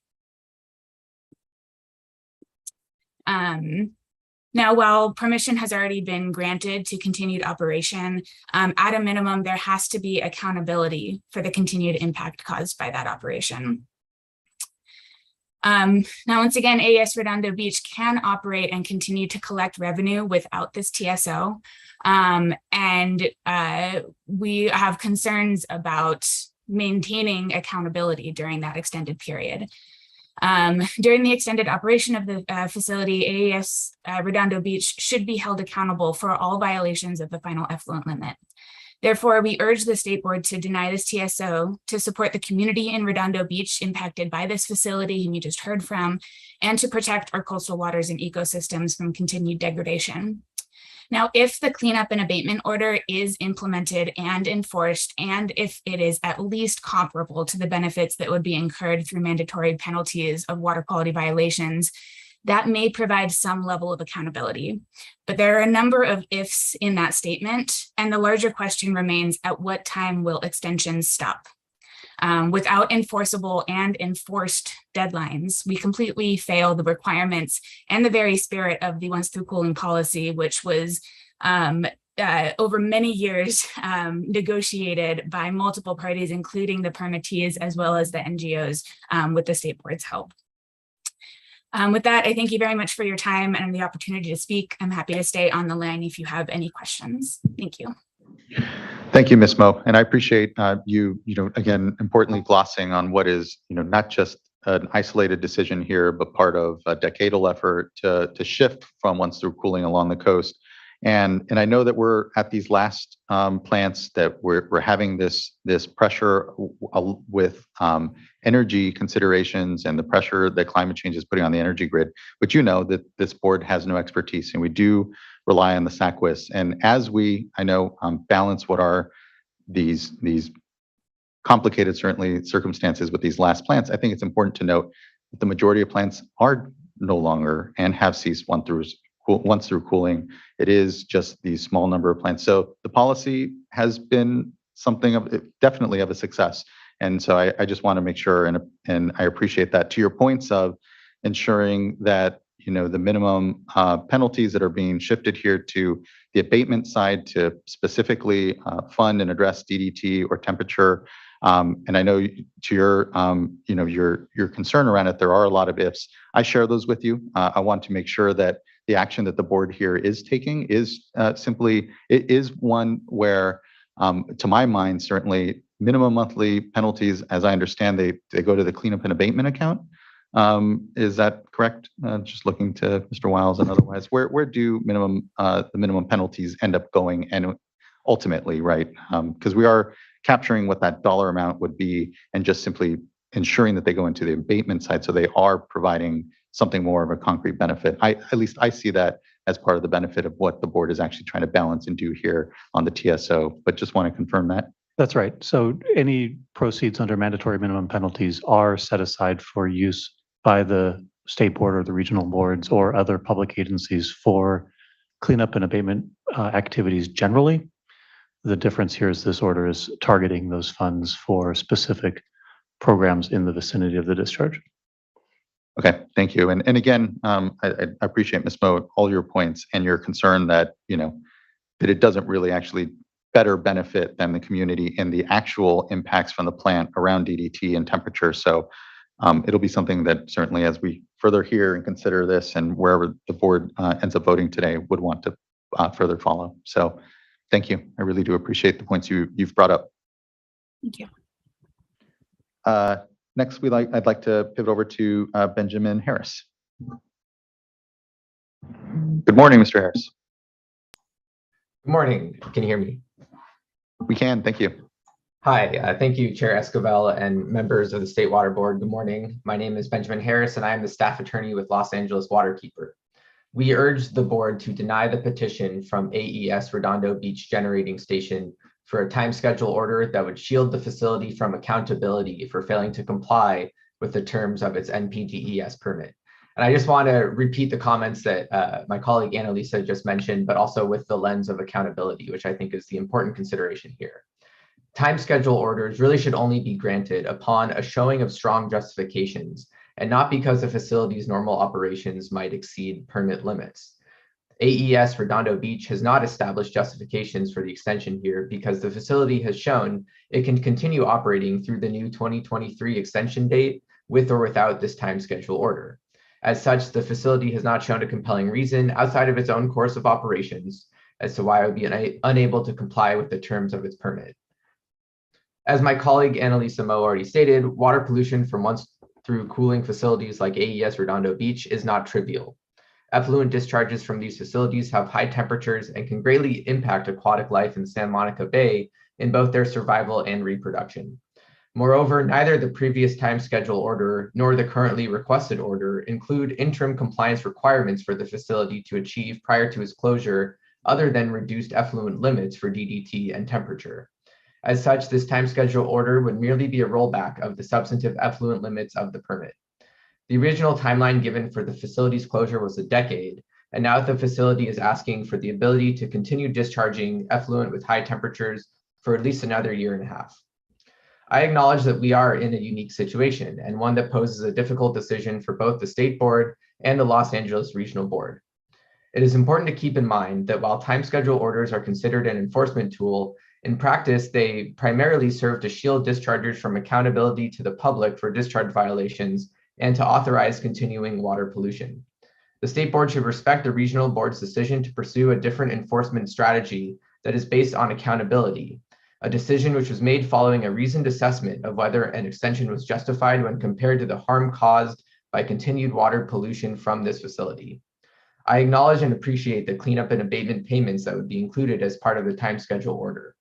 Now, while permission has already been granted to continued operation, at a minimum, there has to be accountability for the continued impact caused by that operation. Now, once again, AES Redondo Beach can operate and continue to collect revenue without this TSO. We have concerns about maintaining accountability during that extended period. During the extended operation of the facility, AES Redondo Beach should be held accountable for all violations of the final effluent limit. Therefore, we urge the State Board to deny this TSO to support the community in Redondo Beach impacted by this facility, whom you just heard from, and to protect our coastal waters and ecosystems from continued degradation. Now, if the cleanup and abatement order is implemented and enforced, and if it is at least comparable to the benefits that would be incurred through mandatory penalties of water quality violations, that may provide some level of accountability. But there are a number of ifs in that statement, and the larger question remains, at what time will extensions stop? Without enforceable and enforced deadlines, we completely fail the requirements and the very spirit of the once through cooling policy, which was over many years negotiated by multiple parties, including the permittees as well as the NGOs with the State Board's help. With that, I thank you very much for your time and the opportunity to speak. I'm happy to stay on the line if you have any questions. Thank you. Thank you, Ms. Moe, and I appreciate you again, importantly glossing on what is, not just an isolated decision here, but part of a decadal effort to shift from once through cooling along the coast. And I know that we're at these last plants that we're having this pressure with energy considerations and the pressure that climate change is putting on the energy grid. But that this board has no expertise, and we do rely on the SACWIS. And as we, balance what are these complicated, certainly, circumstances with these last plants, I think it's important to note that the majority of plants are no longer and have ceased once through cooling. It is just the small number of plants. So the policy has been something of definitely of a success. And so I just want to make sure, and I appreciate that. To your points of ensuring that, you know, the minimum penalties that are being shifted here to the abatement side to specifically fund and address DDT or temperature. And I know to your, you know, your concern around it, there are a lot of ifs. I share those with you. I want to make sure that the action that the board here is taking is simply, it is one where, to my mind, certainly minimum monthly penalties, as I understand, they go to the cleanup and abatement account. Is that correct? Just looking to Mr. Wiles and otherwise, where do the minimum penalties end up going, and ultimately, right? Because we are capturing what that dollar amount would be and just simply ensuring that they go into the abatement side, so they are providing something more of a concrete benefit. At least I see that as part of the benefit of what the board is actually trying to balance and do here on the TSO, but just want to confirm that. That's right. So any proceeds under mandatory minimum penalties are set aside for use by the state board or the regional boards or other public agencies for cleanup and abatement activities generally. The difference here is this order is targeting those funds for specific programs in the vicinity of the discharge. Okay, thank you. And again, I appreciate, Ms. Moe, all your points and your concern that, you know, that it doesn't really actually better benefit than the community and the actual impacts from the plant around DDT and temperature. So it'll be something that certainly as we further hear and consider this and wherever the board ends up voting today would want to further follow. So thank you. I really do appreciate the points you've brought up. Thank you. Next, I'd like to pivot over to Benjamin Harris. Good morning, Mr. Harris. Good morning. Can you hear me? We can. Thank you. Hi. Thank you, Chair Escobar and members of the State Water Board. Good morning. My name is Benjamin Harris, and I am the staff attorney with Los Angeles Waterkeeper. We urge the board to deny the petition from AES Redondo Beach Generating Station for a time schedule order that would shield the facility from accountability for failing to comply with the terms of its NPDES permit. And I just want to repeat the comments that my colleague Annalisa just mentioned, but also with the lens of accountability, which I think is the important consideration here. Time schedule orders really should only be granted upon a showing of strong justifications and not because the facility's normal operations might exceed permit limits. AES Redondo Beach has not established justifications for the extension here because the facility has shown it can continue operating through the new 2023 extension date with or without this time schedule order. As such, the facility has not shown a compelling reason outside of its own course of operations as to why it would be unable to comply with the terms of its permit. As my colleague Annalisa Moe already stated, water pollution from once through cooling facilities like AES Redondo Beach is not trivial. Effluent discharges from these facilities have high temperatures and can greatly impact aquatic life in Santa Monica Bay in both their survival and reproduction. Moreover, neither the previous time schedule order nor the currently requested order include interim compliance requirements for the facility to achieve prior to its closure other than reduced effluent limits for DDT and temperature. As such, this time schedule order would merely be a rollback of the substantive effluent limits of the permit. The original timeline given for the facility's closure was a decade, and now the facility is asking for the ability to continue discharging effluent with high temperatures for at least another year and a half. I acknowledge that we are in a unique situation and one that poses a difficult decision for both the State Board and the Los Angeles Regional Board. It is important to keep in mind that while time schedule orders are considered an enforcement tool, in practice, they primarily serve to shield dischargers from accountability to the public for discharge violations and to authorize continuing water pollution. The State Board should respect the Regional Board's decision to pursue a different enforcement strategy that is based on accountability, a decision which was made following a reasoned assessment of whether an extension was justified when compared to the harm caused by continued water pollution from this facility. I acknowledge and appreciate the cleanup and abatement payments that would be included as part of the time schedule order.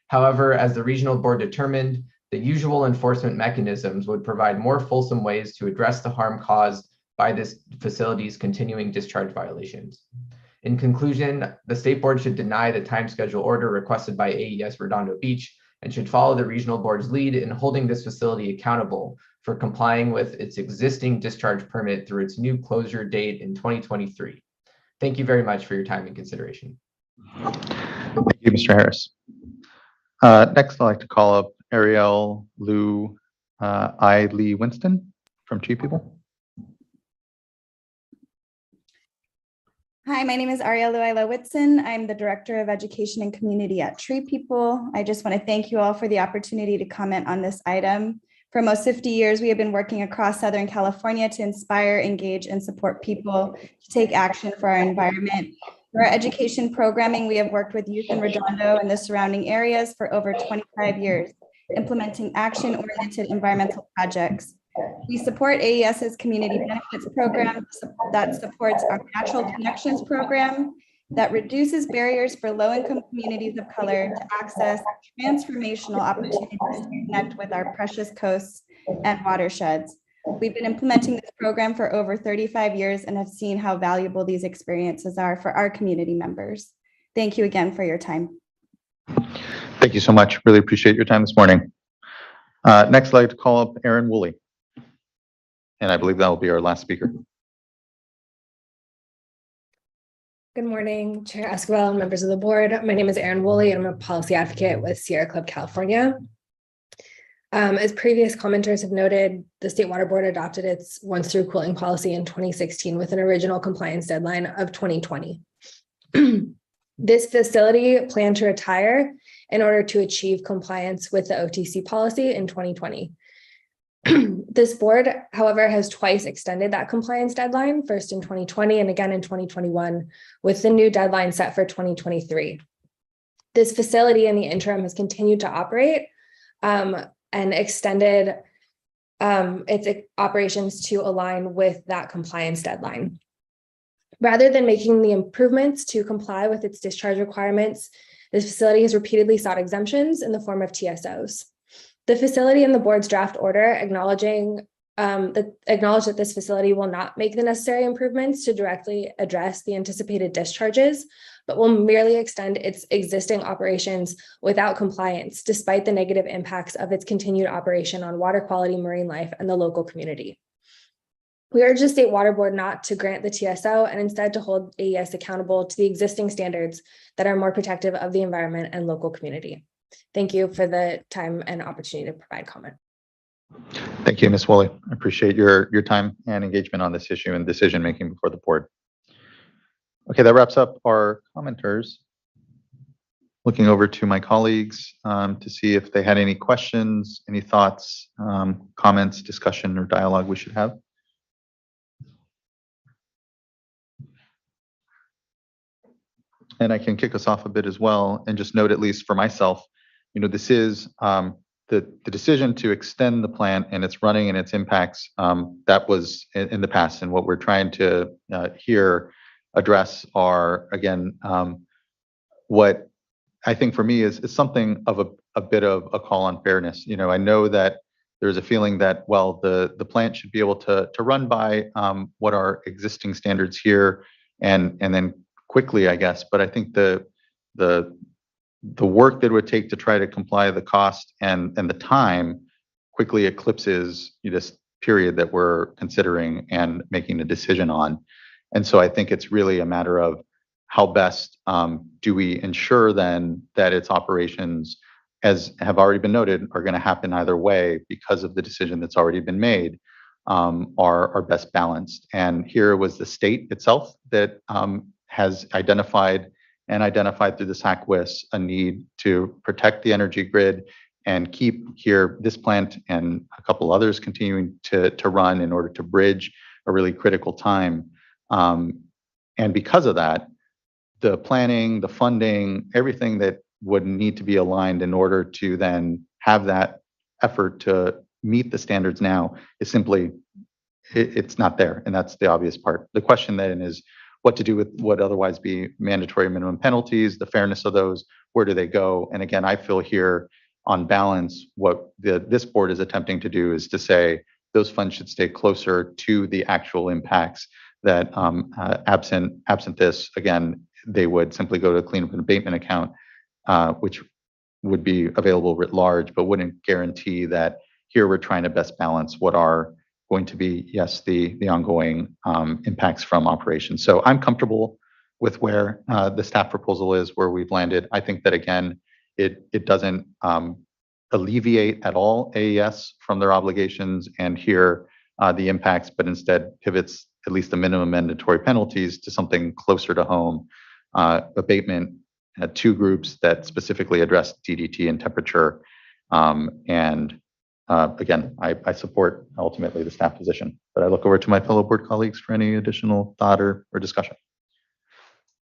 However, as the Regional Board determined, the usual enforcement mechanisms would provide more fulsome ways to address the harm caused by this facility's continuing discharge violations. In conclusion, the State Board should deny the time schedule order requested by AES Redondo Beach and should follow the Regional Board's lead in holding this facility accountable for complying with its existing discharge permit through its new closure date in 2023. Thank you very much for your time and consideration. Thank you, Mr. Harris. Next, I'd like to call up Ariel Lou I. Lee Winston from Tree People. Hi, my name is Ariel Luila Whitson. I'm the Director of Education and Community at Tree People. I just want to thank you all for the opportunity to comment on this item. For almost 50 years, we have been working across Southern California to inspire, engage, and support people to take action for our environment. For our education programming, we have worked with youth in Redondo and the surrounding areas for over 25 years, implementing action-oriented environmental projects. We support AES's community benefits program that supports our Natural Connections program that reduces barriers for low-income communities of color to access transformational opportunities to connect with our precious coasts and watersheds. We've been implementing this program for over 35 years and have seen how valuable these experiences are for our community members. Thank you again for your time. Thank you so much. Really appreciate your time this morning. Next, I'd like to call up Aaron Woolley. And I believe that will be our last speaker. Good morning, Chair Esquivel and members of the board. My name is Erin Woolley, and I'm a policy advocate with Sierra Club California. As previous commenters have noted, the State Water Board adopted its once through cooling policy in 2016 with an original compliance deadline of 2020. This facility planned to retire in order to achieve compliance with the OTC policy in 2020. This board, however, has twice extended that compliance deadline, first in 2020 and again in 2021, with the new deadline set for 2023. This facility in the interim has continued to operate and extended its operations to align with that compliance deadline. Rather than making the improvements to comply with its discharge requirements, this facility has repeatedly sought exemptions in the form of TSOs. The facility in the board's draft order acknowledge that this facility will not make the necessary improvements to directly address the anticipated discharges, but will merely extend its existing operations without compliance, despite the negative impacts of its continued operation on water quality, marine life, and the local community. We urge the State Water Board not to grant the TSO and instead to hold AES accountable to the existing standards that are more protective of the environment and local community. Thank you for the time and opportunity to provide comment. Thank you, Ms. Woolley. I appreciate your time and engagement on this issue and decision-making before the board. Okay, that wraps up our commenters. Looking over to my colleagues to see if they had any questions, any thoughts, comments, discussion, or dialogue we should have. And I can kick us off a bit as well and just note, at least for myself, this is the decision to extend the plan and its running and its impacts that was in the past. And what we're trying to here address are, again, what I think for me is something of a bit of a call on fairness. I know that there's a feeling that, well, the plant should be able to run by what are existing standards here and then quickly, I guess. But I think the work that it would take to try to comply the cost and the time quickly eclipses this period that we're considering and making a decision on. And so I think it's really a matter of how best do we ensure then that its operations, as have already been noted, are going to happen either way because of the decision that's already been made, are best balanced. And here was the state itself that has identified through the SACWIS a need to protect the energy grid and keep here this plant and a couple others continuing to run in order to bridge a really critical time. And because of that, the planning, the funding, everything that would need to be aligned in order to then have that effort to meet the standards now is simply, it's not there. And that's the obvious part. The question then is what to do with what otherwise be mandatory minimum penalties, the fairness of those, where do they go? And again, I feel here on balance, what this board is attempting to do is to say those funds should stay closer to the actual impacts that absent this, again, they would simply go to a cleanup and abatement account, which would be available writ large, but wouldn't guarantee that here we're trying to best balance what are going to be, yes, the ongoing impacts from operations. So I'm comfortable with where the staff proposal is, where we've landed. I think that, again, it doesn't alleviate at all AES from their obligations and here the impacts, but instead pivots at least the minimum mandatory penalties to something closer to home. Abatement had two groups that specifically address DDT and temperature. Again, I support ultimately the staff position, but I look over to my fellow board colleagues for any additional thought or discussion.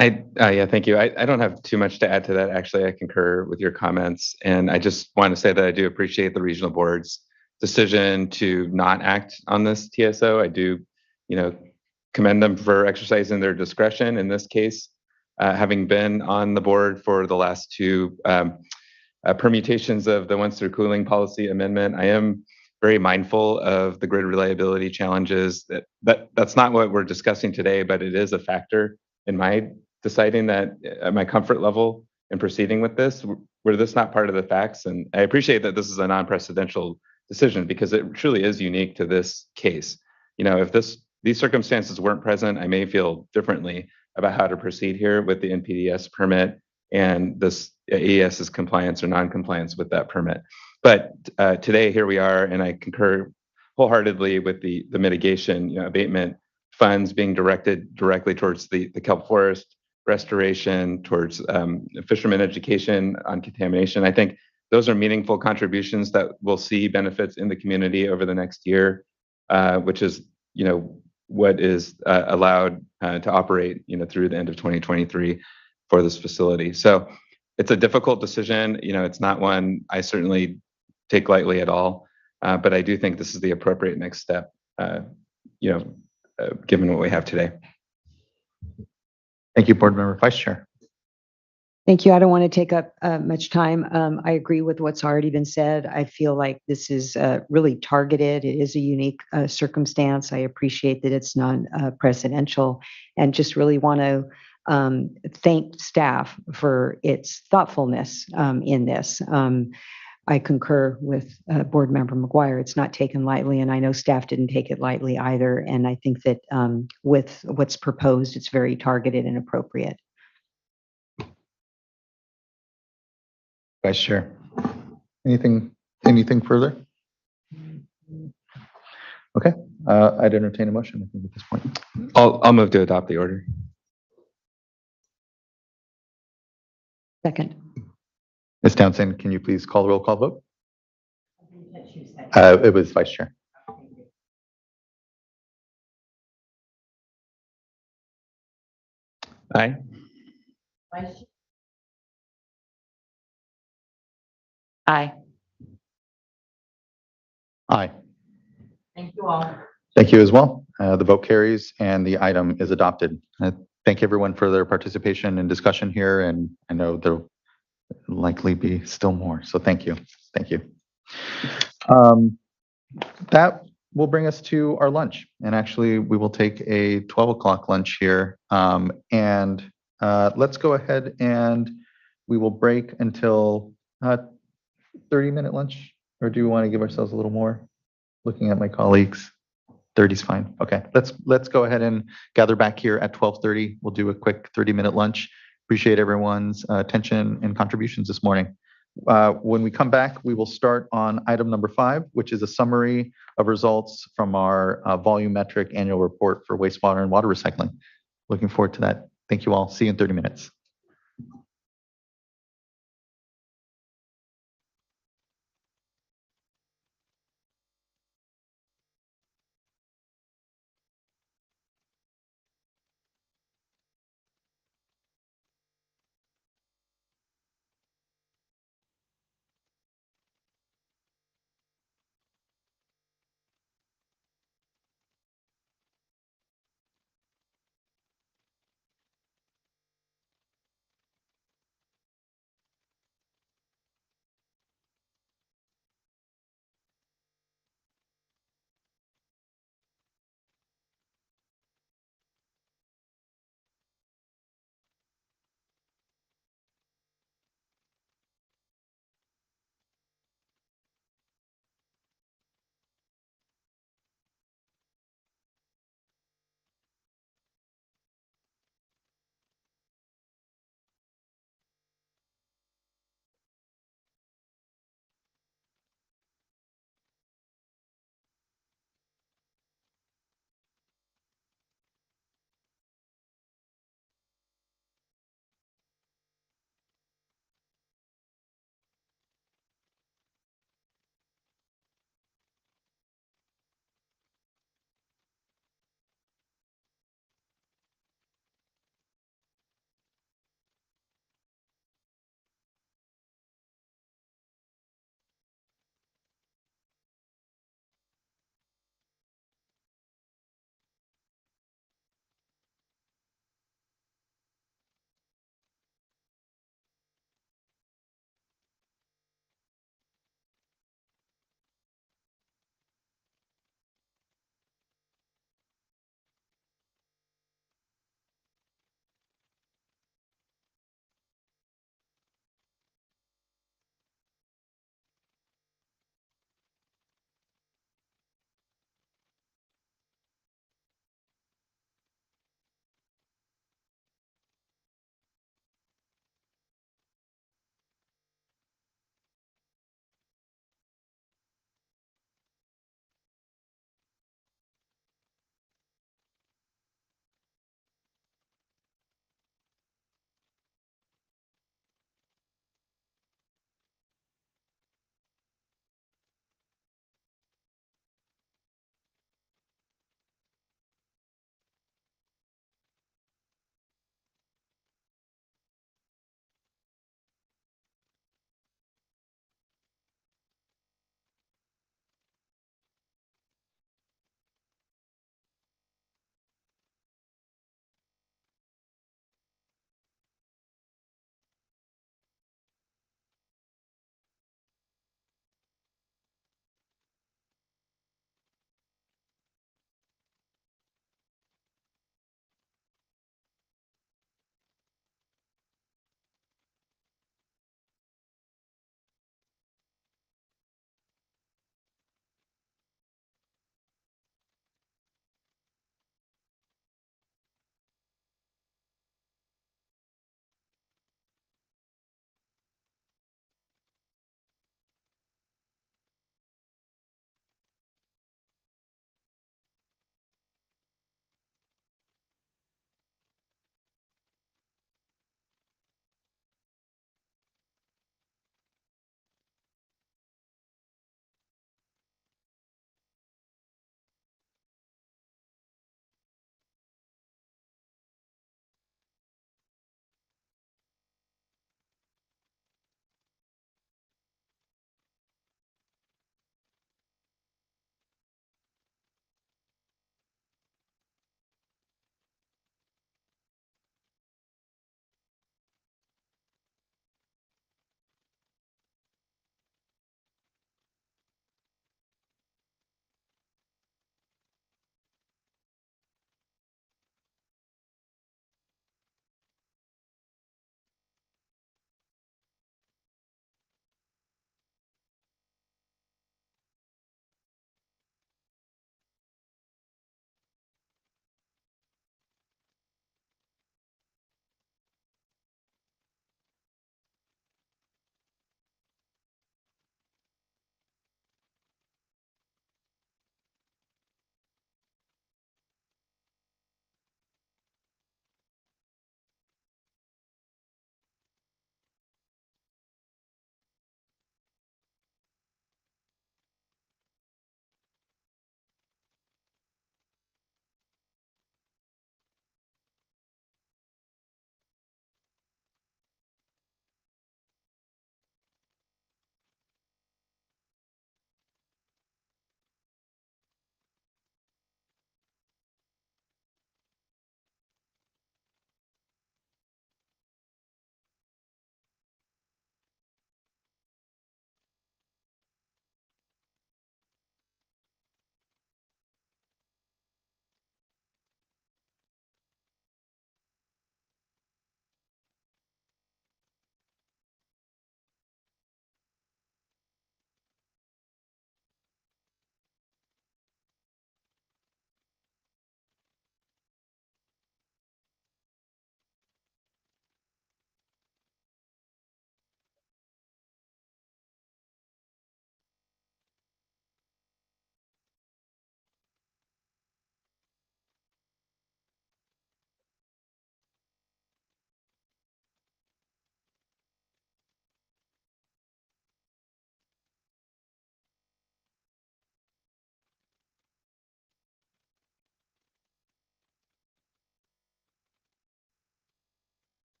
Yeah, thank you. I don't have too much to add to that. Actually, I concur with your comments. And I just want to say that I do appreciate the regional board's decision to not act on this TSO. I do, commend them for exercising their discretion in this case. Having been on the board for the last two permutations of the once through cooling policy amendment, I am very mindful of the grid reliability challenges. That's not what we're discussing today, but it is a factor in my deciding that at my comfort level in proceeding with this. Were this not part of the facts? And I appreciate that this is a non-precedential decision because it truly is unique to this case. If these circumstances weren't present, I may feel differently about how to proceed here with the NPDES permit and this AES's compliance or non-compliance with that permit. But today, here we are, and I concur wholeheartedly with the mitigation, abatement funds being directed directly towards the kelp forest restoration, towards fishermen education on contamination. I think those are meaningful contributions that will see benefits in the community over the next year, which is, what is allowed to operate, through the end of 2023 for this facility. So it's a difficult decision. It's not one I certainly take lightly at all, but I do think this is the appropriate next step, given what we have today. Thank you, Board Member Vice Chair. Thank you. I don't want to take up much time. I agree with what's already been said. I feel like this is really targeted. It is a unique circumstance. I appreciate that it's non-presidential and just really want to thank staff for its thoughtfulness in this. I concur with Board Member McGuire. It's not taken lightly, and I know staff didn't take it lightly either. And I think that with what's proposed, it's very targeted and appropriate. Vice Chair, anything further? Okay, I'd entertain a motion, I think, at this point. I'll move to adopt the order. Second. Ms. Townsend, can you please call the roll call vote? It was Vice Chair. Aye. Aye. Aye. Thank you all. Thank you as well. The vote carries and the item is adopted. Thank everyone for their participation and discussion here, and I know there'll likely be still more, so thank you. Thank you. That will bring us to our lunch, and actually we will take a 12 o'clock lunch here, and let's go ahead and we will break until 30-minute lunch, or do you want to give ourselves a little more? Looking at my colleagues, 30 is fine. Okay, let's go ahead and gather back here at 12:30. We'll do a quick 30-minute lunch. Appreciate everyone's attention and contributions this morning. When we come back, we will start on item number 5, which is a summary of results from our volumetric annual report for wastewater and water recycling. Looking forward to that. Thank you all. See you in 30 minutes.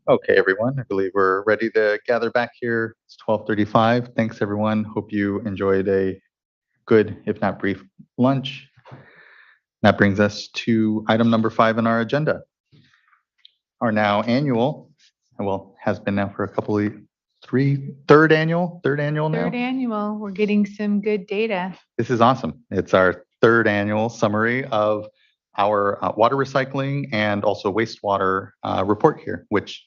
Okay, everyone, I believe we're ready to gather back here. It's 12:35. Thanks, everyone. Hope you enjoyed a good, if not brief, lunch. That brings us to item number 5 on our agenda. Our now annual, well, has been now for a couple of third annual now. Third annual, we're getting some good data. This is awesome. It's our third annual summary of our water recycling and also wastewater report here, which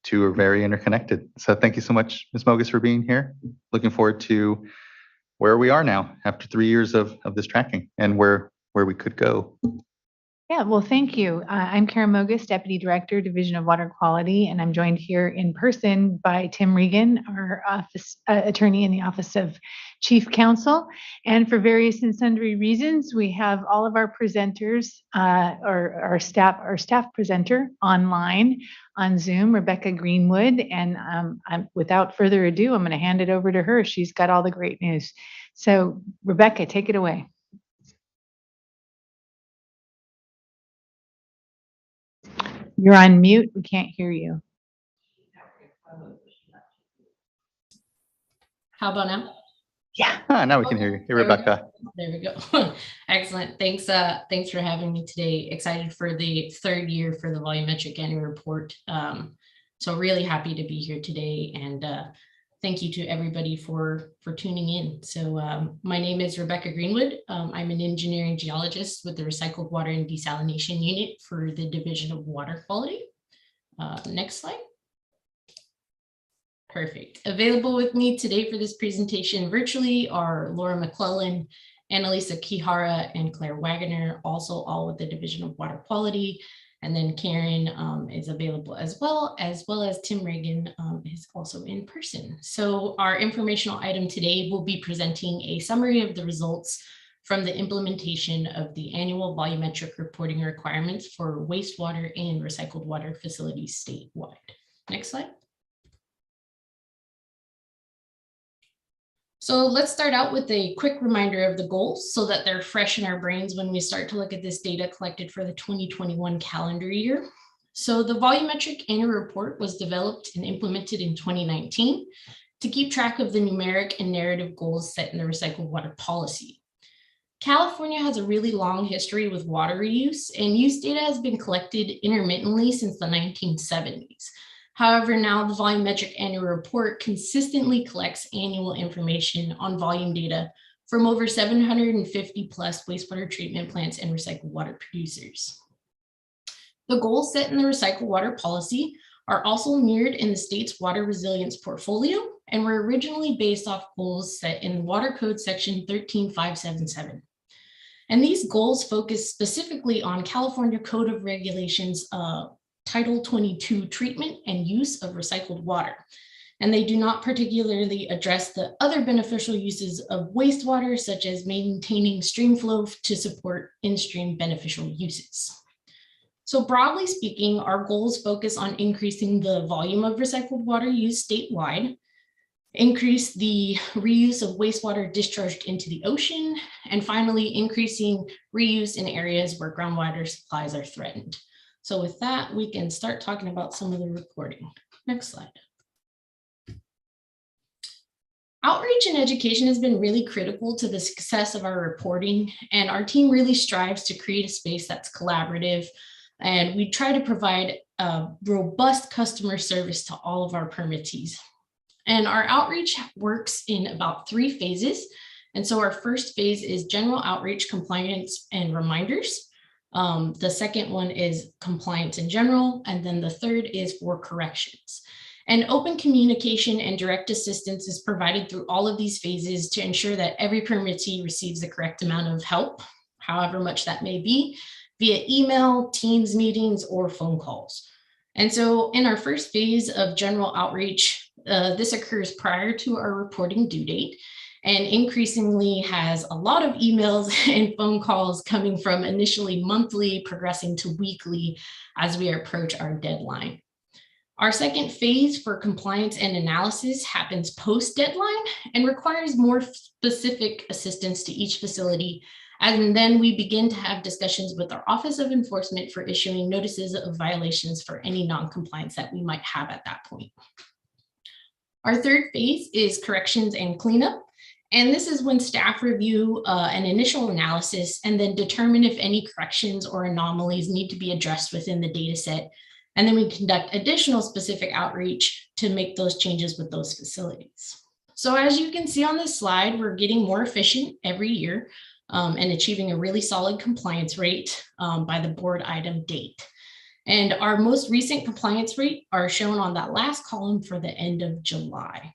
two are very interconnected. So thank you so much, Ms. Mogus, for being here. Looking forward to where we are now after 3 years of this tracking and where we could go. Yeah, well, thank you. I'm Karen Mogus, Deputy Director, Division of Water Quality, and I'm joined here in person by Tim Regan, our office attorney in the Office of Chief Counsel. And for various and sundry reasons, we have all of our presenters, or our staff presenter online on Zoom, Rebecca Greenwood. And without further ado, I'm going to hand it over to her. She's got all the great news. So Rebecca, take it away. You're on mute. We can't hear you. How about now? Yeah. Now we can hear you. Hey, Rebecca. There we go. Excellent. Thanks. Thanks for having me today. Excited for the third year for the volumetric annual report. So really happy to be here today, and thank you to everybody for tuning in. So my name is Rebecca Greenwood. I'm an engineering geologist with the Recycled Water and Desalination Unit for the Division of Water Quality. Next slide. Perfect. Available with me today for this presentation virtually are Laura McClellan, Annalisa Kihara, and Claire Wagoner, also all with the Division of Water Quality. And then Karen is available as well as Tim Regan is also in person. So our informational item today will be presenting a summary of the results from the implementation of the annual volumetric reporting requirements for wastewater and recycled water facilities statewide. Next slide. So let's start out with a quick reminder of the goals so that they're fresh in our brains when we start to look at this data collected for the 2021 calendar year. So the volumetric annual report was developed and implemented in 2019 to keep track of the numeric and narrative goals set in the recycled water policy. California has a really long history with water reuse, and use data has been collected intermittently since the 1970s. However, now the volumetric annual report consistently collects annual information on volume data from over 750 plus wastewater treatment plants and recycled water producers. The goals set in the recycled water policy are also mirrored in the state's water resilience portfolio and were originally based off goals set in Water Code section 13577. And these goals focus specifically on California Code of Regulations Title 22 treatment and use of recycled water. And they do not particularly address the other beneficial uses of wastewater, such as maintaining stream flow to support in-stream beneficial uses. So broadly speaking, our goals focus on increasing the volume of recycled water used statewide, increase the reuse of wastewater discharged into the ocean, and finally, increasing reuse in areas where groundwater supplies are threatened. So with that, we can start talking about some of the reporting. Next slide. Outreach and education has been really critical to the success of our reporting, and our team really strives to create a space that's collaborative, and we try to provide robust customer service to all of our permittees. And our outreach works in about 3 phases. And so our first phase is general outreach, compliance, and reminders. The second one is compliance in general, and then the third is for corrections. And open communication and direct assistance is provided through all of these phases to ensure that every permittee receives the correct amount of help, however much that may be, via email, Teams meetings, or phone calls. And so in our first phase of general outreach, this occurs prior to our reporting due date, and increasingly has a lot of emails and phone calls coming from initially monthly, progressing to weekly as we approach our deadline. Our second phase for compliance and analysis happens post-deadline and requires more specific assistance to each facility And then we begin to have discussions with our Office of Enforcement for issuing notices of violations for any non-compliance that we might have at that point. Our third phase is corrections and cleanup. And this is when staff review an initial analysis and then determine if any corrections or anomalies need to be addressed within the data set. And then we conduct additional specific outreach to make those changes with those facilities. So as you can see on this slide, we're getting more efficient every year and achieving a really solid compliance rate by the board item date. And our most recent compliance rate are shown on that last column for the end of July.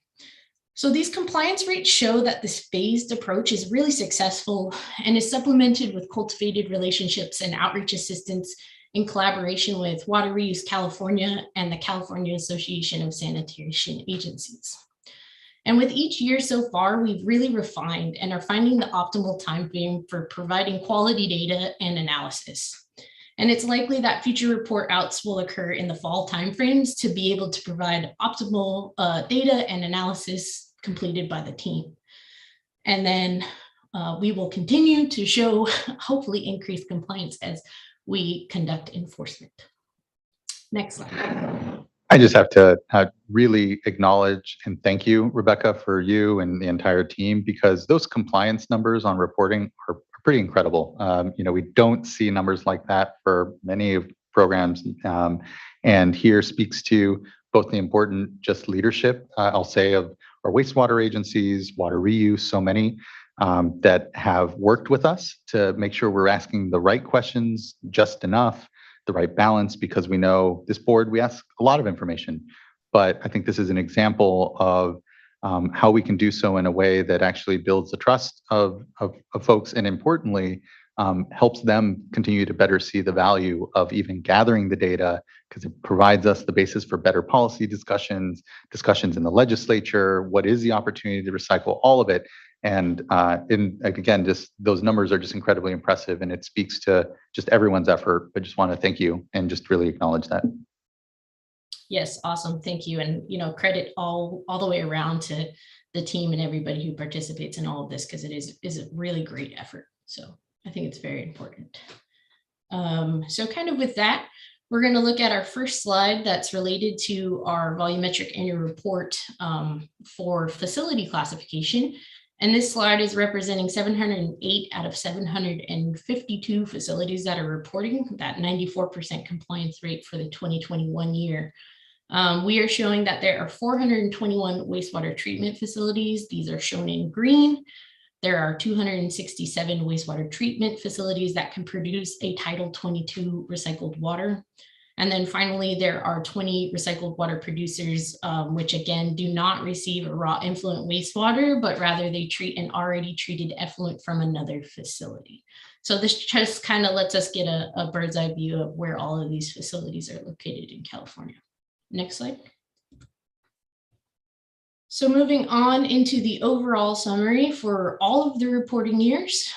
So these compliance rates show that this phased approach is really successful and is supplemented with cultivated relationships and outreach assistance in collaboration with Water Reuse California and the California Association of Sanitation Agencies. And with each year so far, we've really refined and are finding the optimal time frame for providing quality data and analysis. And it's likely that future report outs will occur in the fall timeframes to be able to provide optimal data and analysis completed by the team. And then we will continue to show hopefully increased compliance as we conduct enforcement. Next slide. I just have to really acknowledge and thank you, Rebecca, for you and the entire team, because those compliance numbers on reporting are pretty incredible. We don't see numbers like that for many of programs. And here speaks to both the important just leadership, I'll say, of our wastewater agencies, water reuse, so many that have worked with us to make sure we're asking the right questions just enough, the right balance, because we know this board, we ask a lot of information. But I think this is an example of how we can do so in a way that actually builds the trust of folks, and importantly, helps them continue to better see the value of even gathering the data, because it provides us the basis for better policy discussions in the legislature. What is the opportunity to recycle all of it? And again, just those numbers are just incredibly impressive, and it speaks to just everyone's effort. But just want to thank you and just really acknowledge that. Yes, awesome. Thank you. And, credit all the way around to the team and everybody who participates in all of this, because it is a really great effort. So I think it's very important. So kind of with that, we're going to look at our first slide that's related to our volumetric annual report for facility classification. And this slide is representing 708 out of 752 facilities that are reporting that 94% compliance rate for the 2021 year. We are showing that there are 421 wastewater treatment facilities. These are shown in green. There are 267 wastewater treatment facilities that can produce a Title 22 recycled water. And then finally, there are 20 recycled water producers, which again, do not receive a raw effluent wastewater, but rather they treat an already treated effluent from another facility. So this just kind of lets us get a bird's eye view of where all of these facilities are located in California. Next slide. So moving on into the overall summary for all of the reporting years,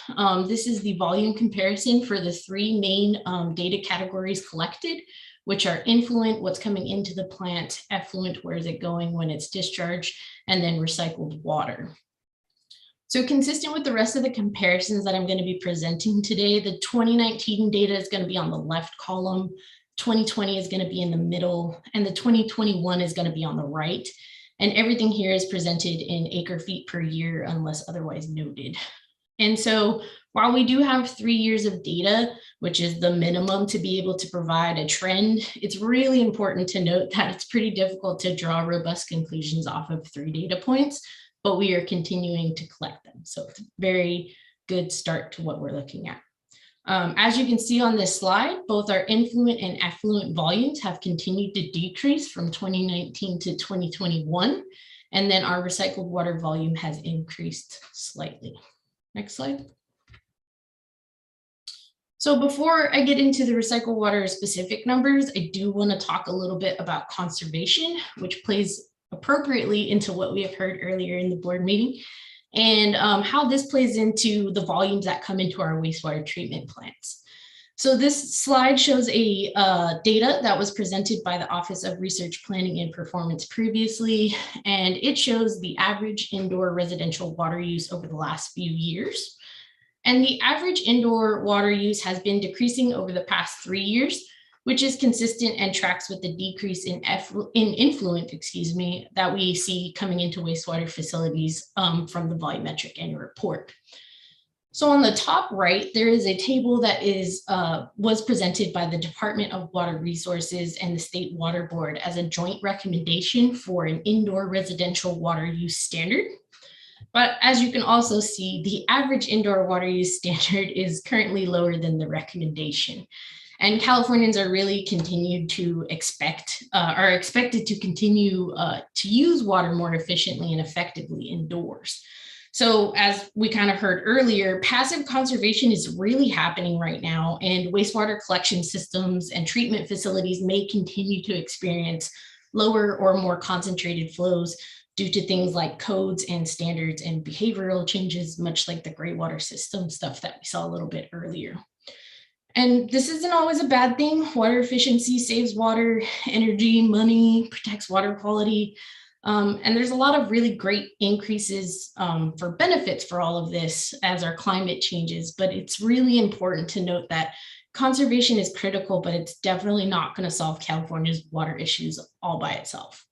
this is the volume comparison for the three main data categories collected, which are influent, what's coming into the plant, effluent, where is it going when it's discharged, and then recycled water. So consistent with the rest of the comparisons that I'm going to be presenting today, the 2019 data is going to be on the left column, 2020 is going to be in the middle, and the 2021 is going to be on the right. And everything here is presented in acre feet per year unless otherwise noted. And so while we do have 3 years of data, which is the minimum to be able to provide a trend, it's really important to note that it's pretty difficult to draw robust conclusions off of 3 data points, but we are continuing to collect them. So it's a very good start to what we're looking at. As you can see on this slide, both our influent and effluent volumes have continued to decrease from 2019 to 2021, and then our recycled water volume has increased slightly. Next slide. So before I get into the recycled water specific numbers, I do want to talk a little bit about conservation, which plays appropriately into what we have heard earlier in the board meeting, and how this plays into the volumes that come into our wastewater treatment plants. So this slide shows a data that was presented by the Office of Research Planning and Performance previously, and it shows the average indoor residential water use over the last few years. And the average indoor water use has been decreasing over the past 3 years, which is consistent and tracks with the decrease in influent, that we see coming into wastewater facilities from the volumetric annual report. So on the top right, there is a table that was presented by the Department of Water Resources and the State Water Board as a joint recommendation for an indoor residential water use standard. But as you can also see, the average indoor water use standard is currently lower than the recommendation. And Californians are really are expected to continue to use water more efficiently and effectively indoors. So as we kind of heard earlier, passive conservation is really happening right now, and wastewater collection systems and treatment facilities may continue to experience lower or more concentrated flows due to things like codes and standards and behavioral changes, much like the gray water system stuff that we saw a little bit earlier. And this isn't always a bad thing. Water efficiency saves water, energy, money, protects water quality. And there's a lot of really great increases for benefits for all of this as our climate changes. But it's really important to note that conservation is critical, but it's definitely not going to solve California's water issues all by itself.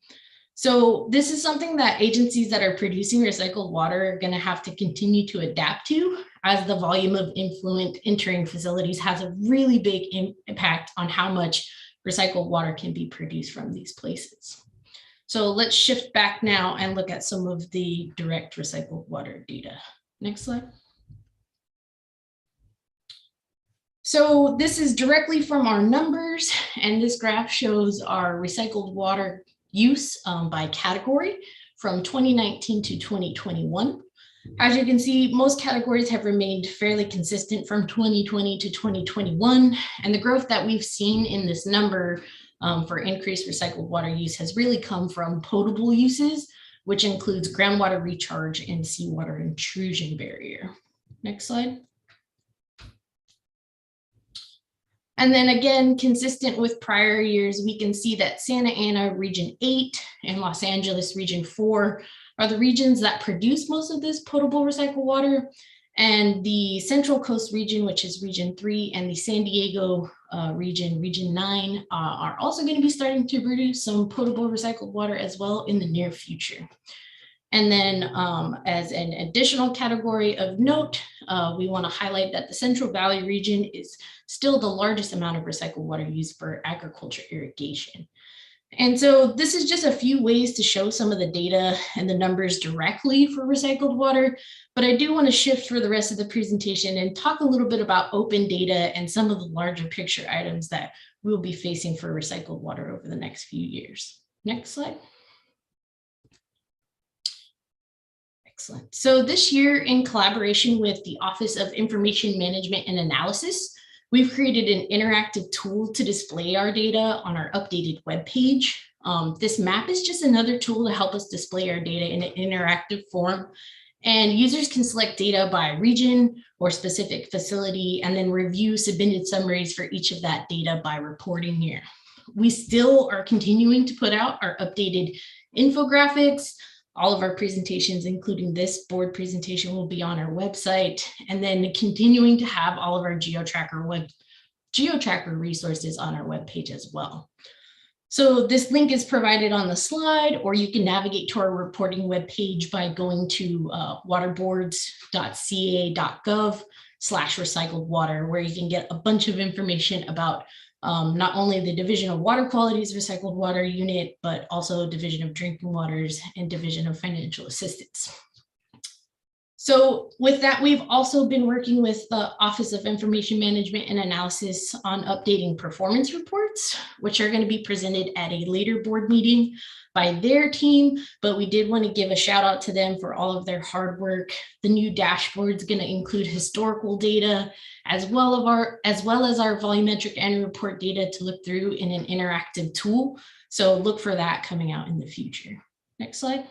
So this is something that agencies that are producing recycled water are going to have to continue to adapt to, as the volume of influent entering facilities has a really big impact on how much recycled water can be produced from these places. So let's shift back now and look at some of the direct recycled water data. Next slide. So this is directly from our numbers, and this graph shows our recycled water use by category from 2019 to 2021. As you can see, most categories have remained fairly consistent from 2020 to 2021, and the growth that we've seen in this number for increased recycled water use has really come from potable uses, which includes groundwater recharge and seawater intrusion barrier. Next slide. And then again, consistent with prior years, we can see that Santa Ana Region 8 and Los Angeles Region 4 are the regions that produce most of this potable recycled water. And the Central Coast region, which is Region 3, and the San Diego region, Region 9, are also going to be starting to produce some potable recycled water as well in the near future. And then as an additional category of note, we want to highlight that the Central Valley region is still the largest amount of recycled water used for agriculture irrigation. And so this is just a few ways to show some of the data and the numbers directly for recycled water, but I do want to shift for the rest of the presentation and talk a little bit about open data and some of the larger picture items that we'll be facing for recycled water over the next few years. Next slide. Excellent. So this year, in collaboration with the Office of Information Management and Analysis, we've created an interactive tool to display our data on our updated webpage. This map is just another tool to help us display our data in an interactive form. And users can select data by region or specific facility and then review submitted summaries for each of that data by reporting here. We still are continuing to put out our updated infographics. All of our presentations, including this board presentation, will be on our website, and then continuing to have all of our GeoTracker resources on our webpage as well. So this link is provided on the slide, or you can navigate to our reporting webpage by going to waterboards.ca.gov/recycled water, where you can get a bunch of information about not only the Division of Water Quality's recycled water unit, but also Division of Drinking Waters and Division of Financial Assistance. So with that, we've also been working with the Office of Information Management and Analysis on updating performance reports, which are going to be presented at a later board meeting by their team, but we did want to give a shout out to them for all of their hard work. The new dashboard is going to include historical data as well as our volumetric annual report data to look through in an interactive tool. So look for that coming out in the future. Next slide.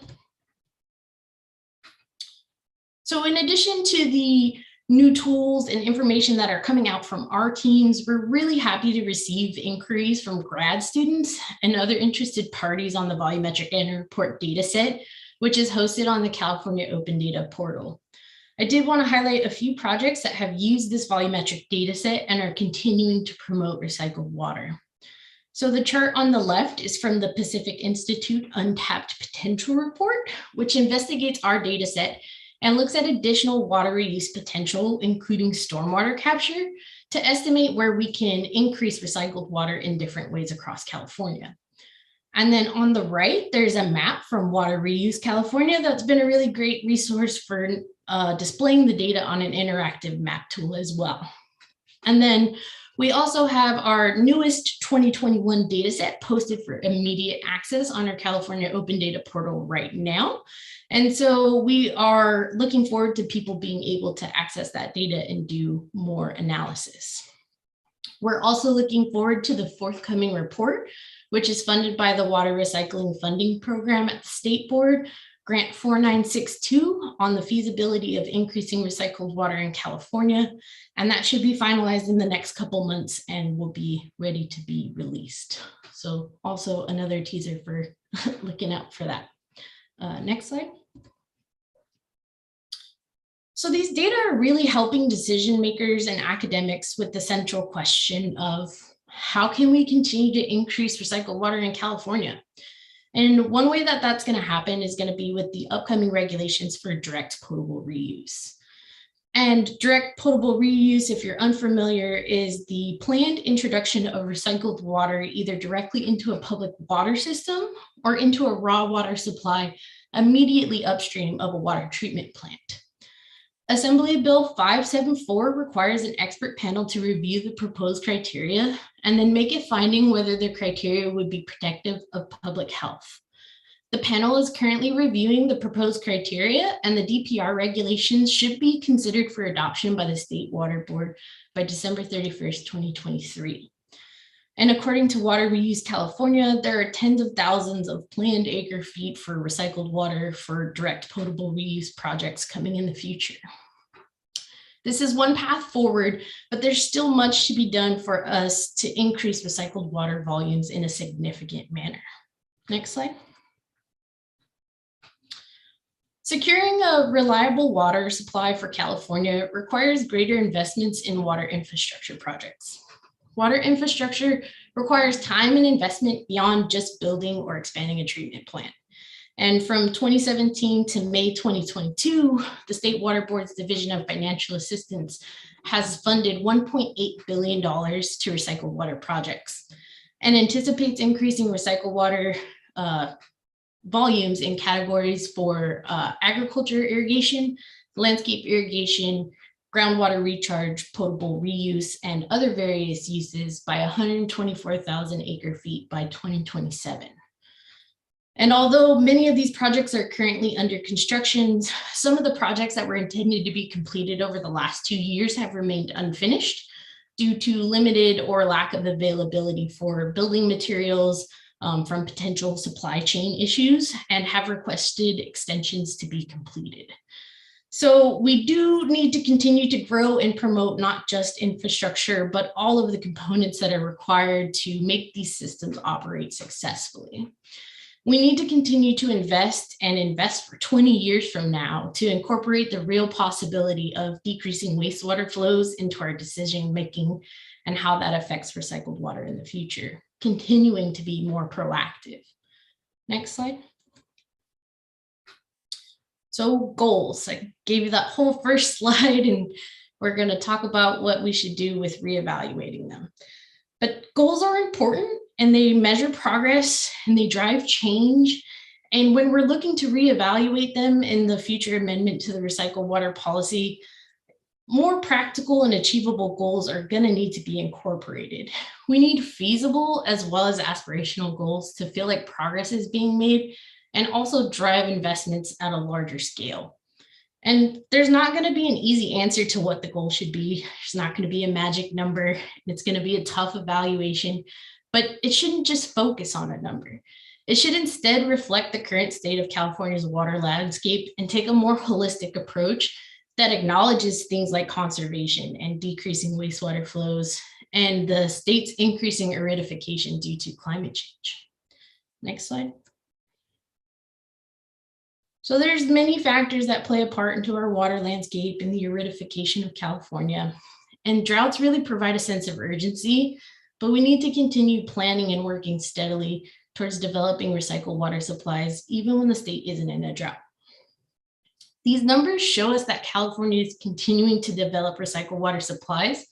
So in addition to the new tools and information that are coming out from our teams, we're really happy to receive inquiries from grad students and other interested parties on the volumetric annual report data set, which is hosted on the California Open Data portal. I did want to highlight a few projects that have used this volumetric data set and are continuing to promote recycled water. So the chart on the left is from the Pacific Institute Untapped Potential Report, which investigates our data set and looks at additional water reuse potential, including stormwater capture, to estimate where we can increase recycled water in different ways across California. And then on the right, there's a map from Water Reuse California that's been a really great resource for displaying the data on an interactive map tool as well. And then we also have our newest 2021 data set posted for immediate access on our California Open Data Portal right now. And so we are looking forward to people being able to access that data and do more analysis. We're also looking forward to the forthcoming report, which is funded by the Water Recycling Funding Program at the State Board, Grant 4962, on the feasibility of increasing recycled water in California. And that should be finalized in the next couple months and will be ready to be released. So also another teaser for looking out for that. Next slide. So these data are really helping decision makers and academics with the central question of how can we continue to increase recycled water in California? And one way that that's going to happen is going to be with the upcoming regulations for direct potable reuse. And direct potable reuse, if you're unfamiliar, is the planned introduction of recycled water either directly into a public water system or into a raw water supply immediately upstream of a water treatment plant. Assembly Bill 574 requires an expert panel to review the proposed criteria and then make a finding whether the criteria would be protective of public health. The panel is currently reviewing the proposed criteria, and the DPR regulations should be considered for adoption by the State Water Board by December 31st, 2023. And according to Water Reuse California, there are tens of thousands of planned acre feet for recycled water for direct potable reuse projects coming in the future. This is one path forward, but there's still much to be done for us to increase recycled water volumes in a significant manner. Next slide. Securing a reliable water supply for California requires greater investments in water infrastructure projects. Water infrastructure requires time and investment beyond just building or expanding a treatment plant. And from 2017 to May 2022, the State Water Board's Division of Financial Assistance has funded $1.8 billion to recycled water projects and anticipates increasing recycled water volumes in categories for agriculture irrigation, landscape irrigation, groundwater recharge, potable reuse, and other various uses by 124,000 acre feet by 2027. And although many of these projects are currently under construction, some of the projects that were intended to be completed over the last 2 years have remained unfinished due to limited or lack of availability for building materials from potential supply chain issues, and have requested extensions to be completed. So we do need to continue to grow and promote not just infrastructure, but all of the components that are required to make these systems operate successfully. We need to continue to invest and invest for 20 years from now to incorporate the real possibility of decreasing wastewater flows into our decision-making and how that affects recycled water in the future, continuing to be more proactive. Next slide. So goals, I gave you that whole first slide, and we're going to talk about what we should do with reevaluating them. But goals are important, and they measure progress and they drive change. And when we're looking to reevaluate them in the future amendment to the recycled water policy, more practical and achievable goals are going to need to be incorporated. We need feasible as well as aspirational goals to feel like progress is being made and also drive investments at a larger scale. And there's not going to be an easy answer to what the goal should be. There's not going to be a magic number. It's going to be a tough evaluation, but it shouldn't just focus on a number. It should instead reflect the current state of California's water landscape and take a more holistic approach that acknowledges things like conservation and decreasing wastewater flows and the state's increasing aridification due to climate change. Next slide. So there's many factors that play a part into our water landscape and the aridification of California. And droughts really provide a sense of urgency, but we need to continue planning and working steadily towards developing recycled water supplies, even when the state isn't in a drought. These numbers show us that California is continuing to develop recycled water supplies,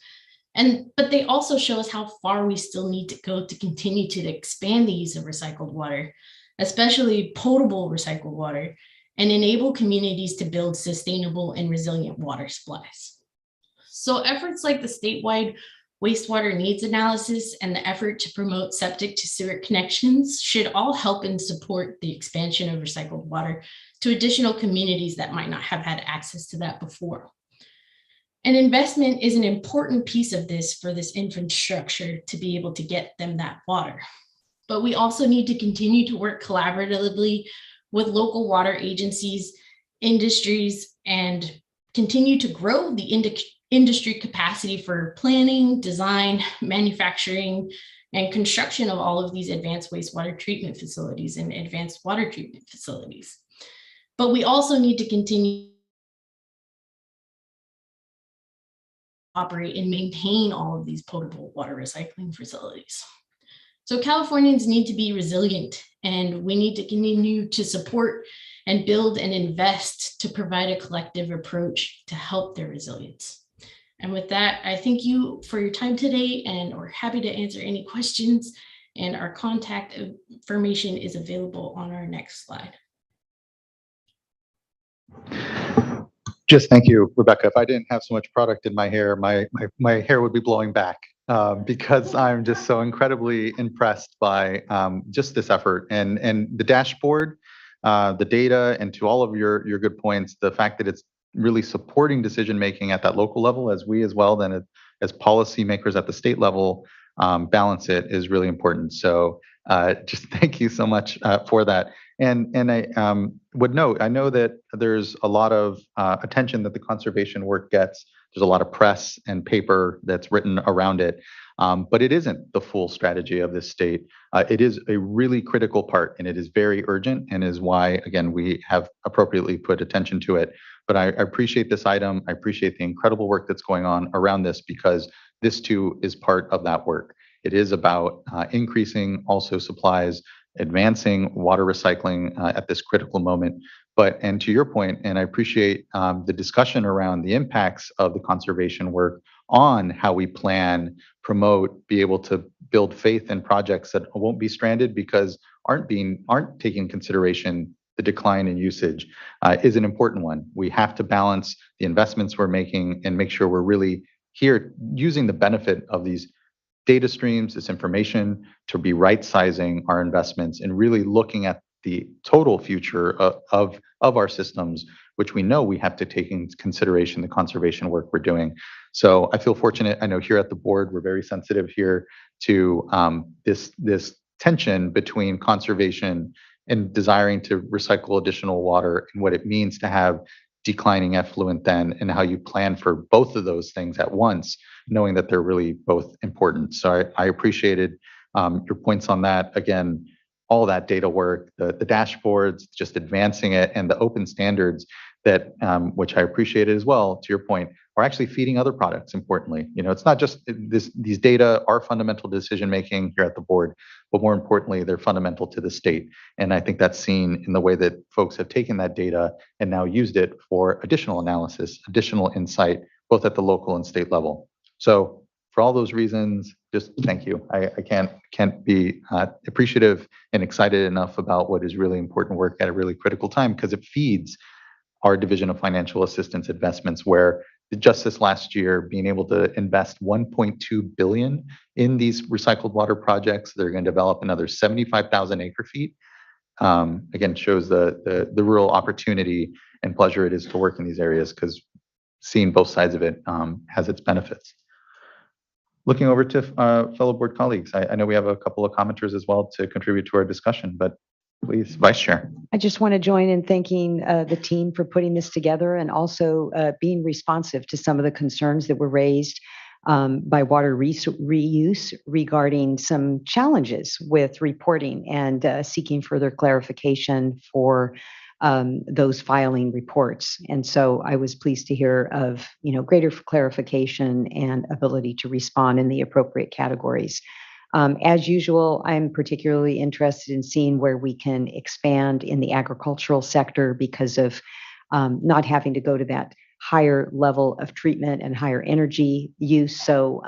but they also show us how far we still need to go to continue to expand the use of recycled water, especially potable recycled water, and enable communities to build sustainable and resilient water supplies. So efforts like the statewide wastewater needs analysis and the effort to promote septic to sewer connections should all help and support the expansion of recycled water to additional communities that might not have had access to that before. And investment is an important piece of this for this infrastructure to be able to get them that water. But we also need to continue to work collaboratively with local water agencies, industries, and continue to grow the industry capacity for planning, design, manufacturing, and construction of all of these advanced wastewater treatment facilities and advanced water treatment facilities. But we also need to continue to operate and maintain all of these potable water recycling facilities. So Californians need to be resilient, and we need to continue to support and build and invest to provide a collective approach to help their resilience. And with that, I thank you for your time today, and we're happy to answer any questions, and our contact information is available on our next slide. Just thank you, Rebecca. If I didn't have so much product in my hair, my hair would be blowing back because I'm just so incredibly impressed by just this effort and the dashboard, the data, and to all of your good points, the fact that it's really supporting decision making at that local level as we as well then as policymakers at the state level balance it is really important. So just thank you so much for that. And I would note, I know that there's a lot of attention that the conservation work gets. There's a lot of press and paper that's written around it, but it isn't the full strategy of this state. It is a really critical part, and it is very urgent, and is why, again, we have appropriately put attention to it. But I appreciate this item. I appreciate the incredible work that's going on around this, because this too is part of that work. It is about increasing also supplies, advancing water recycling at this critical moment. And to your point, and I appreciate the discussion around the impacts of the conservation work on how we plan, promote, be able to build faith in projects that won't be stranded because aren't taking consideration the decline in usage is an important one. We have to balance the investments we're making and make sure we're really here using the benefit of these data streams, this information, to be right-sizing our investments and really looking at the total future of our systems, which we know we have to take into consideration the conservation work we're doing. So I feel fortunate. I know here at the board, we're very sensitive here to this tension between conservation and desiring to recycle additional water and what it means to have declining effluent then, and how you plan for both of those things at once, knowing that they're really both important. So I appreciated your points on that. Again, all that data work, the dashboards, just advancing it, and the open standards that, which I appreciated as well, to your point, are actually feeding other products, importantly. You know, it's not just these data are fundamental decision-making here at the board, but more importantly, they're fundamental to the state. And I think that's seen in the way that folks have taken that data and now used it for additional analysis, additional insight, both at the local and state level. So for all those reasons, just thank you. I can't be appreciative and excited enough about what is really important work at a really critical time, because it feeds our Division of Financial Assistance investments, where just this last year, being able to invest $1.2 billion in these recycled water projects, they're going to develop another 75,000 acre feet. Again, shows the real opportunity and pleasure it is to work in these areas, because seeing both sides of it has its benefits. Looking over to fellow board colleagues, I know we have a couple of commenters as well to contribute to our discussion, but please, Vice Chair. I just want to join in thanking the team for putting this together, and also being responsive to some of the concerns that were raised by water reuse regarding some challenges with reporting and seeking further clarification for those filing reports. And so I was pleased to hear of, greater clarification and ability to respond in the appropriate categories. As usual, I'm particularly interested in seeing where we can expand in the agricultural sector because of not having to go to that higher level of treatment and higher energy use. So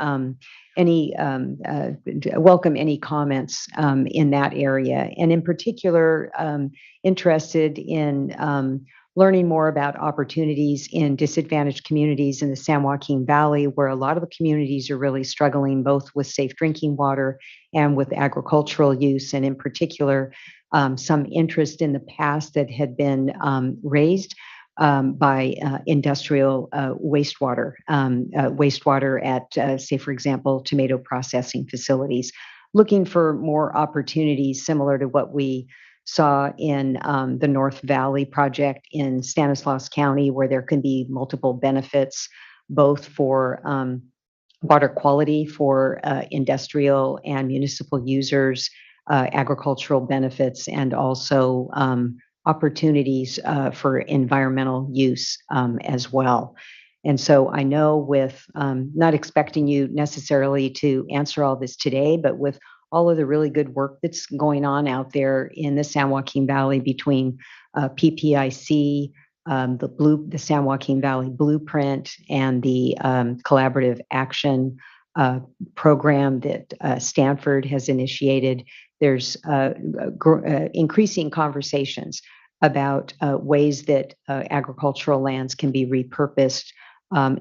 welcome any comments in that area. And in particular, interested in learning more about opportunities in disadvantaged communities in the San Joaquin Valley, where a lot of the communities are really struggling both with safe drinking water and with agricultural use, and in particular, some interest in the past that had been raised by industrial wastewater at, say, for example, tomato processing facilities, looking for more opportunities similar to what we saw in the North Valley project in Stanislaus County, where there can be multiple benefits, both for water quality for industrial and municipal users, agricultural benefits, and also opportunities for environmental use as well. And so I know with not expecting you necessarily to answer all this today, but with all of the really good work that's going on out there in the San Joaquin Valley between PPIC, the San Joaquin Valley Blueprint, and the Collaborative Action program that Stanford has initiated, there's increasing conversations about ways that agricultural lands can be repurposed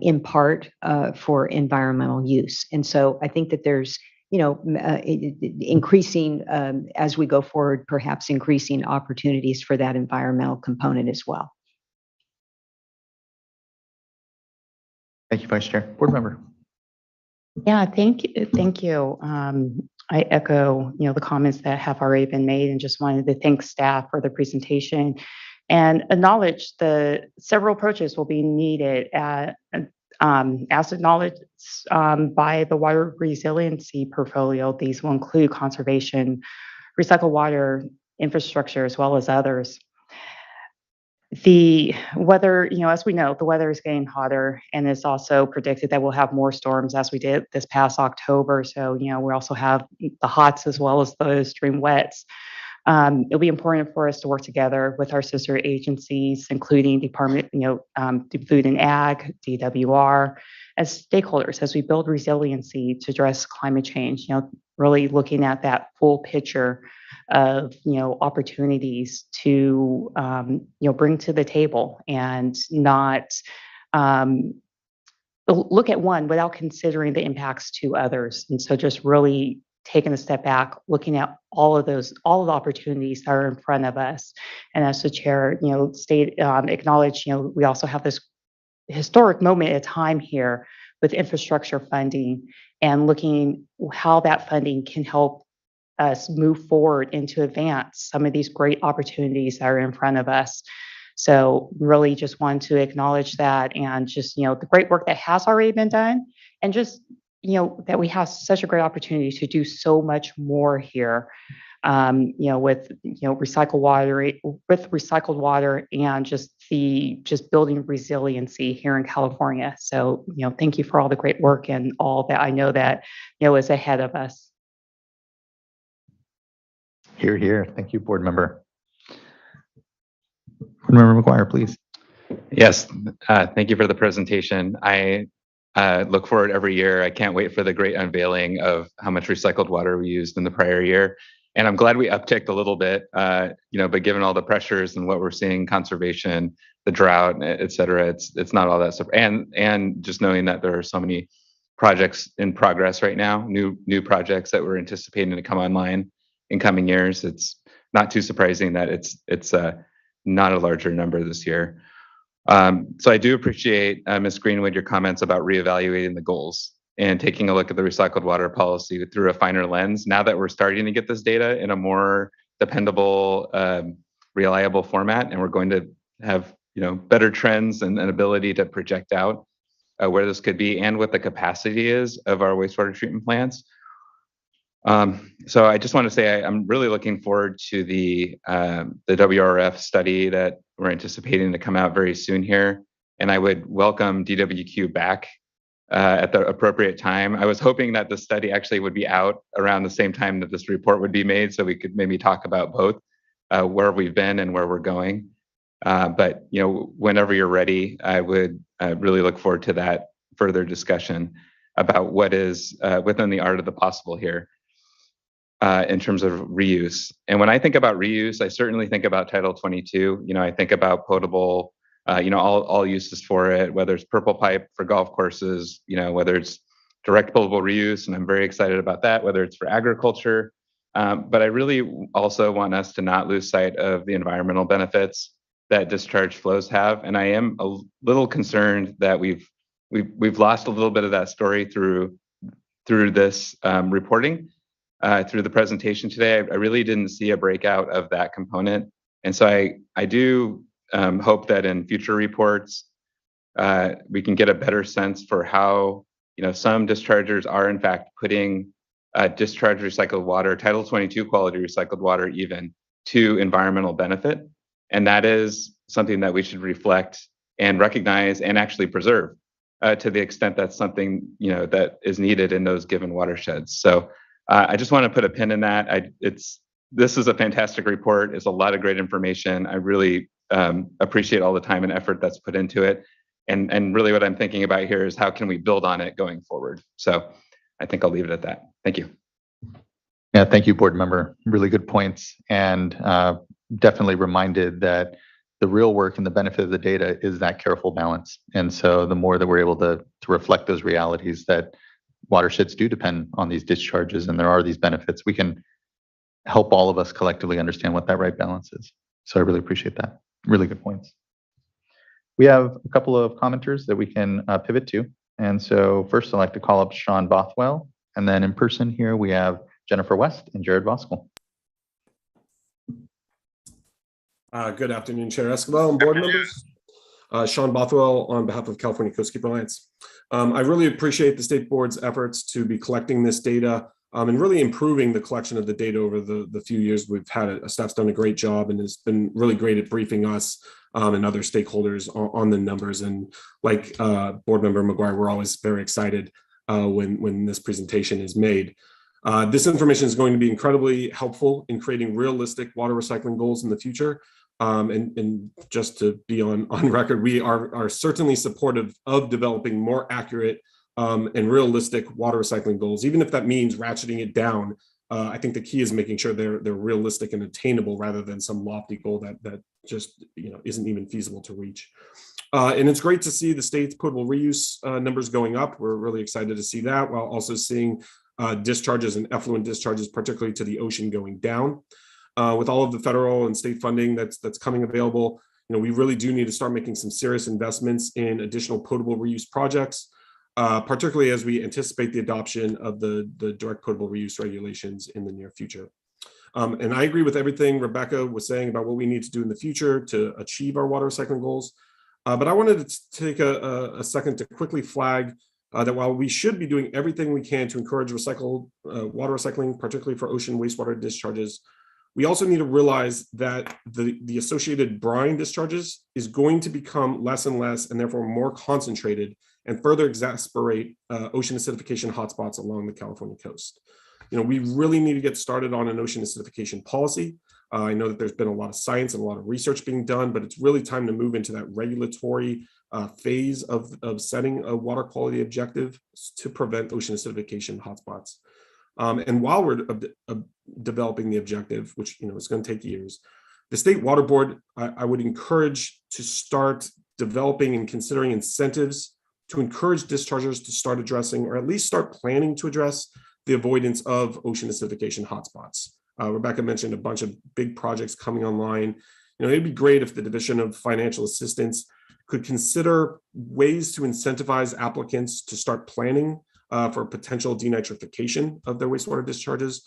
in part for environmental use. And so I think that there's increasing, as we go forward, perhaps increasing opportunities for that environmental component as well. Thank you, Vice Chair. Board member. Yeah, thank you. Thank you. I echo, the comments that have already been made, and just wanted to thank staff for the presentation and acknowledge the several approaches will be needed as acknowledged by the water resiliency portfolio. These will include conservation, recycled water infrastructure, as well as others. The weather, as we know, the weather is getting hotter, and it's also predicted that we'll have more storms as we did this past October. So, we also have the hots as well as the extreme wets. It'll be important for us to work together with our sister agencies, including Department, Food and Ag, DWR, as stakeholders, as we build resiliency to address climate change, really looking at that full picture of, opportunities to, bring to the table, and not look at one without considering the impacts to others. And so just really taking a step back, looking at all of the opportunities that are in front of us. And as the chair, acknowledge, we also have this historic moment in time here with infrastructure funding, and looking how that funding can help us move forward and to advance some of these great opportunities that are in front of us. So really just want to acknowledge that, and just, the great work that has already been done, and just, that we have such a great opportunity to do so much more here, with, recycled water, and just building resiliency here in California. So, thank you for all the great work and all that I know that, is ahead of us. Hear, hear. Thank you, board member. Board member McGuire, please. Yes, thank you for the presentation. I look forward every year. I can't wait for the great unveiling of how much recycled water we used in the prior year. And I'm glad we upticked a little bit, but given all the pressures and what we're seeing, conservation, the drought, et cetera, it's not all that stuff. And just knowing that there are so many projects in progress right now, new projects that we're anticipating to come online in coming years, it's not too surprising that it's not a larger number this year. So I do appreciate, Ms. Greenwood, your comments about reevaluating the goals and taking a look at the recycled water policy through a finer lens. Now that we're starting to get this data in a more dependable, reliable format, and we're going to have better trends and an ability to project out where this could be and what the capacity is of our wastewater treatment plants. So I just want to say I'm really looking forward to the WRF study that we're anticipating to come out very soon here. And I would welcome DWQ back at the appropriate time. I was hoping that the study actually would be out around the same time that this report would be made, so we could maybe talk about both, where we've been and where we're going. But whenever you're ready, I would really look forward to that further discussion about what is within the art of the possible here in terms of reuse. And when I think about reuse, I certainly think about Title 22. I think about potable, all uses for it, whether it's purple pipe for golf courses, whether it's direct potable reuse, and I'm very excited about that, whether it's for agriculture. But I really also want us to not lose sight of the environmental benefits that discharge flows have. And I am a little concerned that we've lost a little bit of that story through this reporting, through the presentation today. I really didn't see a breakout of that component. And so I do hope that in future reports, we can get a better sense for how, some dischargers are in fact putting discharge recycled water, Title 22 quality recycled water even, to environmental benefit. And that is something that we should reflect and recognize and actually preserve to the extent that's something, that is needed in those given watersheds. So I just want to put a pin in that. This is a fantastic report. It's a lot of great information. I really appreciate all the time and effort that's put into it. And really what I'm thinking about here is how can we build on it going forward? So I think I'll leave it at that. Thank you. Yeah, thank you, board member. Really good points. And definitely reminded that the real work and the benefit of the data is that careful balance. And so the more that we're able to reflect those realities that watersheds do depend on these discharges and there are these benefits, we can help all of us collectively understand what that right balance is. So I really appreciate that. Really good points. We have a couple of commenters that we can pivot to. And so first I'd like to call up Sean Bothwell, and then in person here we have Jennifer West and Jared Voskuil. Good afternoon, Chair Escobar and board members. Sean Bothwell on behalf of California Coastkeeper Alliance. I really appreciate the state board's efforts to be collecting this data and really improving the collection of the data over the few years we've had it. Staff's done a great job and has been really great at briefing us and other stakeholders on the numbers. And like board member McGuire, we're always very excited when this presentation is made. This information is going to be incredibly helpful in creating realistic water recycling goals in the future. And just to be on record, we are certainly supportive of developing more accurate and realistic water recycling goals, even if that means ratcheting it down. I think the key is making sure they're realistic and attainable rather than some lofty goal that just isn't even feasible to reach. And it's great to see the state's potable reuse numbers going up. We're really excited to see that, while also seeing discharges and effluent discharges, particularly to the ocean, going down. With all of the federal and state funding that's coming available, we really do need to start making some serious investments in additional potable reuse projects, particularly as we anticipate the adoption of the direct potable reuse regulations in the near future. And I agree with everything Rebecca was saying about what we need to do in the future to achieve our water recycling goals. But I wanted to take a second to quickly flag that while we should be doing everything we can to encourage water recycling, particularly for ocean wastewater discharges, we also need to realize that the associated brine discharges is going to become less and less, and therefore more concentrated, and further exacerbate ocean acidification hotspots along the California coast. We really need to get started on an ocean acidification policy. I know that there's been a lot of science and a lot of research being done, but it's really time to move into that regulatory phase of setting a water quality objective to prevent ocean acidification hotspots. And while we're developing the objective, which it's going to take years, the State Water Board, I would encourage to start developing and considering incentives to encourage dischargers to start addressing, or at least start planning to address, the avoidance of ocean acidification hotspots. Rebecca mentioned a bunch of big projects coming online. It'd be great if the Division of Financial Assistance could consider ways to incentivize applicants to start planning for potential denitrification of their wastewater discharges.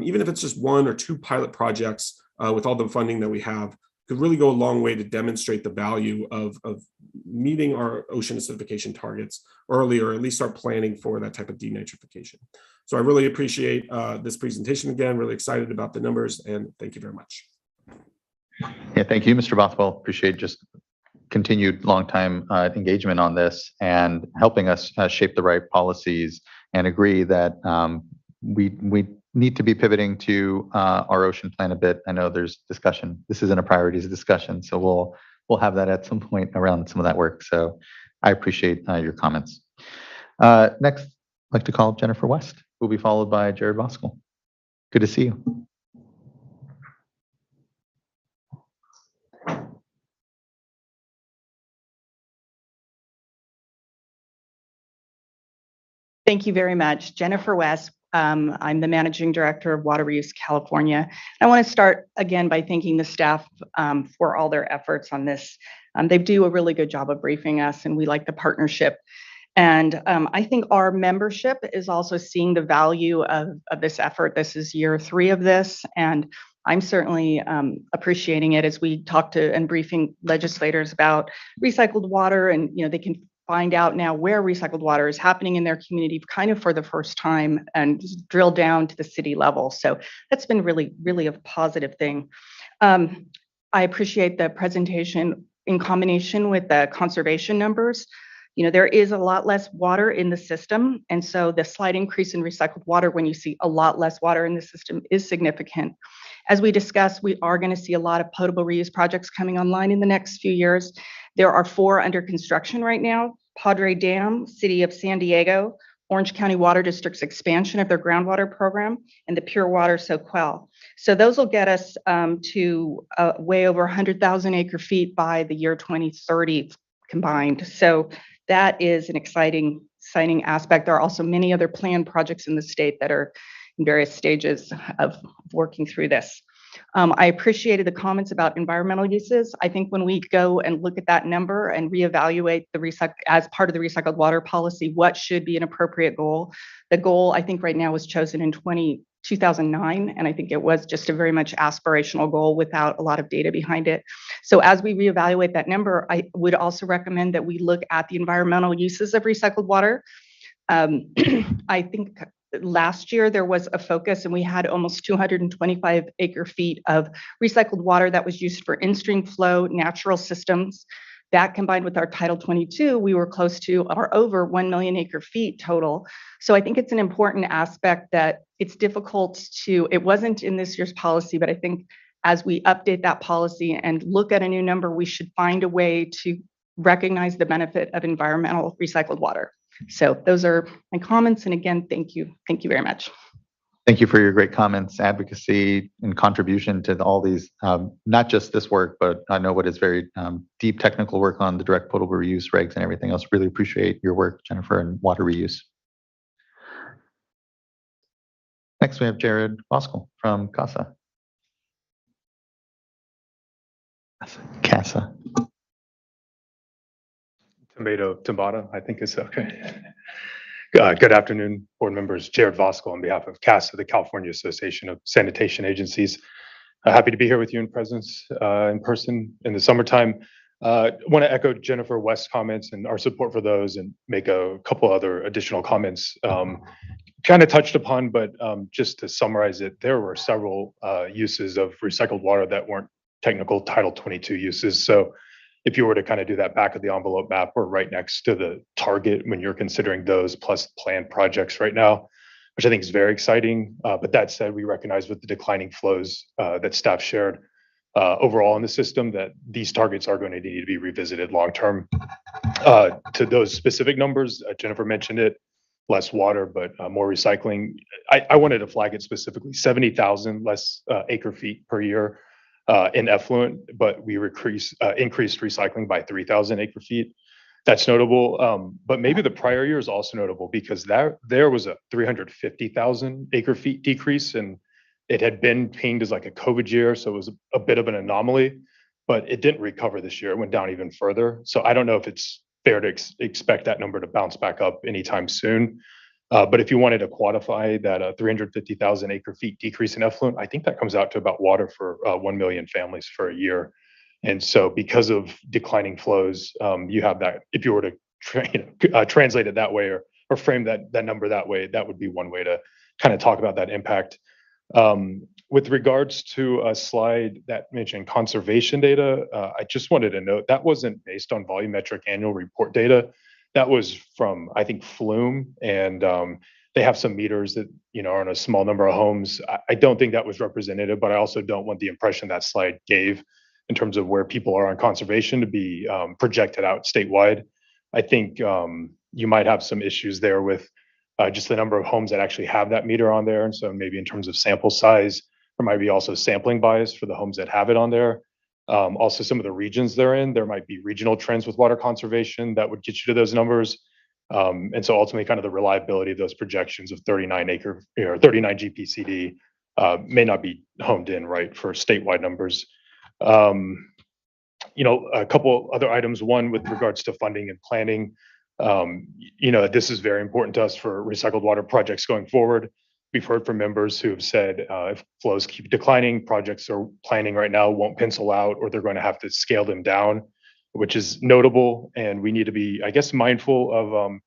Even if it's just 1 or 2 pilot projects with all the funding that we have, could really go a long way to demonstrate the value of meeting our ocean acidification targets early, or at least start planning for that type of denitrification. So I really appreciate this presentation again, really excited about the numbers, and thank you very much. Yeah, thank you, Mr. Bothwell. Appreciate just continued long time engagement on this and helping us shape the right policies, and agree that we need to be pivoting to our ocean plan a bit. I know there's discussion. This isn't a priorities discussion, so we'll have that at some point around some of that work. So I appreciate your comments. Next, I'd like to call Jennifer West, who will be followed by Jared Voskuhl. Good to see you. Thank you very much. Jennifer West. I'm the Managing Director of Water Reuse California. I want to start again by thanking the staff for all their efforts on this. They do a really good job of briefing us, and we like the partnership. And I think our membership is also seeing the value of this effort. This is year 3 of this, and I'm certainly appreciating it as we talk to and briefing legislators about recycled water, and they can find out now where recycled water is happening in their community kind of for the first time and drill down to the city level. So that's been really, really a positive thing. I appreciate the presentation in combination with the conservation numbers. There is a lot less water in the system. And so the slight increase in recycled water when you see a lot less water in the system is significant. As we discussed, we are going to see a lot of potable reuse projects coming online in the next few years. There are 4 under construction right now: Padre Dam, City of San Diego, Orange County Water District's expansion of their groundwater program, and the Pure Water Soquel. So those will get us to way over 100,000 acre feet by the year 2030 combined. So that is an exciting aspect. There are also many other planned projects in the state that are in various stages of working through this. I appreciated the comments about environmental uses. I think when we go and look at that number and reevaluate as part of the recycled water policy, what should be an appropriate goal? The goal, I think right now, was chosen in 2009, and I think it was just a very much aspirational goal without a lot of data behind it. So as we reevaluate that number, I would also recommend that we look at the environmental uses of recycled water. I think last year there was a focus, and we had almost 225 acre feet of recycled water that was used for in-stream flow natural systems. That combined with our Title 22, we were close to or over 1 million acre feet total. So I think it's an important aspect that it's difficult it wasn't in this year's policy, but I think as we update that policy and look at a new number, we should find a way to recognize the benefit of environmental recycled water. So those are my comments. And again, thank you. Thank you very much. Thank you for your great comments, advocacy, and contribution to all these, not just this work, but I know what is very deep technical work on the direct potable reuse regs and everything else. Really appreciate your work, Jennifer, and water reuse. Next, we have Jared Voskuhl from CASA. Tomato, I think is okay. Good afternoon, board members. Jared Voskuhl on behalf of CASA, the California Association of Sanitation Agencies. Happy to be here with you in person in the summertime. Want to echo Jennifer West's comments and our support for those, and make a couple other additional comments. Kind of touched upon, but just to summarize it, there were several uses of recycled water that weren't technical Title 22 uses. So if you were to kind of do that back of the envelope map, we're right next to the target when you're considering those plus planned projects right now, which I think is very exciting. But that said, we recognize with the declining flows that staff shared overall in the system that these targets are going to need to be revisited long term. To those specific numbers, Jennifer mentioned it, less water, but more recycling. I wanted to flag it specifically, 70,000 less acre feet per year in effluent, but we increased recycling by 3,000 acre feet. That's notable, but maybe the prior year is also notable because there was a 350,000 acre feet decrease, and it had been pinged as like a COVID year, so it was a bit of an anomaly, but it didn't recover this year. It went down even further. So I don't know if it's fair to expect that number to bounce back up anytime soon. But if you wanted to quantify that 350,000 acre feet decrease in effluent, I think that comes out to about water for 1 million families for a year. And so because of declining flows, you have that, if you were to translate it that way or frame that number that way, that would be one way to kind of talk about that impact. With regards to a slide that mentioned conservation data, I just wanted to note that wasn't based on volumetric annual report data. That was from, I think, Flume, and they have some meters that are on a small number of homes. I don't think that was representative, but I also don't want the impression that slide gave in terms of where people are on conservation to be projected out statewide. I think you might have some issues there with just the number of homes that actually have that meter on there. And so maybe in terms of sample size, there might be also sampling bias for the homes that have it on there. Also, some of the regions they're in, there might be regional trends with water conservation that would get you to those numbers. And so ultimately kind of the reliability of those projections of 39 GPCD may not be honed in right for statewide numbers. A couple other items, one with regards to funding and planning. This is very important to us for recycled water projects going forward. We've heard from members who have said if flows keep declining, projects are planning right now won't pencil out, or they're going to have to scale them down, which is notable. And we need to be, I guess, mindful of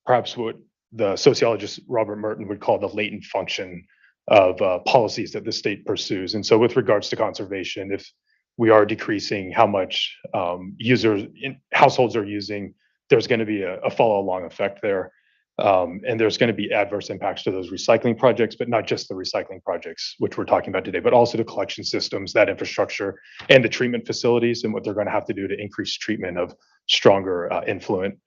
perhaps what the sociologist Robert Merton would call the latent function of policies that the state pursues. And so with regards to conservation, if we are decreasing how much households are using, there's going to be a follow along effect there. And there's going to be adverse impacts to those recycling projects, but not just the recycling projects, which we're talking about today, but also the collection systems, that infrastructure, and the treatment facilities, and what they're going to have to do to increase treatment of stronger influent.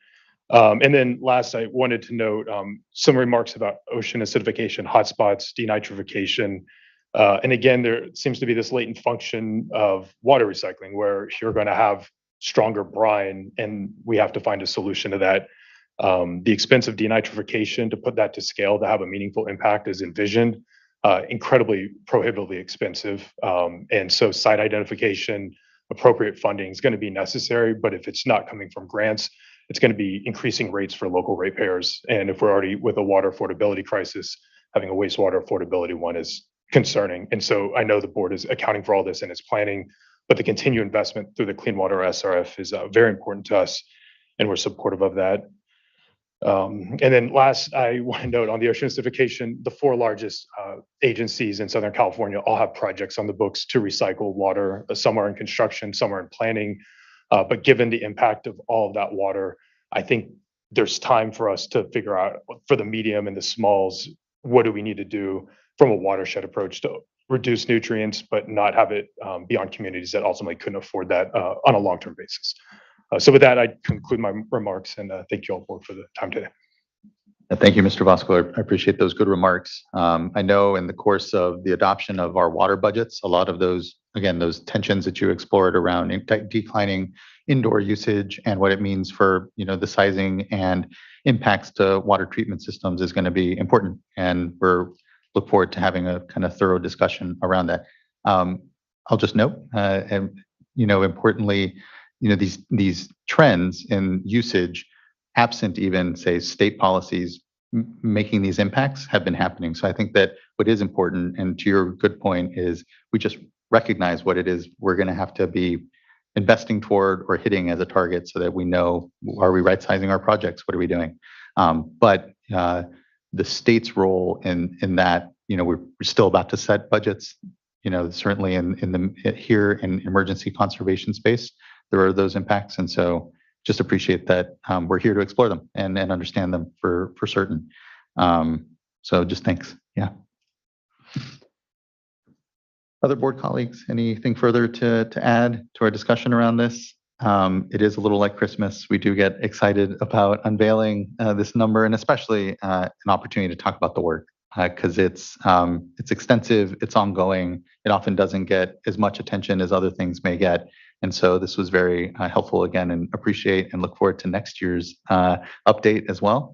And then last, I wanted to note some remarks about ocean acidification, hotspots, denitrification. And again, there seems to be this latent function of water recycling where you're going to have stronger brine, and we have to find a solution to that. The expense of denitrification, to put that to scale, to have a meaningful impact is envisioned, incredibly prohibitively expensive. And so site identification, appropriate funding is going to be necessary, but if it's not coming from grants, it's going to be increasing rates for local ratepayers. And if we're already with a water affordability crisis, having a wastewater affordability one is concerning. And so I know the board is accounting for all this in its planning, but the continued investment through the Clean Water SRF is very important to us, and we're supportive of that. And then last, I want to note on the ocean acidification, the 4 largest agencies in Southern California all have projects on the books to recycle water. Some are in construction, some are in planning. But given the impact of all of that water, I think there's time for us to figure out for the medium and the smalls, what do we need to do from a watershed approach to reduce nutrients, but not have it be on communities that ultimately couldn't afford that on a long-term basis. So with that, I conclude my remarks, and thank you all board for the time today. Thank you, Mr. Vosco. I appreciate those good remarks. I know in the course of the adoption of our water budgets, a lot of those, again, those tensions that you explored around declining indoor usage and what it means for the sizing and impacts to water treatment systems is going to be important. And we're look forward to having a kind of thorough discussion around that. I'll just note, and importantly, these trends in usage, absent even say state policies making these impacts, have been happening. So I think that what is important, and to your good point, is we just recognize what it is we're going to have to be investing toward or hitting as a target, so that we know, are we right sizing our projects? What are we doing? But the state's role in that, we're still about to set budgets. Certainly here in emergency conservation space, there are those impacts, and so just appreciate that we're here to explore them and understand them for certain. So just thanks. Yeah. Other board colleagues, anything further to add to our discussion around this? It is a little like Christmas. We do get excited about unveiling this number, and especially an opportunity to talk about the work, because it's extensive, it's ongoing. It often doesn't get as much attention as other things may get. And so this was very helpful again, and appreciate and look forward to next year's update as well.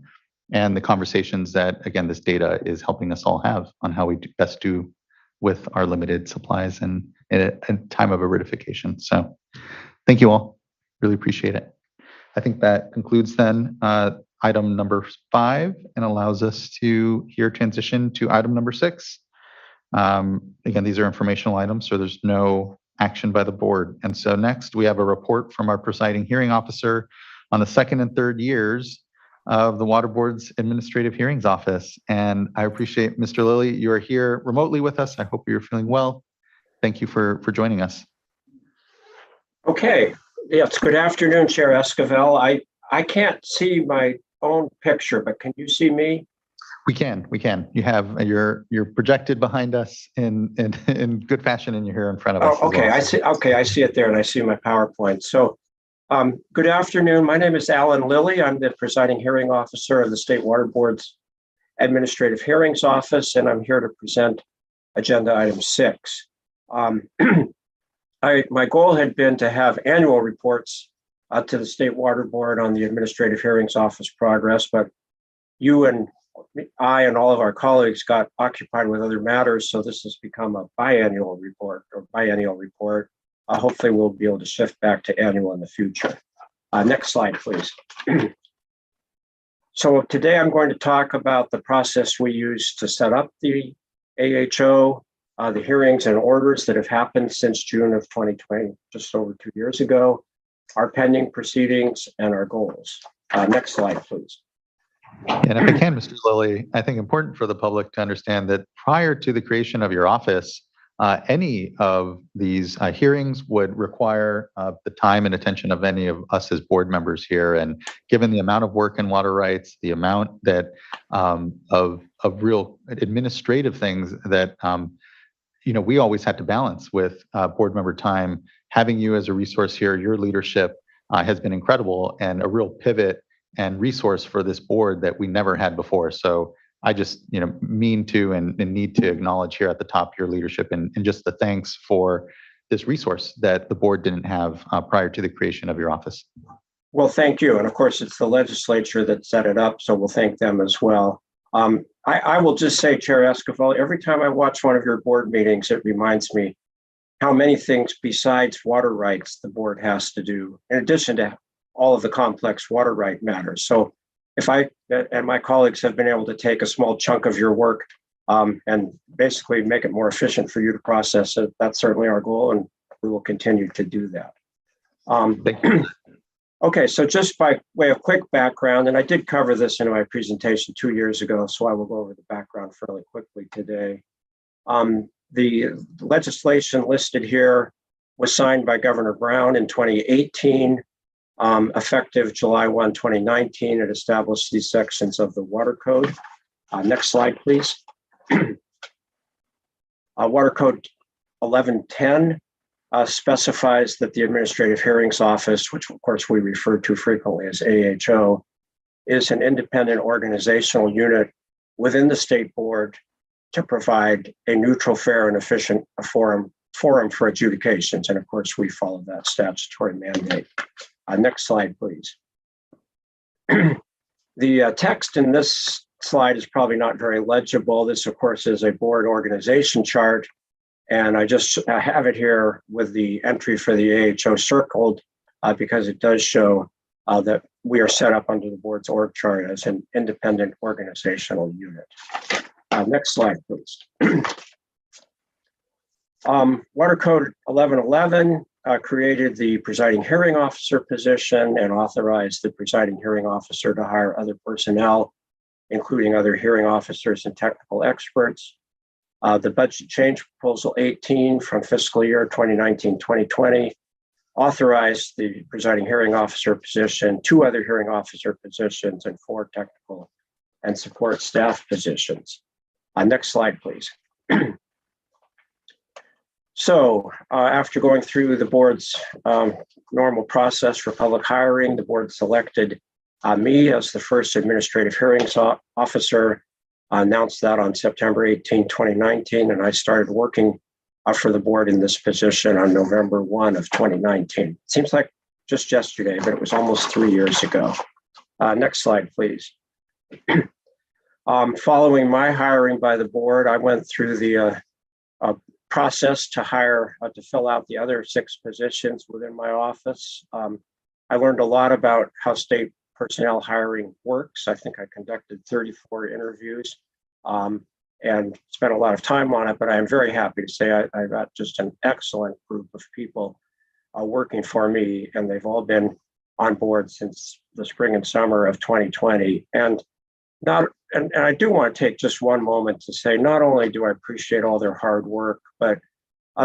And the conversations that, again, this data is helping us all have on how we best do with our limited supplies and in a time of aridification. So thank you all. Really appreciate it. I think that concludes then item number 5 and allows us to here transition to item number 6. Again, these are informational items, so there's no action by the board. And so next we have a report from our presiding hearing officer on the 2nd and 3rd years of the Water Board's Administrative Hearings Office. And I appreciate, Mr. Lilly, you are here remotely with us. I hope you're feeling well. Thank you for joining us. Okay, yes, good afternoon, Chair Esquivel. I can't see my own picture, but can you see me? We can. You have you're projected behind us in good fashion, and you're here in front of us. Oh, okay, I see. Okay, I see it there, and I see my PowerPoint. So, good afternoon. My name is Alan Lilly. I'm the presiding hearing officer of the State Water Board's Administrative Hearings Office, and I'm here to present agenda item 6. My goal had been to have annual reports to the State Water Board on the Administrative Hearings Office progress, but you and I and all of our colleagues got occupied with other matters, so this has become a biennial report. Hopefully we'll be able to shift back to annual in the future. Next slide, please. So today I'm going to talk about the process we use to set up the AHO, the hearings and orders that have happened since June of 2020, just over 2 years ago, our pending proceedings, and our goals. Next slide, please. And if I can, Mr. Lilly, I think important for the public to understand that prior to the creation of your office, any of these hearings would require the time and attention of any of us as board members here. And given the amount of work in water rights, the amount that of real administrative things that we always had to balance with board member time, having you as a resource here, your leadership has been incredible and a real pivot and resource for this board that we never had before. So I just, mean to and need to acknowledge here at the top your leadership and just the thanks for this resource that the board didn't have prior to the creation of your office. Well, thank you. And of course, it's the legislature that set it up, so we'll thank them as well. I will just say, Chair Esquivel, every time I watch one of your board meetings, it reminds me how many things besides water rights the board has to do, in addition to all of the complex water right matters. So if I and my colleagues have been able to take a small chunk of your work and basically make it more efficient for you to process it, that's certainly our goal, and we will continue to do that. Thank you. Okay, so just by way of quick background, and I did cover this in my presentation 2 years ago, so I will go over the background fairly quickly today. The legislation listed here was signed by Governor Brown in 2018. Effective July 1, 2019, it established these sections of the Water Code. Next slide, please. Water Code 1110 specifies that the Administrative Hearings Office, which of course we refer to frequently as AHO, is an independent organizational unit within the State Board to provide a neutral, fair, and efficient forum for adjudications. And of course, we follow that statutory mandate. Next slide, please. The text in this slide is probably not very legible. This, of course, is a board organization chart. And I just have it here with the entry for the AHO circled because it does show that we are set up under the board's org chart as an independent organizational unit. Next slide, please. Water Code 1111 created the presiding hearing officer position and authorized the presiding hearing officer to hire other personnel, including other hearing officers and technical experts. The Budget Change Proposal 18 from fiscal year 2019-2020 authorized the presiding hearing officer position, 2 other hearing officer positions, and 4 technical and support staff positions. Next slide, please. So after going through the board's normal process for public hiring, the board selected me as the first administrative hearings officer, announced that on September 18, 2019, and I started working for the board in this position on November 1 of 2019. Seems like just yesterday, but it was almost 3 years ago. Next slide, please. Following my hiring by the board, I went through the process to hire, to fill out the other 6 positions within my office. I learned a lot about how state personnel hiring works. I think I conducted 34 interviews and spent a lot of time on it, but I am very happy to say I got just an excellent group of people working for me, and they've all been on board since the spring and summer of 2020. And I do want to take just one moment to say, not only do I appreciate all their hard work, but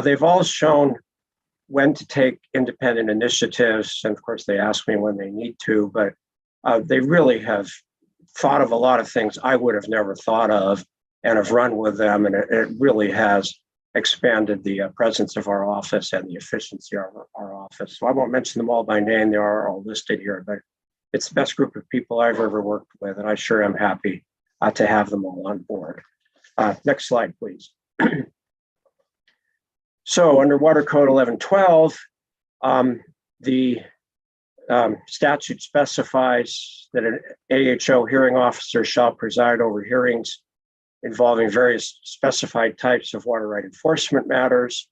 they've all shown when to take independent initiatives. And of course, they ask me when they need to, but they really have thought of a lot of things I would have never thought of and have run with them. And it really has expanded the presence of our office and the efficiency of our office. So I won't mention them all by name. They are all listed here, but it's the best group of people I've ever worked with. And I sure am happy to have them all on board. Next slide, please. So under Water Code 1112, the statute specifies that an AHO hearing officer shall preside over hearings involving various specified types of water right enforcement matters,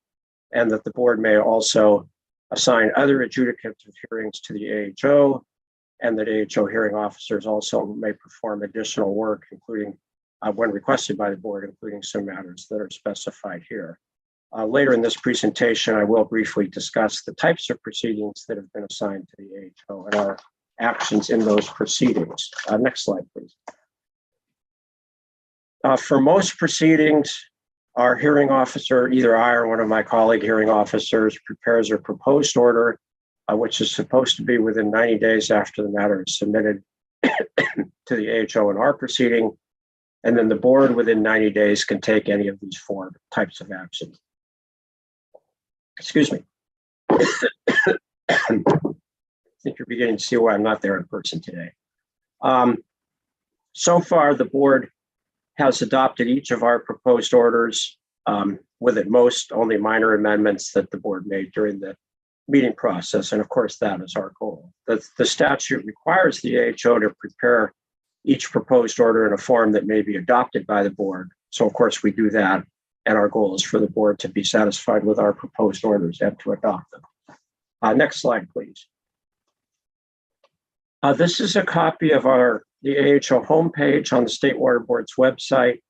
and that the board may also assign other adjudicative hearings to the AHO, and that AHO hearing officers also may perform additional work, including when requested by the board, including some matters that are specified here. Later in this presentation, I will briefly discuss the types of proceedings that have been assigned to the AHO and our actions in those proceedings. Next slide, please. For most proceedings, our hearing officer, either I or one of my colleague hearing officers, prepares a proposed order, which is supposed to be within 90 days after the matter is submitted to the AHO in our proceeding. And then the board within 90 days can take any of these four types of actions. Excuse me. I think you're beginning to see why I'm not there in person today. So far, the board has adopted each of our proposed orders, with at most only minor amendments that the board made during the meeting process. And of course, that is our goal. The statute requires the AHO to prepare each proposed order in a form that may be adopted by the board. So of course, we do that. And our goal is for the board to be satisfied with our proposed orders and to adopt them. Next slide, please. This is a copy of the AHO homepage on the State Water Board's website.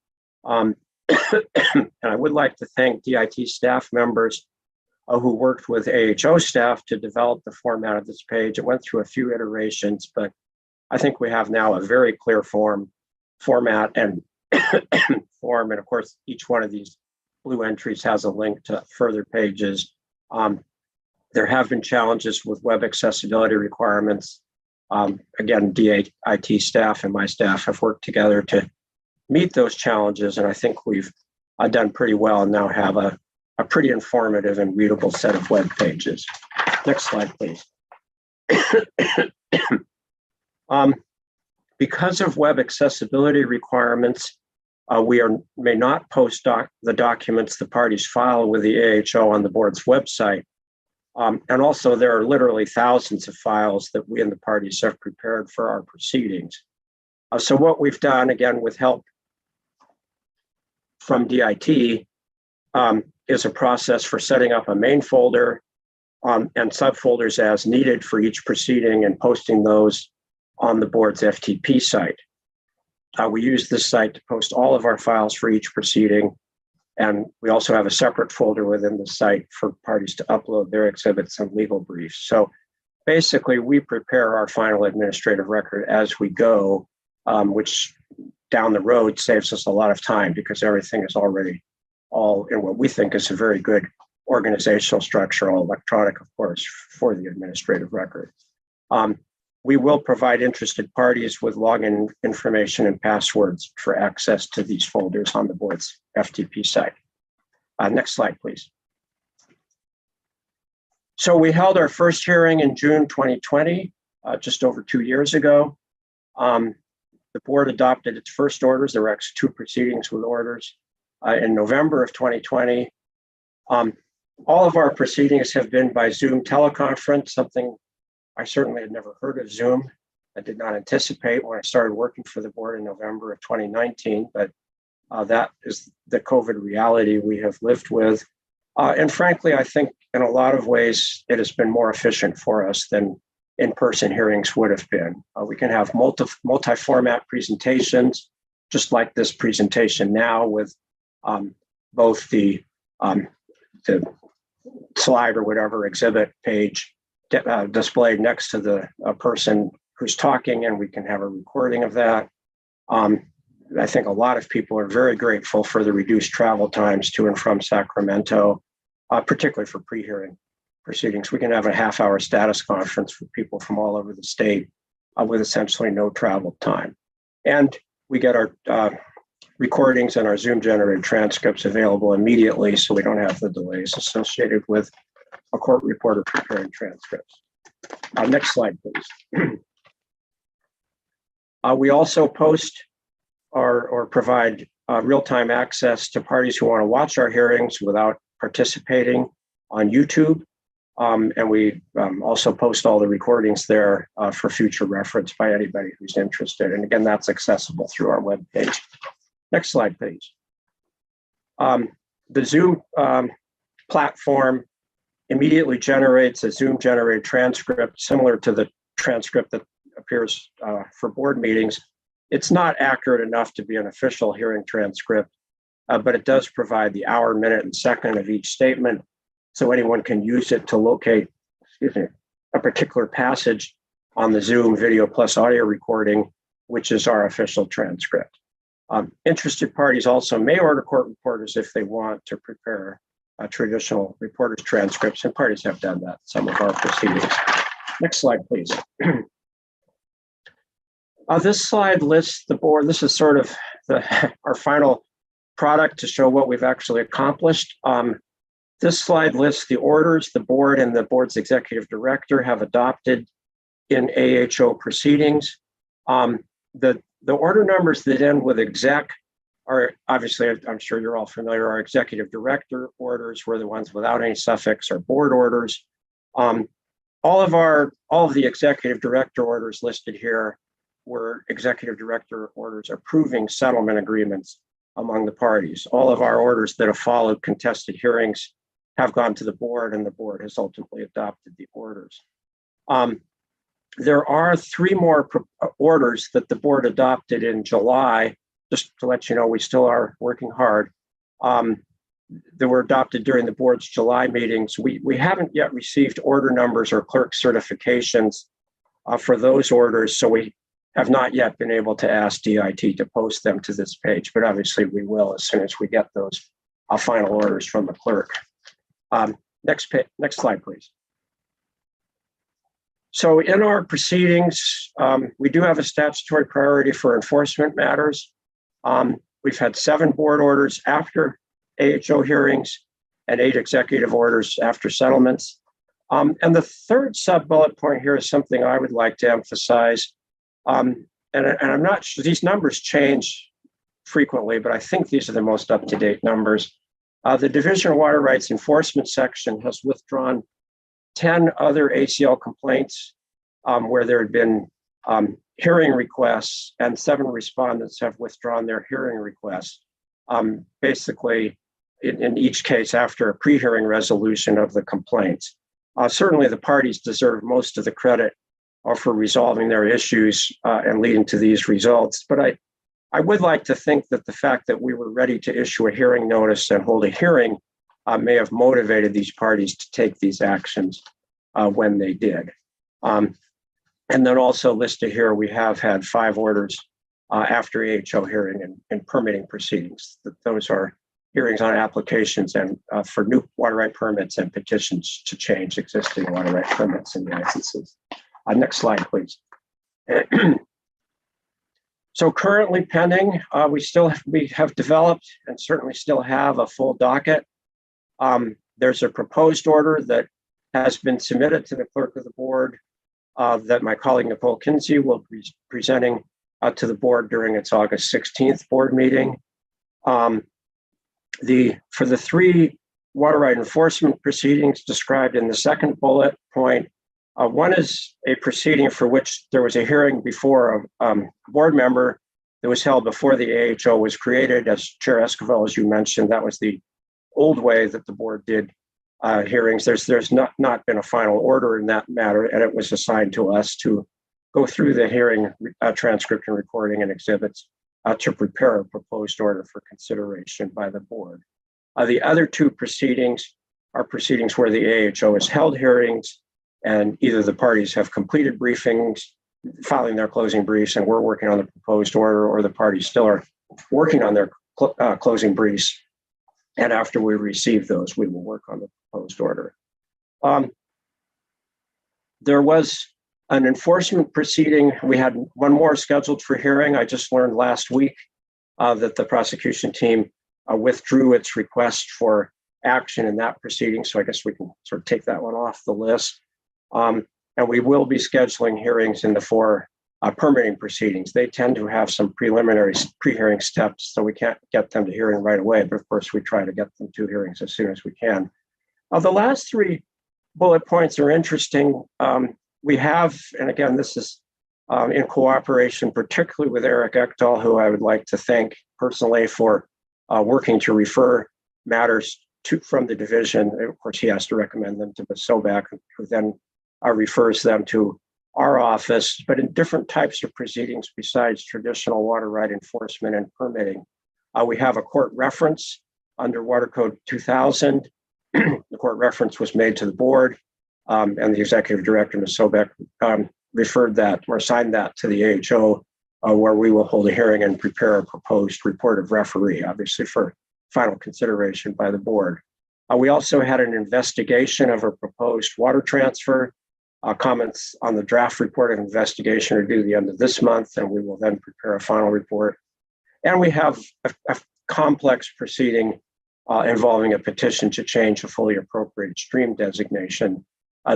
And I would like to thank DIT staff members who worked with AHO staff to develop the format of this page. It went through a few iterations, but I think we have now a very clear format and form. And of course, each one of these blue entries has a link to further pages. There have been challenges with web accessibility requirements. Again, DIT staff and my staff have worked together to meet those challenges. And I think we've done pretty well and now have a pretty informative and readable set of web pages. Next slide, please. Because of web accessibility requirements, we may not post the documents the parties file with the AHO on the board's website. And also there are literally thousands of files that we and the parties have prepared for our proceedings. So what we've done, again, with help from DIT, is a process for setting up a main folder and subfolders as needed for each proceeding and posting those on the board's FTP site. We use this site to post all of our files for each proceeding. And we also have a separate folder within the site for parties to upload their exhibits and legal briefs. So basically, we prepare our final administrative record as we go, which down the road saves us a lot of time because everything is already all in what we think is a very good organizational structure, all electronic, of course, for the administrative record. We will provide interested parties with login information and passwords for access to these folders on the board's FTP site. Next slide, please. So we held our first hearing in June 2020, just over 2 years ago. The board adopted its first orders. There were actually 2 proceedings with orders in November of 2020. All of our proceedings have been by Zoom teleconference, something I certainly had never heard of Zoom. I did not anticipate when I started working for the board in November of 2019, but that is the COVID reality we have lived with. And frankly, I think in a lot of ways, it has been more efficient for us than in-person hearings would have been. We can have multi-format presentations, just like this presentation now with both the slide or whatever exhibit page displayed next to the person who's talking, and we can have a recording of that. I think a lot of people are very grateful for the reduced travel times to and from Sacramento, particularly for pre-hearing proceedings. We can have a half-hour status conference for people from all over the state with essentially no travel time. And we get our recordings and our Zoom-generated transcripts available immediately, so we don't have the delays associated with a court reporter preparing transcripts. Next slide, please. We also post or provide real-time access to parties who want to watch our hearings without participating on YouTube. And we also post all the recordings there for future reference by anybody who's interested. And again, that's accessible through our webpage. Next slide, please. The Zoom platform immediately generates a Zoom-generated transcript similar to the transcript that appears for board meetings. It's not accurate enough to be an official hearing transcript, but it does provide the hour, minute, and second of each statement, so anyone can use it to locate, a particular passage on the Zoom video plus audio recording, which is our official transcript. Interested parties also may order court reporters if they want to prepare traditional reporters' transcripts, and parties have done that in some of our proceedings. Next slide, please. This slide lists the board. This is sort of our final product to show what we've actually accomplished. This slide lists the orders the board and the board's executive director have adopted in AHO proceedings. The order numbers that end with exec are obviously, I'm sure you're all familiar, our executive director orders were the ones without any suffix or board orders. All of the executive director orders listed here were executive director orders approving settlement agreements among the parties. All of our orders that have followed contested hearings have gone to the board, and the board has ultimately adopted the orders. There are 3 more orders that the board adopted in July, just to let you know, we still are working hard. That were adopted during the board's July meetings. We haven't yet received order numbers or clerk certifications for those orders, so we have not yet been able to ask DIT to post them to this page, but obviously we will as soon as we get those final orders from the clerk. Next slide, please. So in our proceedings, we do have a statutory priority for enforcement matters. We've had 7 board orders after AHO hearings and 8 executive orders after settlements. And the third sub-bullet point here is something I would like to emphasize. And I'm not sure, these numbers change frequently, but I think these are the most up-to-date numbers. The Division of Water Rights Enforcement section has withdrawn 10 other ACL complaints where there had been hearing requests, and 7 respondents have withdrawn their hearing requests. Basically, in each case after a pre-hearing resolution of the complaints. Certainly the parties deserve most of the credit for resolving their issues and leading to these results. But I would like to think that the fact that we were ready to issue a hearing notice and hold a hearing may have motivated these parties to take these actions when they did. And then also listed here, we have had 5 orders after AHO hearing and permitting proceedings. Those are hearings on applications and for new water right permits and petitions to change existing water right permits and licenses. Next slide, please. So currently pending, we have developed and certainly still have a full docket. There's a proposed order that has been submitted to the clerk of the board that my colleague Nicole Kinsey will be presenting to the board during its August 16th board meeting. For the 3 water right enforcement proceedings described in the second bullet point, one is a proceeding for which there was a hearing before a board member that was held before the AHO was created. As Chair Esquivel, as you mentioned, that was the old way that the board did hearings. There's not been a final order in that matter, and it was assigned to us to go through the hearing transcript and recording and exhibits to prepare a proposed order for consideration by the board. The other 2 proceedings are proceedings where the AHO has held hearings And either the parties have completed briefings, filing their closing briefs, and we're working on the proposed order, or the parties still are working on their closing briefs. And after we receive those, we will work on the proposed order. There was an enforcement proceeding. We had one more scheduled for hearing. I just learned last week that the prosecution team withdrew its request for action in that proceeding. So I guess we can sort of take that one off the list. And we will be scheduling hearings in the 4 permitting proceedings. They tend to have some preliminary pre-hearing steps, so we can't get them to hearing right away. But of course, we try to get them to hearings as soon as we can. The last 3 bullet points are interesting. We have, and again, this is in cooperation, particularly with Eric Ekdahl, who I would like to thank personally for working to refer matters from the division. Of course, he has to recommend them to Ms. Sobak, who then refers them to our office, but in different types of proceedings besides traditional water right enforcement and permitting. We have a court reference under Water Code 2000. The court reference was made to the board, and the executive director, Ms. Sobek, referred that or assigned that to the AHO, where we will hold a hearing and prepare a proposed report of referee, obviously for final consideration by the board. We also had an investigation of a proposed water transfer. Comments on the draft report of investigation are due the end of this month, and we will then prepare a final report. And we have a complex proceeding involving a petition to change a fully appropriated stream designation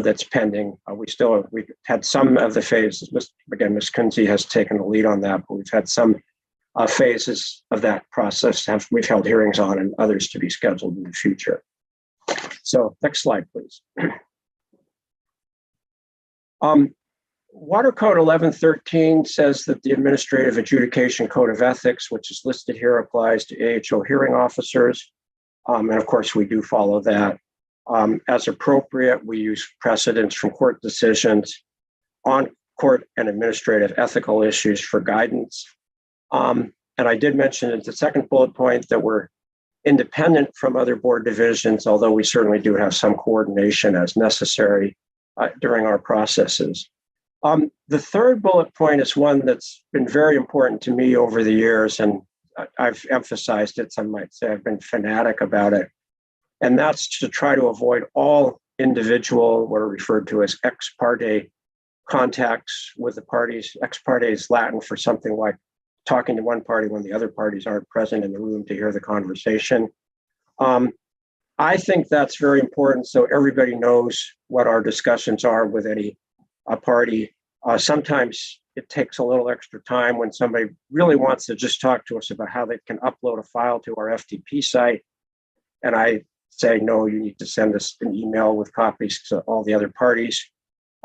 that's pending. We've had some of the phases. Again, Ms. Kunze has taken the lead on that, but we've had some phases of that process we've held hearings on, and others to be scheduled in the future. So next slide, please. Water Code 1113 says that the Administrative Adjudication Code of Ethics, which is listed here, applies to AHO hearing officers. And of course, we do follow that. As appropriate, we use precedents from court decisions on court and administrative ethical issues for guidance. And I did mention in the second bullet point that we're independent from other board divisions, although we certainly do have some coordination as necessary during our processes. The third bullet point is one that's been very important to me over the years, and I've emphasized it. Some might say I've been fanatic about it. And that's to try to avoid all individual, what are referred to as ex parte contacts with the parties. Ex parte is Latin for something like talking to one party when the other parties aren't present in the room to hear the conversation. I think that's very important, so everybody knows what our discussions are with any party. Sometimes it takes a little extra time when somebody really wants to just talk to us about how they can upload a file to our FTP site. And I say, no, you need to send us an email with copies to all the other parties.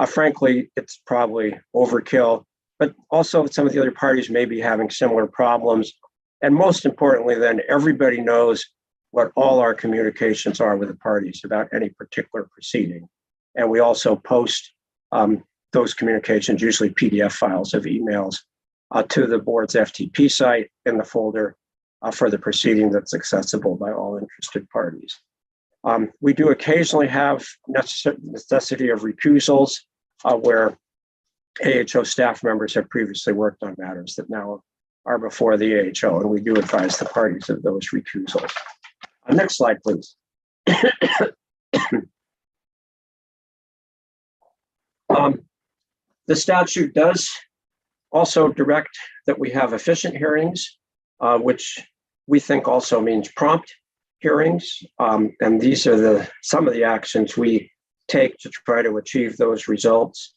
Frankly, it's probably overkill, but also some of the other parties may be having similar problems. And most importantly, then everybody knows what all our communications are with the parties about any particular proceeding. And we also post those communications, usually PDF files of emails, to the board's FTP site in the folder for the proceeding that's accessible by all interested parties. We do occasionally have necessity of recusals where AHO staff members have previously worked on matters that now are before the AHO, and we do advise the parties of those recusals. Next slide, please. The statute does also direct that we have efficient hearings, which we think also means prompt hearings. And these are some of the actions we take to try to achieve those results.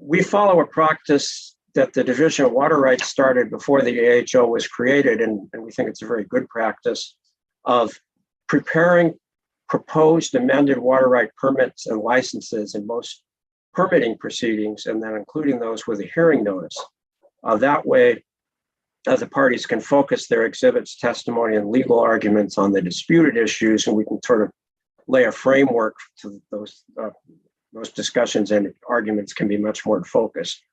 We follow a practice that the Division of Water Rights started before the AHO was created, and we think it's a very good practice of preparing proposed amended water right permits and licenses in most permitting proceedings, and then including those with a hearing notice. That way, the parties can focus their exhibits, testimony, and legal arguments on the disputed issues, and we can sort of lay a framework to those discussions, and arguments can be much more focused.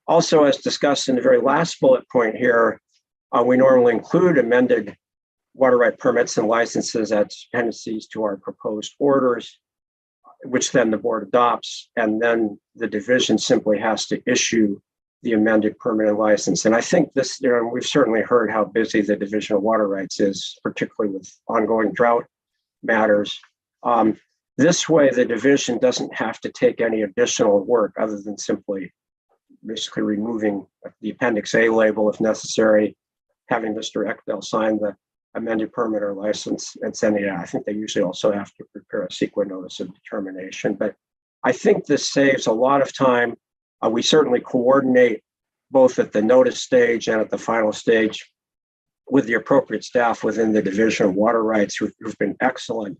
Also, as discussed in the very last bullet point here, we normally include amended water right permits and licenses as appendices to our proposed orders. which then the board adopts, and then the division simply has to issue the amended permanent license. And I think this, we've certainly heard how busy the Division of Water Rights is, particularly with ongoing drought matters. This way, the division doesn't have to take any additional work other than simply basically removing the Appendix A label if necessary, having Mr. Eckdell sign the amended permit or license and sending it out. I think they usually also have to prepare a CEQA notice of determination, but I think this saves a lot of time. We certainly coordinate both at the notice stage and at the final stage with the appropriate staff within the Division of Water Rights who've been excellent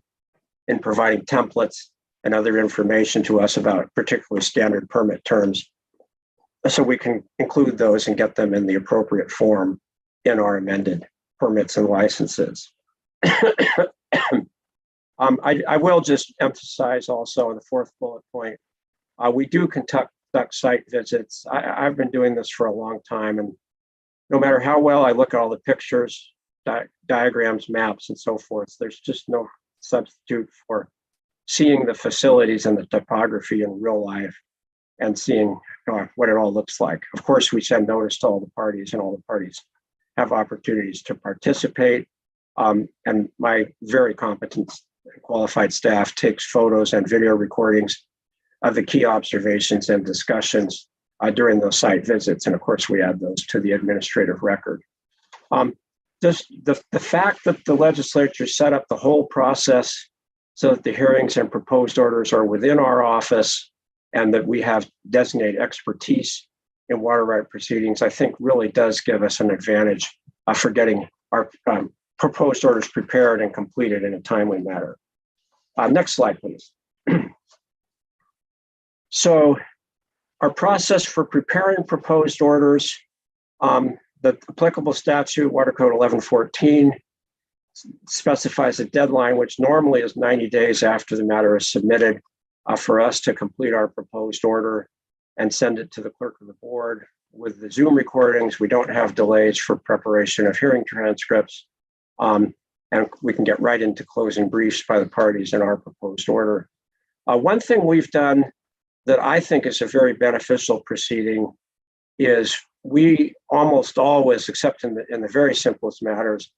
in providing templates and other information to us about particularly standard permit terms. So we can include those and get them in the appropriate form in our amended permits and licenses. I will just emphasize also in the fourth bullet point, we do conduct site visits. I've been doing this for a long time, and no matter how well I look at all the pictures, diagrams, maps, and so forth, there's just no substitute for seeing the facilities and the topography in real life and seeing what it all looks like. Of course, we send notice to all the parties, and all the parties have opportunities to participate. And my very competent and qualified staff takes photos and video recordings of the key observations and discussions during those site visits. And of course, we add those to the administrative record. Just the fact that the legislature set up the whole process so that the hearings and proposed orders are within our office and that we have designated expertise in water right proceedings, I think really does give us an advantage for getting our proposed orders prepared and completed in a timely manner. Next slide, please. So our process for preparing proposed orders, the applicable statute, Water Code 1114, specifies a deadline, which normally is 90 days after the matter is submitted, for us to complete our proposed order and send it to the clerk of the board. With the Zoom recordings, we don't have delays for preparation of hearing transcripts, and we can get right into closing briefs by the parties in our proposed order. One thing we've done that I think is a very beneficial proceeding is we almost always, except in the very simplest matters,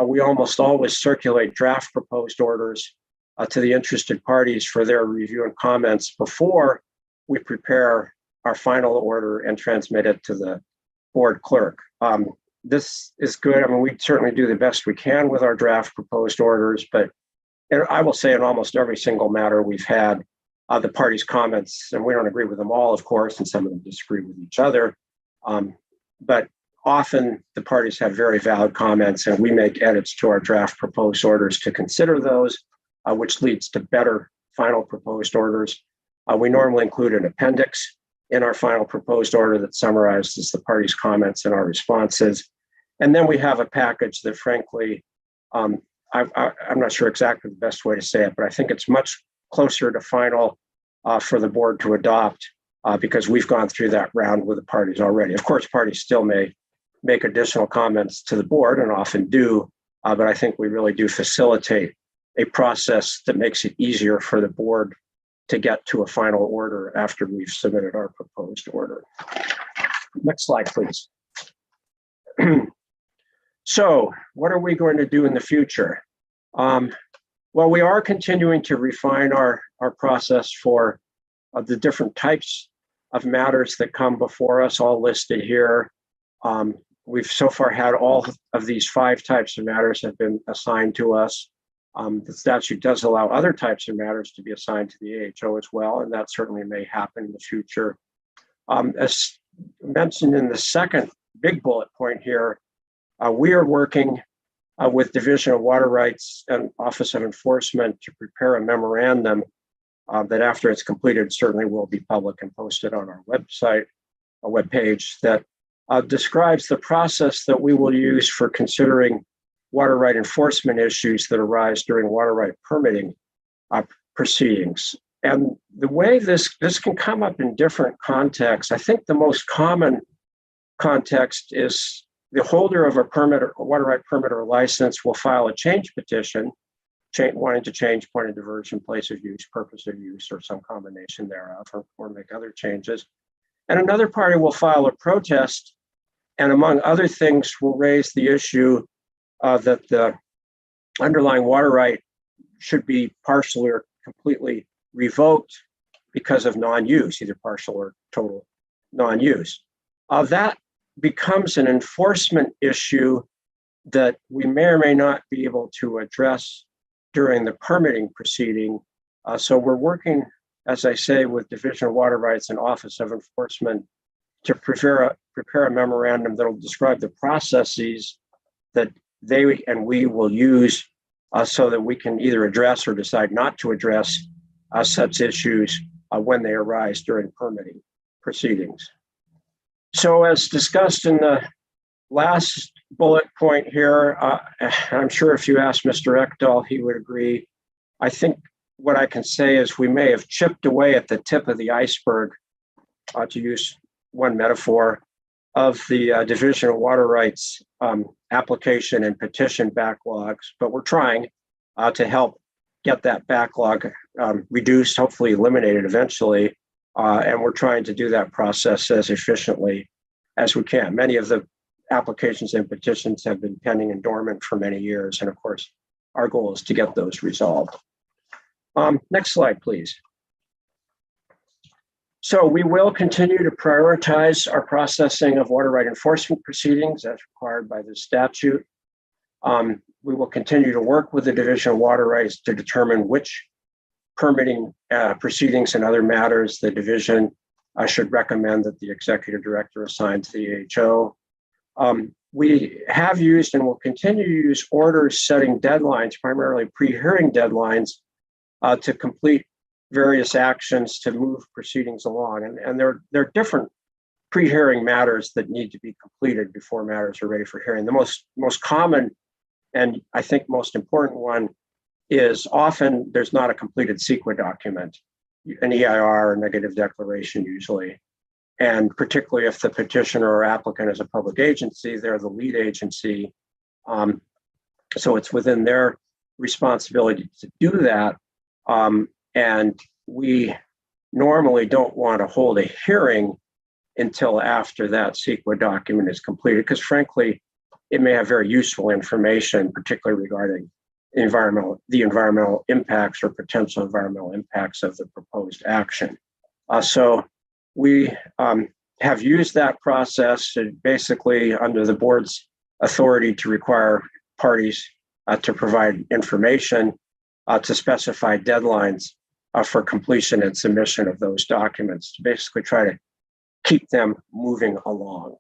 we almost always circulate draft proposed orders to the interested parties for their review and comments before we prepare our final order and transmit it to the board clerk. This is good. I mean, we certainly do the best we can with our draft proposed orders, but I will say in almost every single matter we've had, the parties' comments, and we don't agree with them all, of course, and some of them disagree with each other. But often the parties have very valid comments, and we make edits to our draft proposed orders to consider those, which leads to better final proposed orders. We normally include an appendix in our final proposed order that summarizes the parties' comments and our responses. And then we have a package that, frankly, I'm not sure exactly the best way to say it, but I think it's much closer to final for the board to adopt because we've gone through that round with the parties already. Of course, parties still may make additional comments to the board and often do, but I think we really do facilitate a process that makes it easier for the board to get to a final order after we've submitted our proposed order. Next slide, please. So what are we going to do in the future? Well, we are continuing to refine our process for the different types of matters that come before us, all listed here. We've so far had all of these 5 types of matters have been assigned to us. The statute does allow other types of matters to be assigned to the AHO as well, and that certainly may happen in the future. As mentioned in the second big bullet point here, we are working with Division of Water Rights and Office of Enforcement to prepare a memorandum that after it's completed certainly will be public and posted on our website, a webpage that describes the process that we will use for considering water right enforcement issues that arise during water right permitting proceedings. And the way this can come up in different contexts, I think the most common context is the holder of a permit or water right permit or license will file a change petition wanting to change point of diversion, place of use, purpose of use, or some combination thereof, or make other changes. And another party will file a protest, and among other things, will raise the issue that the underlying water right should be partially or completely revoked because of non-use, either partial or total non-use. That becomes an enforcement issue that we may or may not be able to address during the permitting proceeding. So we're working, as I say, with Division of Water Rights and Office of Enforcement to prepare a memorandum that will describe the processes that they and we will use so that we can either address or decide not to address such issues when they arise during permitting proceedings. So as discussed in the last bullet point here, I'm sure if you asked Mr. Ekdahl, he would agree. I think what I can say is we may have chipped away at the tip of the iceberg, to use one metaphor, of the Division of Water Rights application and petition backlogs, but we're trying to help get that backlog reduced, hopefully eliminated eventually, and we're trying to do that process as efficiently as we can. Many of the applications and petitions have been pending and dormant for many years, and of course, our goal is to get those resolved. Next slide, please. So we will continue to prioritize our processing of water right enforcement proceedings as required by the statute. We will continue to work with the Division of Water Rights to determine which permitting proceedings and other matters the division should recommend that the executive director assign to the AHO. We have used and will continue to use orders setting deadlines, primarily pre-hearing deadlines, to complete various actions to move proceedings along. And there are different pre-hearing matters that need to be completed before matters are ready for hearing. The most common and I think most important one is often there's not a completed CEQA document, an EIR, a negative declaration usually. And particularly if the petitioner or applicant is a public agency, they're the lead agency. So it's within their responsibility to do that. And we normally don't want to hold a hearing until after that CEQA document is completed, because frankly, it may have very useful information, particularly regarding the environmental impacts or potential environmental impacts of the proposed action. So we have used that process basically under the board's authority to require parties to provide information to specify deadlines for completion and submission of those documents to basically try to keep them moving along.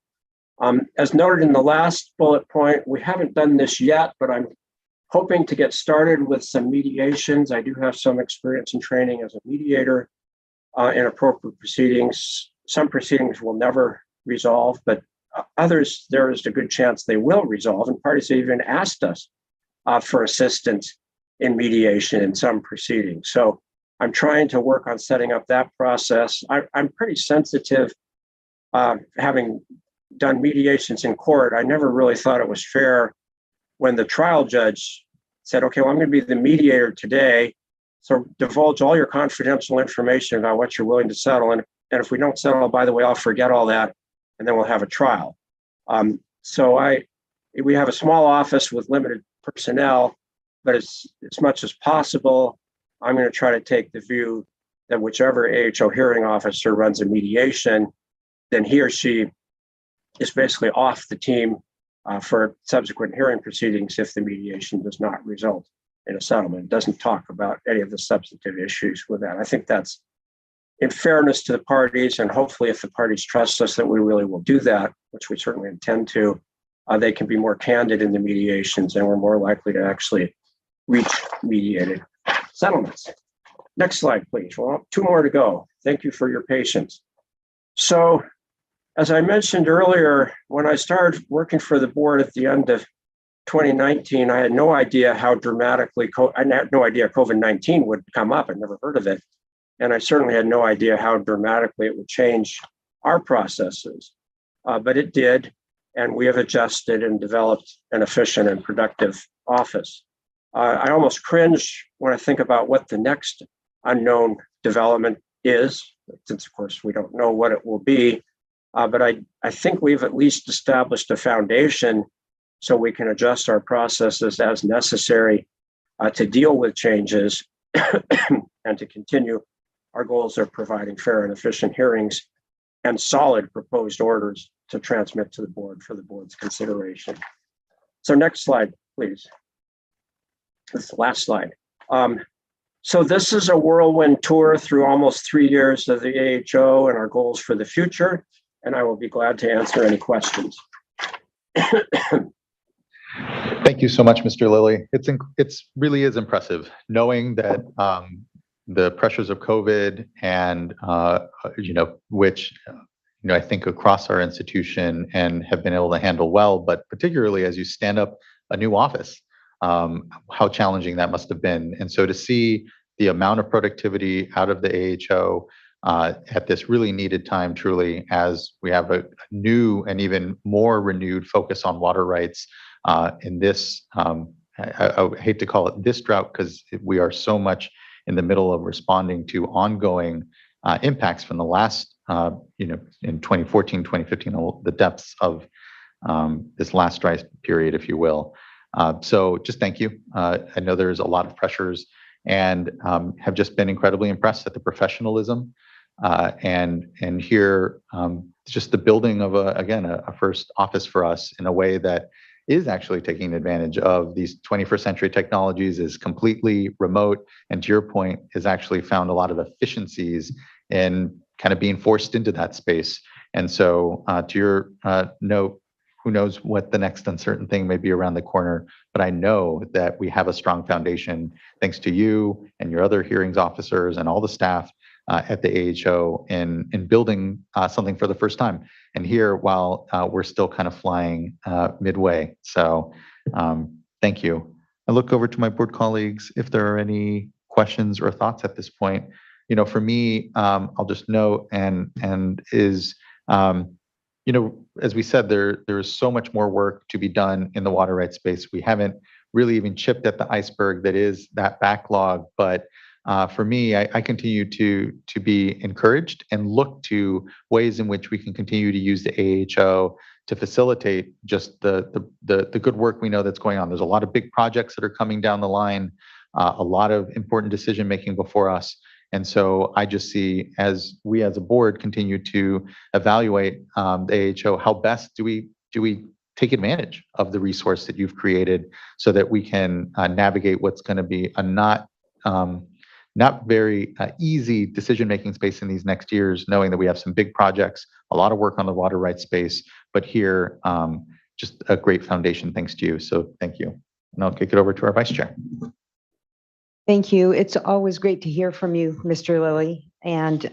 As noted in the last bullet point, we haven't done this yet, but I'm hoping to get started with some mediations. I do have some experience and training as a mediator in appropriate proceedings. Some proceedings will never resolve, but others, there is a good chance they will resolve, and parties have even asked us for assistance in mediation in some proceedings. So I'm trying to work on setting up that process. I'm pretty sensitive, having done mediations in court. I never really thought it was fair when the trial judge said, okay, well, I'm going to be the mediator today, so divulge all your confidential information about what you're willing to settle. And if we don't settle, by the way, I'll forget all that, and then we'll have a trial. So we have a small office with limited personnel, but as much as possible, I'm going to try to take the view that whichever AHO hearing officer runs a mediation, then he or she is basically off the team for subsequent hearing proceedings if the mediation does not result in a settlement. It doesn't talk about any of the substantive issues with that. I think that's in fairness to the parties, and hopefully if the parties trust us that we really will do that, which we certainly intend to, they can be more candid in the mediations, and we're more likely to actually reach mediated settlements. Next slide, please. Well, 2 more to go. Thank you for your patience. So, as I mentioned earlier, when I started working for the board at the end of 2019, I had no idea how dramatically, I had no idea COVID-19 would come up. I'd never heard of it. And I certainly had no idea how dramatically it would change our processes. But it did, and we have adjusted and developed an efficient and productive office. I almost cringe when I think about what the next unknown development is, since of course we don't know what it will be. But I think we've at least established a foundation so we can adjust our processes as necessary to deal with changes and to continue our goals of providing fair and efficient hearings and solid proposed orders to transmit to the board for the board's consideration. So next slide, please. This is the last slide. So this is a whirlwind tour through almost 3 years of the AHO and our goals for the future, and I will be glad to answer any questions. Thank you so much, Mr. Lilly. It's really is impressive knowing that the pressures of COVID and which I think across our institution and have been able to handle well, but particularly as you stand up a new office, how challenging that must have been. And so to see the amount of productivity out of the AHO at this really needed time, truly, as we have a new and even more renewed focus on water rights in this, I hate to call it this drought because we are so much in the middle of responding to ongoing impacts from the last, in 2014, 2015, the depths of this last dry period, if you will. So just thank you. I know there's a lot of pressures and have just been incredibly impressed at the professionalism and here just the building of a first office for us in a way that is actually taking advantage of these 21st century technologies, is completely remote, and to your point, has actually found a lot of efficiencies in kind of being forced into that space. And so to your note, who knows what the next uncertain thing may be around the corner, but I know that we have a strong foundation thanks to you and your other hearings officers and all the staff at the AHO in building something for the first time. And here, while we're still kind of flying midway. So thank you. I look over to my board colleagues if there are any questions or thoughts at this point. For me, I'll just note as we said, there is so much more work to be done in the water rights space. We haven't really even chipped at the iceberg that is that backlog. But for me, I continue to be encouraged and look to ways in which we can continue to use the AHO to facilitate just the good work we know that's going on. There's a lot of big projects that are coming down the line, a lot of important decision making before us. And so I just see as we as a board continue to evaluate the AHO, how best do we take advantage of the resource that you've created so that we can navigate what's going to be a not very easy decision-making space in these next years, knowing that we have some big projects, a lot of work on the water rights space, but here, just a great foundation thanks to you. So thank you. And I'll kick it over to our vice chair. Thank you. It's always great to hear from you, Mr. Lilly. And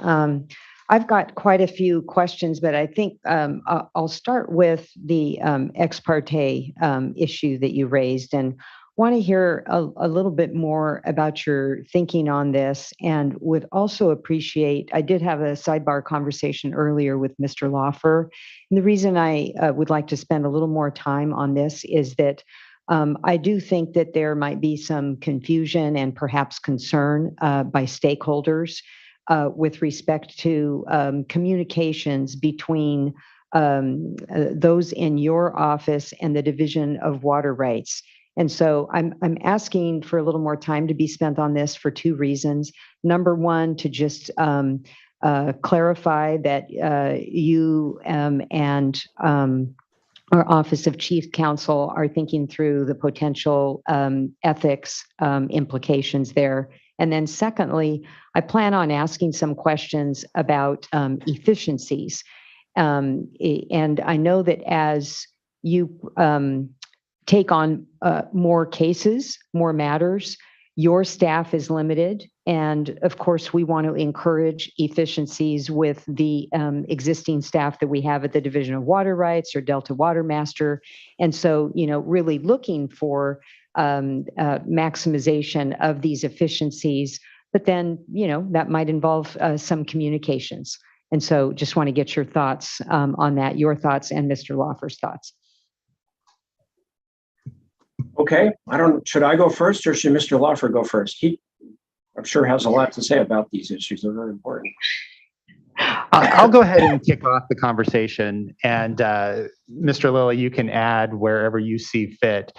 I've got quite a few questions, but I think I'll start with the ex parte issue that you raised and want to hear a little bit more about your thinking on this, and would also appreciate, I did have a sidebar conversation earlier with Mr. Laufer. And the reason I would like to spend a little more time on this is that I do think that there might be some confusion and perhaps concern by stakeholders with respect to communications between those in your office and the Division of Water Rights. And so I'm asking for a little more time to be spent on this for two reasons. Number one, to just clarify that you and our Office of Chief Counsel are thinking through the potential ethics implications there. And then secondly, I plan on asking some questions about efficiencies. And I know that as you take on more cases, more matters, your staff is limited. And of course, we want to encourage efficiencies with the existing staff that we have at the Division of Water Rights or Delta Water Master. And so, really looking for maximization of these efficiencies, but then, that might involve some communications. And so just want to get your thoughts on that, your thoughts and Mr. Laufer's thoughts. Okay, should I go first or should Mr. Lawfer go first? He, I'm sure, has a lot to say about these issues. They're very important. I'll go ahead and kick off the conversation, and Mr. Lilly, you can add wherever you see fit.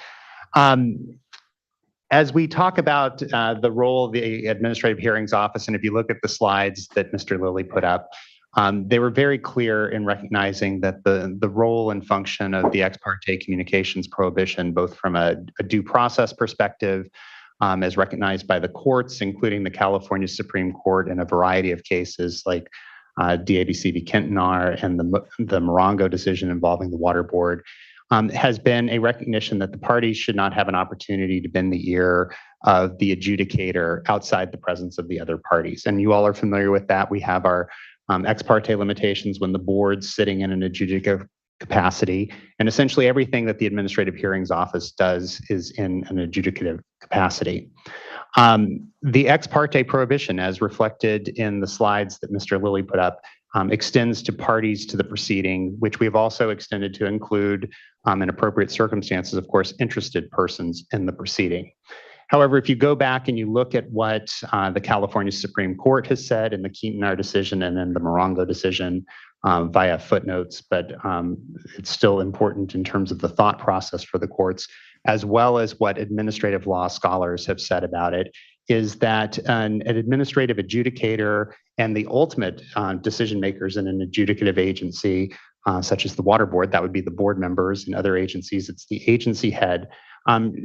As we talk about the role of the Administrative Hearings Office, and if you look at the slides that Mr. Lilly put up, they were very clear in recognizing that the role and function of the ex parte communications prohibition, both from a due process perspective, as recognized by the courts, including the California Supreme Court in a variety of cases like DABC v. Kintnar and the Morongo decision involving the Water Board, has been a recognition that the parties should not have an opportunity to bend the ear of the adjudicator outside the presence of the other parties. And you all are familiar with that. We have our ex parte limitations when the board's sitting in an adjudicative capacity, and essentially everything that the Administrative Hearings Office does is in an adjudicative capacity. The ex parte prohibition, as reflected in the slides that Mr. Lilly put up, extends to parties to the proceeding, which we've also extended to include, in appropriate circumstances, of course, interested persons in the proceeding. However, if you go back and you look at what the California Supreme Court has said in the Kintnar decision and then the Morongo decision via footnotes, but it's still important in terms of the thought process for the courts, as well as what administrative law scholars have said about it, is that an administrative adjudicator and the ultimate decision makers in an adjudicative agency, such as the Water Board, that would be the board members. In other agencies, it's the agency head,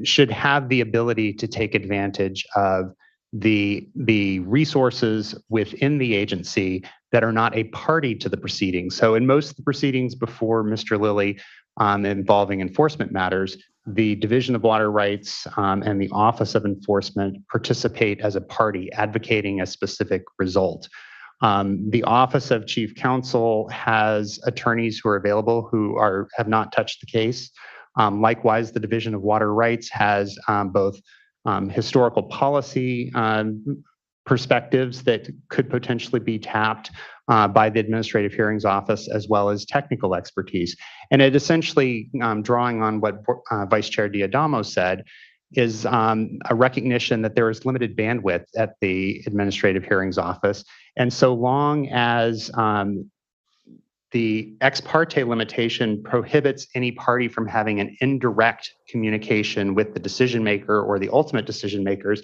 should have the ability to take advantage of the resources within the agency that are not a party to the proceedings. So in most of the proceedings before Mr. Lilly involving enforcement matters, the Division of Water Rights and the Office of Enforcement participate as a party advocating a specific result. The Office of Chief Counsel has attorneys who are available who have not touched the case. Likewise, the Division of Water Rights has both historical policy perspectives that could potentially be tapped by the Administrative Hearings Office, as well as technical expertise. And it essentially, drawing on what Vice Chair Diadamo said, is a recognition that there is limited bandwidth at the Administrative Hearings Office. And so long as the ex parte limitation prohibits any party from having an indirect communication with the decision maker or the ultimate decision makers,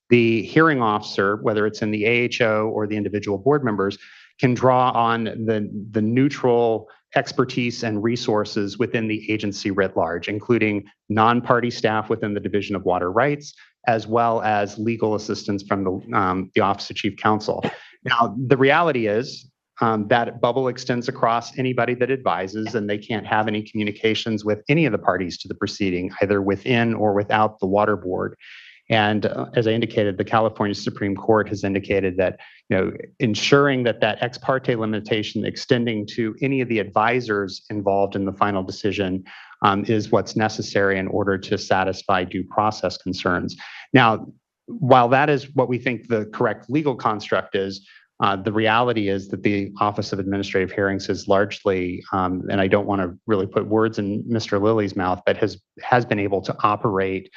the hearing officer, whether it's in the AHO or the individual board members, can draw on the neutral expertise and resources within the agency writ large, including non-party staff within the Division of Water Rights, as well as legal assistance from the Office of Chief Counsel. Now, the reality is that bubble extends across anybody that advises, and they can't have any communications with any of the parties to the proceeding, either within or without the Water Board. And as I indicated, the California Supreme Court has indicated that, ensuring that ex parte limitation extending to any of the advisors involved in the final decision is what's necessary in order to satisfy due process concerns. Now, while that is what we think the correct legal construct is, the reality is that the Office of Administrative Hearings has largely, and I don't want to really put words in Mr. Lilly's mouth, but has been able to operate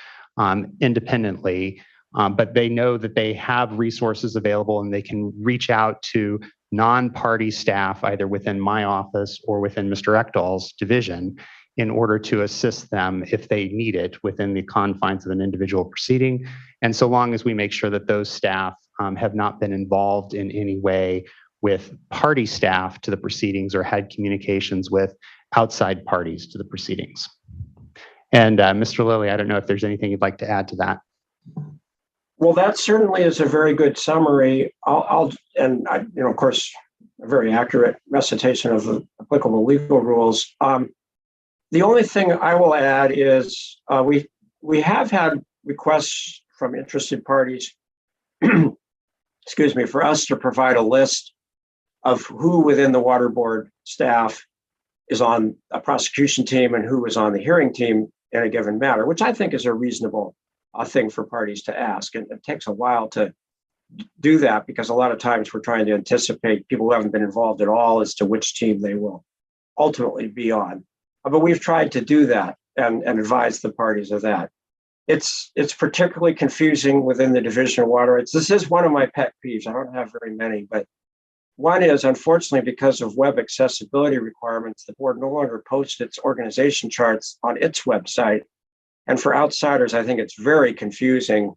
independently, but they know that they have resources available and they can reach out to non-party staff, either within my office or within Mr. Ekdahl's division, in order to assist them if they need it within the confines of an individual proceeding. And so long as we make sure that those staff have not been involved in any way with party staff to the proceedings or had communications with outside parties to the proceedings. And Mr. Lilly, I don't know if there's anything you'd like to add to that. Well, that certainly is a very good summary. Of course, a very accurate recitation of the applicable legal rules. The only thing I will add is we have had requests from interested parties, excuse me, for us to provide a list of who within the Water Board staff is on a prosecution team and who is on the hearing team in a given matter, which I think is a reasonable thing for parties to ask. And it takes a while to do that because a lot of times we're trying to anticipate people who haven't been involved at all as to which team they will ultimately be on. But we've tried to do that. and advise the parties of that. It's particularly confusing within the Division of Water Rights. This is one of my pet peeves. I don't have very many, but one is, unfortunately, because of web accessibility requirements, the board no longer posts its organization charts on its website. And for outsiders, I think it's very confusing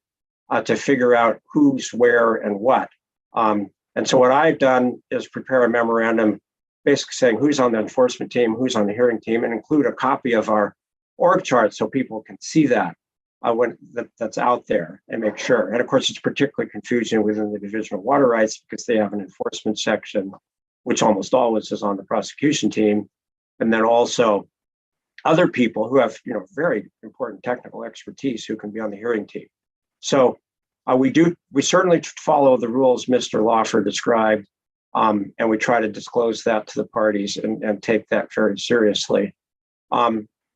to figure out who's where and what. And so what I've done is prepare a memorandum basically saying who's on the enforcement team, who's on the hearing team, and include a copy of our org chart so people can see that when that's out there and make sure. And of course, it's particularly confusing within the Division of Water Rights because they have an enforcement section, which almost always is on the prosecution team. And then also other people who have, very important technical expertise who can be on the hearing team. So we certainly follow the rules Mr. Lawfer described, and we try to disclose that to the parties and take that very seriously.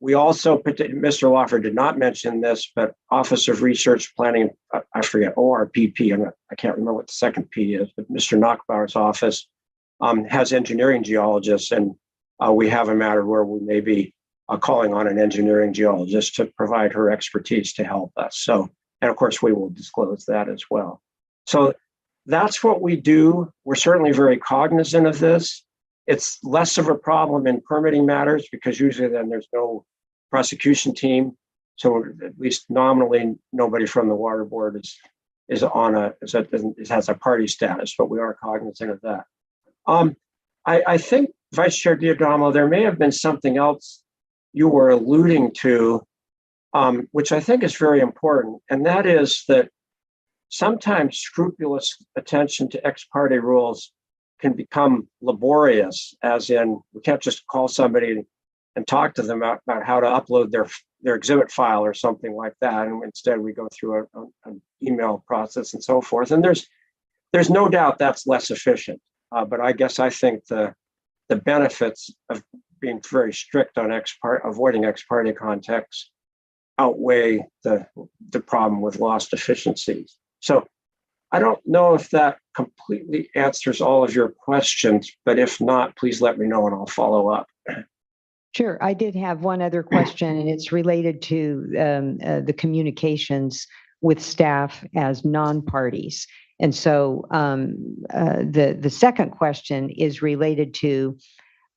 We also, Mr. Lawfer did not mention this, but Office of Research Planning, I forget, ORPP, I can't remember what the second P is, but Mr. Nachbauer's office has engineering geologists, and we have a matter where we may be calling on an engineering geologist to provide her expertise to help us. So, and of course, we will disclose that as well. So that's what we do. We're certainly very cognizant of this. It's less of a problem in permitting matters because usually then there's no prosecution team. So at least nominally, nobody from the water board has a party status, but we are cognizant of that. I think, Vice Chair Diadamo, there may have been something else you were alluding to, which I think is very important, and that is that sometimes scrupulous attention to ex parte rules can become laborious, as in we can't just call somebody and talk to them about how to upload their exhibit file or something like that. And instead we go through an email process and so forth. And there's no doubt that's less efficient. But I guess I think the benefits of being very strict on avoiding ex parte contacts outweigh the problem with lost efficiencies. So I don't know if that completely answers all of your questions, but if not, please let me know and I'll follow up. Sure. I did have one other question, and it's related to the communications with staff as non-parties. And so the second question is related to,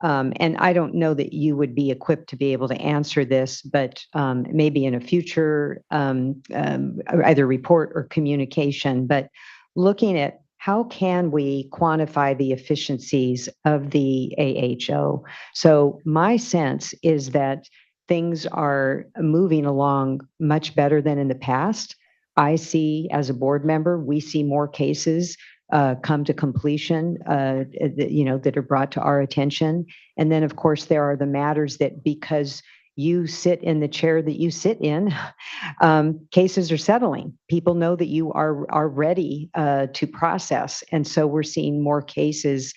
and I don't know that you would be equipped to be able to answer this, but maybe in a future either report or communication, but looking at how can we quantify the efficiencies of the AHO? So my sense is that things are moving along much better than in the past. I see, as a board member, we see more cases come to completion, that are brought to our attention. And then, of course, there are the matters that, because you sit in the chair that you sit in, cases are settling. People know that you are ready to process. And so we're seeing more cases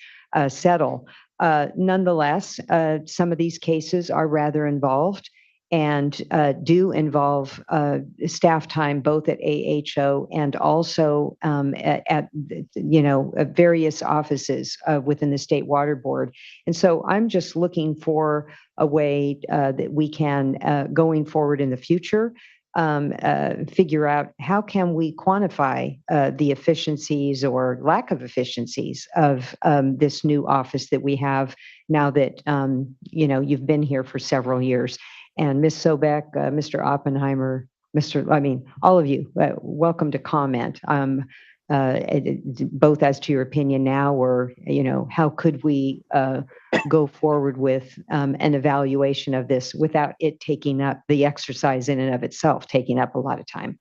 settle. Nonetheless, some of these cases are rather involved and do involve staff time, both at AHO and also at various offices within the State Water Board. And so I'm just looking for a way that we can, going forward in the future, figure out how can we quantify the efficiencies or lack of efficiencies of this new office that we have now that you've been here for several years. And Ms. Sobek, Mr. Oppenheimer, all of you, welcome to comment, both as to your opinion now or, how could we go forward with an evaluation of this without it taking up the exercise in and of itself, taking up a lot of time.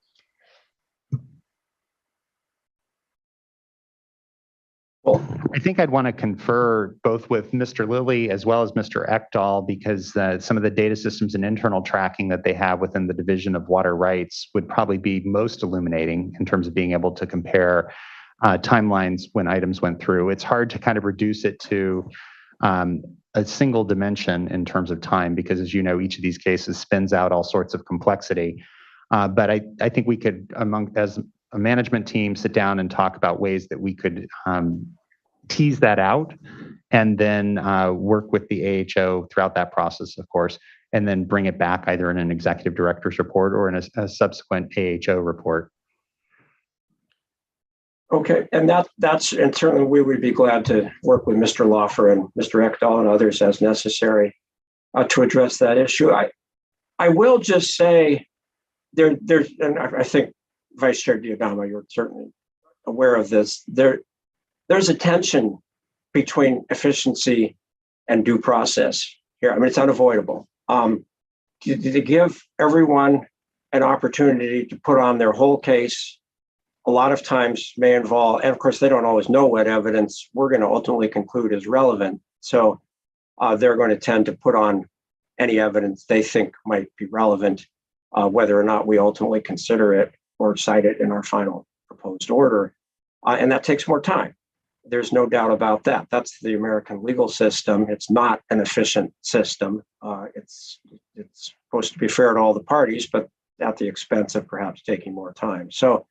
Well, I think I'd want to confer both with Mr. Lilly as well as Mr. Ekdahl, because some of the data systems and internal tracking that they have within the Division of Water Rights would probably be most illuminating in terms of being able to compare timelines when items went through. It's hard to kind of reduce it to a single dimension in terms of time, because as you know, each of these cases spins out all sorts of complexity. But I think we could, as a management team, sit down and talk about ways that we could tease that out and then work with the AHO throughout that process, of course, and then bring it back either in an executive director's report or in a subsequent AHO report. Okay, and and certainly we would be glad to work with Mr. Laufer and Mr. Ekdahl and others as necessary to address that issue. I will just say there's, and I think Vice Chair Diadama, you're certainly aware of this. There's a tension between efficiency and due process here. I mean, it's unavoidable. To give everyone an opportunity to put on their whole case, a lot of times may involve, and of course, they don't always know what evidence we're going to ultimately conclude is relevant. So they're going to tend to put on any evidence they think might be relevant, whether or not we ultimately consider it or cite it in our final proposed order. And that takes more time. There's no doubt about that. That's the American legal system. It's not an efficient system. It's supposed to be fair to all the parties, but at the expense of perhaps taking more time. So,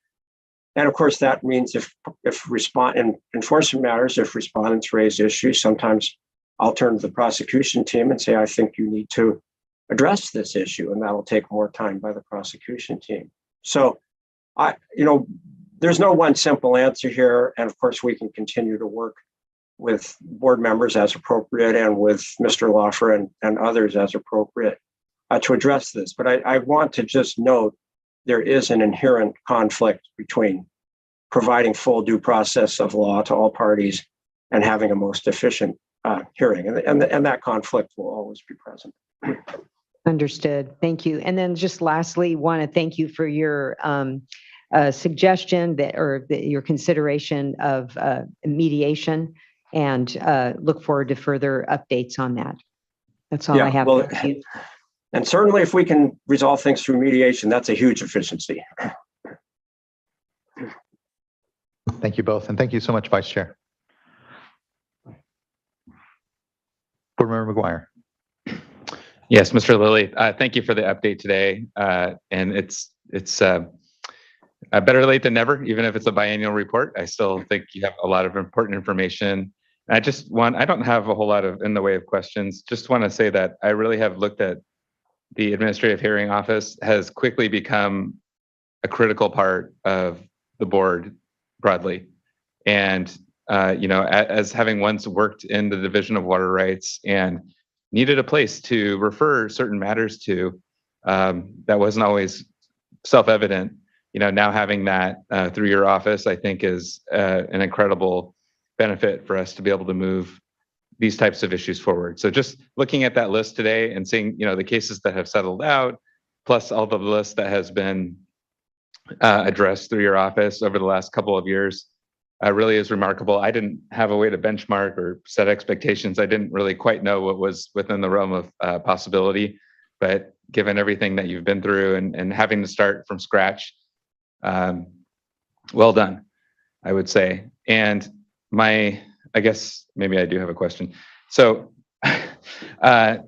and of course, that means if in enforcement matters, if respondents raise issues, sometimes I'll turn to the prosecution team and say, I think you need to address this issue, and that'll take more time by the prosecution team. So, there's no one simple answer here. And of course, we can continue to work with board members as appropriate and with Mr. Laufer and others as appropriate to address this. But I want to just note there is an inherent conflict between providing full due process of law to all parties and having a most efficient hearing. And that conflict will always be present. Understood. Thank you. And then just lastly, want to thank you for your suggestion your consideration of mediation, and look forward to further updates on that. That's all I have. Well, Thank you. And certainly if we can resolve things through mediation, that's a huge efficiency. Thank you both. And thank you so much, Vice Chair. Board Member McGuire. Yes, Mr. Lilly, thank you for the update today. And it's better late than never, even if it's a biannual report. I still think you have a lot of important information. I don't have a whole lot in the way of questions. Just want to say that I really have looked at the Administrative Hearing Office has quickly become a critical part of the board broadly. And, as having once worked in the Division of Water Rights and needed a place to refer certain matters to, that wasn't always self-evident. Now having that through your office, I think is an incredible benefit for us to be able to move these types of issues forward. So just looking at that list today and seeing, the cases that have settled out, plus all the list that has been addressed through your office over the last couple of years, really is remarkable. I didn't have a way to benchmark or set expectations. I didn't really quite know what was within the realm of possibility, but given everything that you've been through and having to start from scratch, well done, I would say. And I guess maybe I do have a question. So I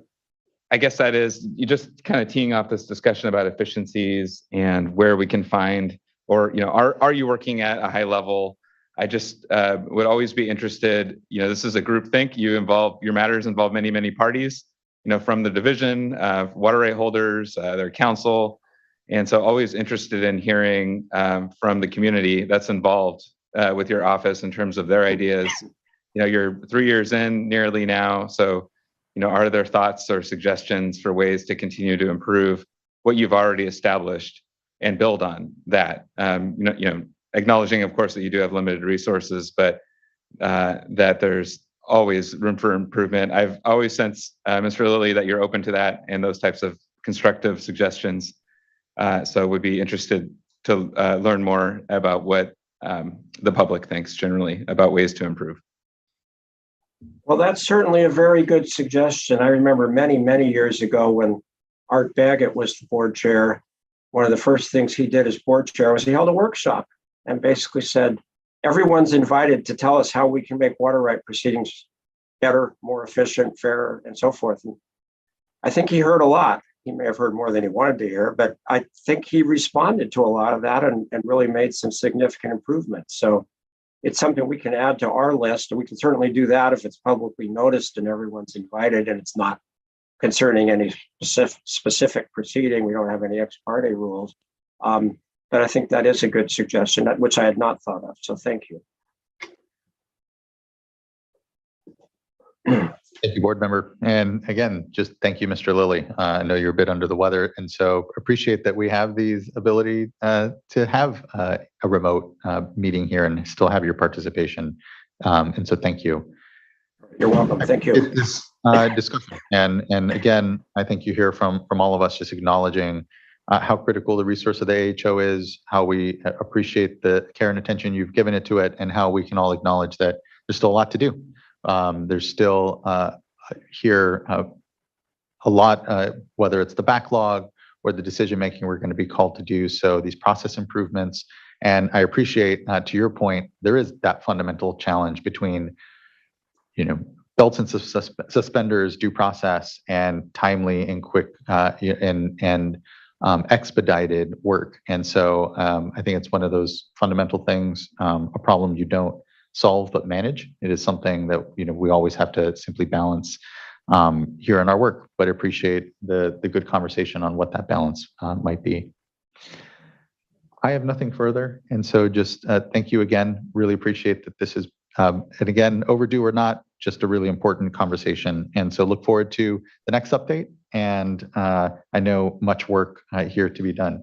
guess that is, you just kind of teeing off this discussion about efficiencies and where we can find, or, are you working at a high level? I just would always be interested, this is a group think, your matters involve many, many parties, from the division, water right holders, their council. And so always interested in hearing from the community that's involved with your office in terms of their ideas. You're 3 years in nearly now. So, are there thoughts or suggestions for ways to continue to improve what you've already established and build on that? Acknowledging, of course, that you do have limited resources, but that there's always room for improvement. I've always sensed, Mr. Lilly, that you're open to that and those types of constructive suggestions. So would be interested to learn more about what the public thinks generally about ways to improve. Well, that's certainly a very good suggestion. I remember many, many years ago when Art Baggett was the board chair, one of the first things he did as board chair was he held a workshop and basically said, everyone's invited to tell us how we can make water right proceedings better, more efficient, fairer, and so forth. And I think he heard a lot. He may have heard more than he wanted to hear, but I think he responded to a lot of that and really made some significant improvements. So it's something we can add to our list, and we can certainly do that if it's publicly noticed and everyone's invited and it's not concerning any specific proceeding. We don't have any ex parte rules. But I think that is a good suggestion, which I had not thought of. So thank you. Thank you, board member. And again, just thank you, Mr. Lilly. I know you're a bit under the weather, and so appreciate that we have these ability to have a remote meeting here and still have your participation. And so thank you. You're welcome. Thank you. This discussion, and again, I think you hear from all of us just acknowledging how critical the resource of the AHO is, how we appreciate the care and attention you've given it to it, and how we can all acknowledge that there's still a lot to do. There's still here a lot, whether it's the backlog or the decision making we're going to be called to do. So these process improvements, and I appreciate to your point, there is that fundamental challenge between, belts and suspenders, due process, and timely and quick and expedited work. And so I think it's one of those fundamental things, a problem you don't solve but manage. It is something that we always have to simply balance here in our work, but appreciate the good conversation on what that balance might be. I have nothing further, and so just thank you again. Really appreciate that this is, and again, overdue or not, just a really important conversation. And so look forward to the next update. And I know much work here to be done.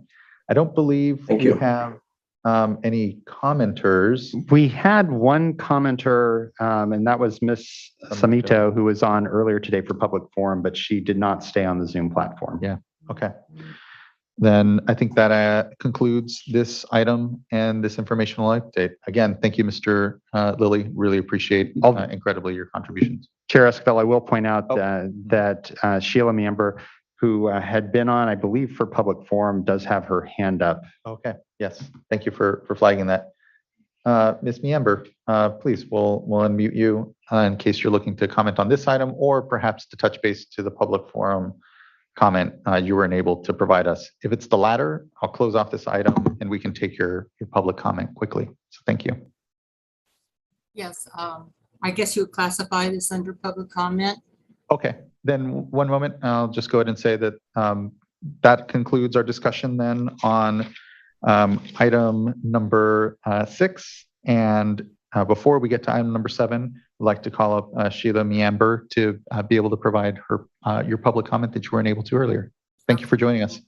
I don't believe we have any commenters. We had one commenter, and that was Miss Samito, who was on earlier today for public forum, but she did not stay on the Zoom platform. Yeah. Okay. Then I think that concludes this item and this informational update. Again, thank you, Mr. Lilly. Really appreciate incredibly your contributions. Chair Esquivel, I will point out that Sheila Miember, who had been on, I believe, for public forum, does have her hand up. Okay. Yes. Thank you for flagging that. Ms. Miember, please, we'll unmute you in case you're looking to comment on this item, or perhaps to touch base to the public forum comment you were unable to provide us. If it's the latter, I'll close off this item and we can take your public comment quickly. So thank you. Yes, I guess you would classify this under public comment. Okay, then one moment. I'll just go ahead and say that that concludes our discussion then on item number 6. And before we get to item number 7, I'd like to call up Sheila Miember to be able to provide her your public comment that you weren't able to earlier. Thank you for joining us.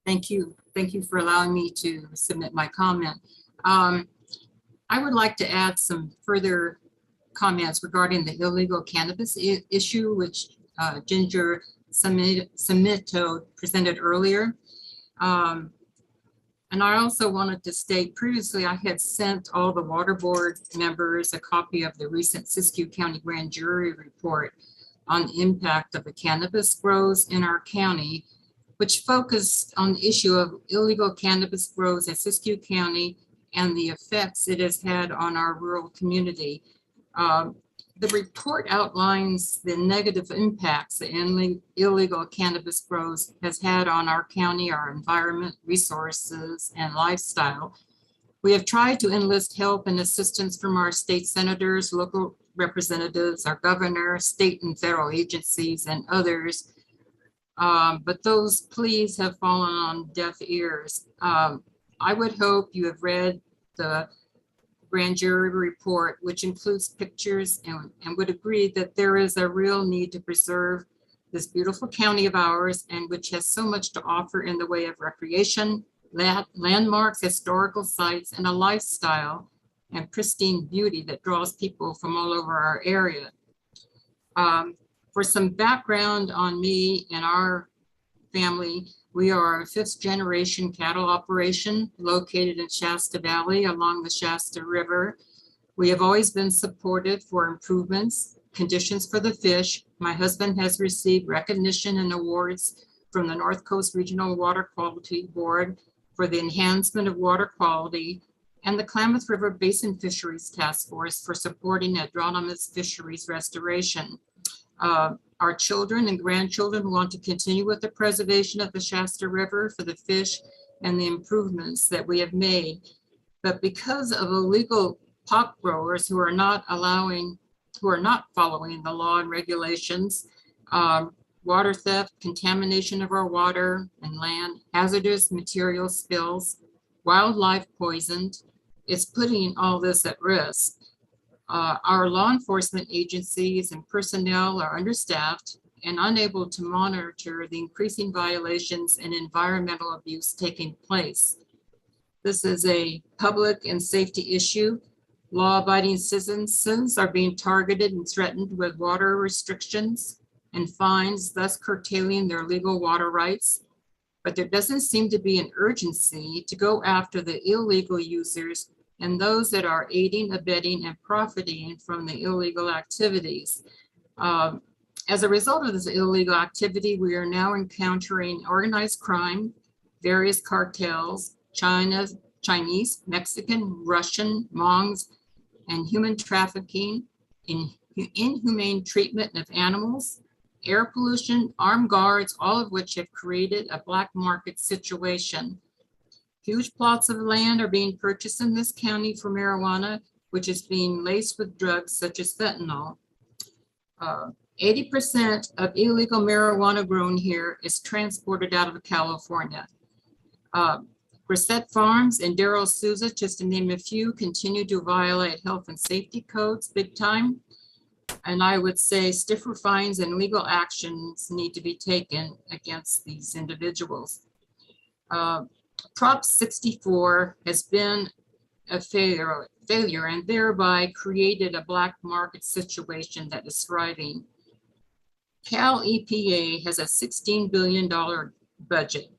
Thank you. Thank you for allowing me to submit my comment. I would like to add some further comments regarding the illegal cannabis issue, which Ginger Samito presented earlier. And I also wanted to state previously, I had sent all the water board members a copy of the recent Siskiyou County Grand Jury report on the impact of the cannabis grows in our county, which focused on the issue of illegal cannabis grows in Siskiyou County and the effects it has had on our rural community. The report outlines the negative impacts the illegal cannabis grows has had on our county, our environment, resources, and lifestyle. We have tried to enlist help and assistance from our state senators, local representatives, our governor, state and federal agencies, and others. But those pleas have fallen on deaf ears. I would hope you have read the grand jury report, which includes pictures, and would agree that there is a real need to preserve this beautiful county of ours, and which has so much to offer in the way of recreation, landmarks, historical sites, and a lifestyle and pristine beauty that draws people from all over our area. For some background on me and our family, we are a 5th generation cattle operation located in Shasta Valley along the Shasta River. We have always been supported for improvements, conditions for the fish. My husband has received recognition and awards from the North Coast Regional Water Quality Board for the enhancement of water quality, and the Klamath River Basin Fisheries Task Force for supporting agronomous fisheries restoration. Our children and grandchildren want to continue with the preservation of the Shasta River for the fish and the improvements that we have made. But because of illegal pot growers who are not following the law and regulations, water theft, contamination of our water and land, hazardous material spills, wildlife poisoned. It's putting all this at risk. Our law enforcement agencies and personnel are understaffed and unable to monitor the increasing violations and environmental abuse taking place. This is a public and safety issue. Law-abiding citizens are being targeted and threatened with water restrictions and fines, thus curtailing their legal water rights. But there doesn't seem to be an urgency to go after the illegal users and those that are aiding, abetting, and profiting from the illegal activities. As a result of this illegal activity, we are now encountering organized crime, various cartels, Chinese, Mexican, Russian, Mongs, and human trafficking, inhumane treatment of animals, air pollution, armed guards, all of which have created a black market situation. Huge plots of land are being purchased in this county for marijuana, which is being laced with drugs such as fentanyl. 80% of illegal marijuana grown here is transported out of California. Brissette Farms and Darrell Souza, just to name a few, continue to violate health and safety codes big time. And I would say stiffer fines and legal actions need to be taken against these individuals. Prop 64 has been a failure and thereby created a black market situation that is thriving. Cal EPA has a $16 billion budget,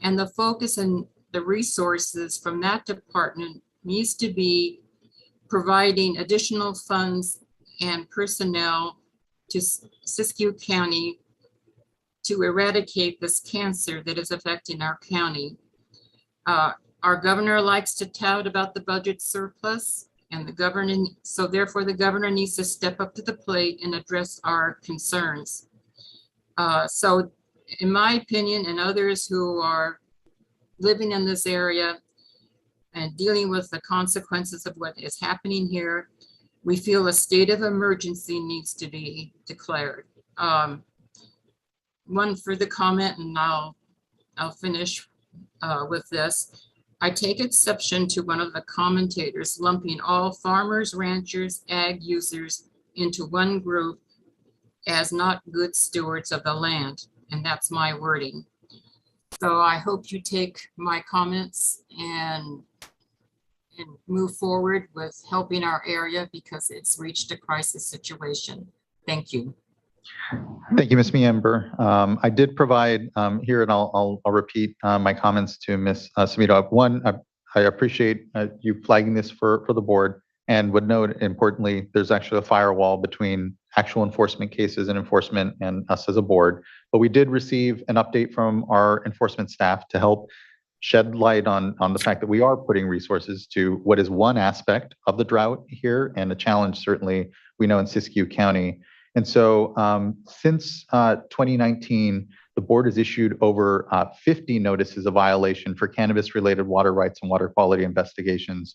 and the focus and the resources from that department needs to be providing additional funds and personnel to Siskiyou County to eradicate this cancer that is affecting our county. Our governor likes to tout about the budget surplus, and so therefore the governor needs to step up to the plate and address our concerns. So in my opinion, and others who are living in this area and dealing with the consequences of what is happening here, we feel a state of emergency needs to be declared. One further comment, and I'll finish with this. I take exception to one of the commentators lumping all farmers, ranchers, ag users into one group as not good stewards of the land, and that's my wording. So I hope you take my comments and move forward with helping our area because it's reached a crisis situation. Thank you. Thank you, Ms. Miember. I did provide here, and I'll repeat my comments to Ms. Samito. One, I appreciate you flagging this for the board, and would note importantly, there's actually a firewall between actual enforcement cases and enforcement and us as a board. But we did receive an update from our enforcement staff to help shed light on the fact that we are putting resources to what is one aspect of the drought here, and a challenge certainly we know in Siskiyou County. And so since 2019, the board has issued over 50 notices of violation for cannabis-related water rights and water quality investigations.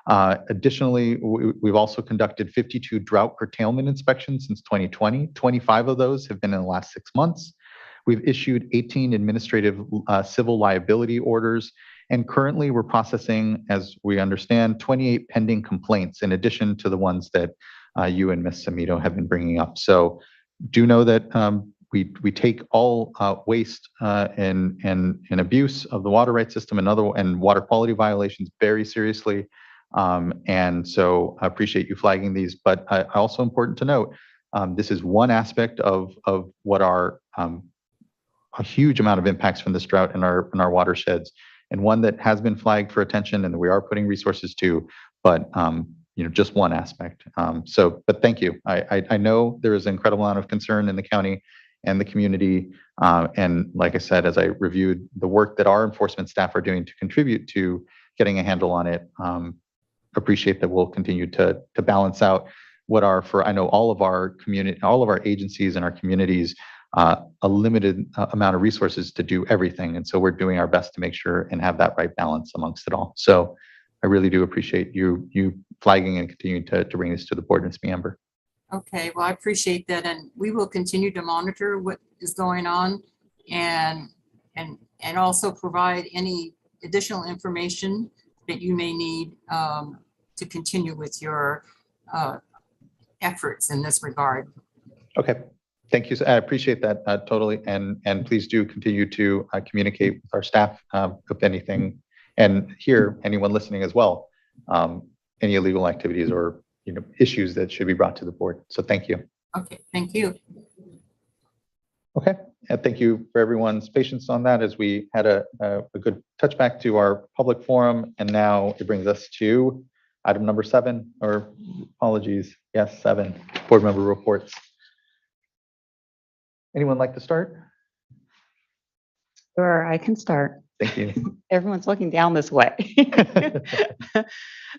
Additionally, we've also conducted 52 drought curtailment inspections since 2020. 25 of those have been in the last 6 months. We've issued 18 administrative civil liability orders, and currently we're processing, as we understand, 28 pending complaints in addition to the ones that you and Ms. Samito have been bringing up. So do know that we take all waste and abuse of the water rights system and water quality violations very seriously. And so I appreciate you flagging these, but also important to note, this is one aspect of what are a huge amount of impacts from this drought in our watersheds, and one that has been flagged for attention and that we are putting resources to, but just one aspect. But thank you. I know there is an incredible amount of concern in the county and the community. And like I said, as I reviewed the work that our enforcement staff are doing to contribute to getting a handle on it, appreciate that we'll continue to balance out what are, for I know all of our community, all of our agencies and our communities, a limited amount of resources to do everything. And so we're doing our best to make sure and have that right balance amongst it all. So I really do appreciate you flagging and continuing to bring this to the board, Ms. Miember. Okay, well, I appreciate that, and we will continue to monitor what is going on and also provide any additional information that you may need to continue with your efforts in this regard. Okay, thank you. I appreciate that totally. And please do continue to communicate with our staff if anything, and hear anyone listening as well, any illegal activities or issues that should be brought to the board. So thank you. Okay, thank you. Okay, and thank you for everyone's patience on that as we had a good touch back to our public forum. And now it brings us to item number 7, or apologies, yes, 7, board member reports. Anyone like to start? Sure, I can start. Thank you. Everyone's looking down this way.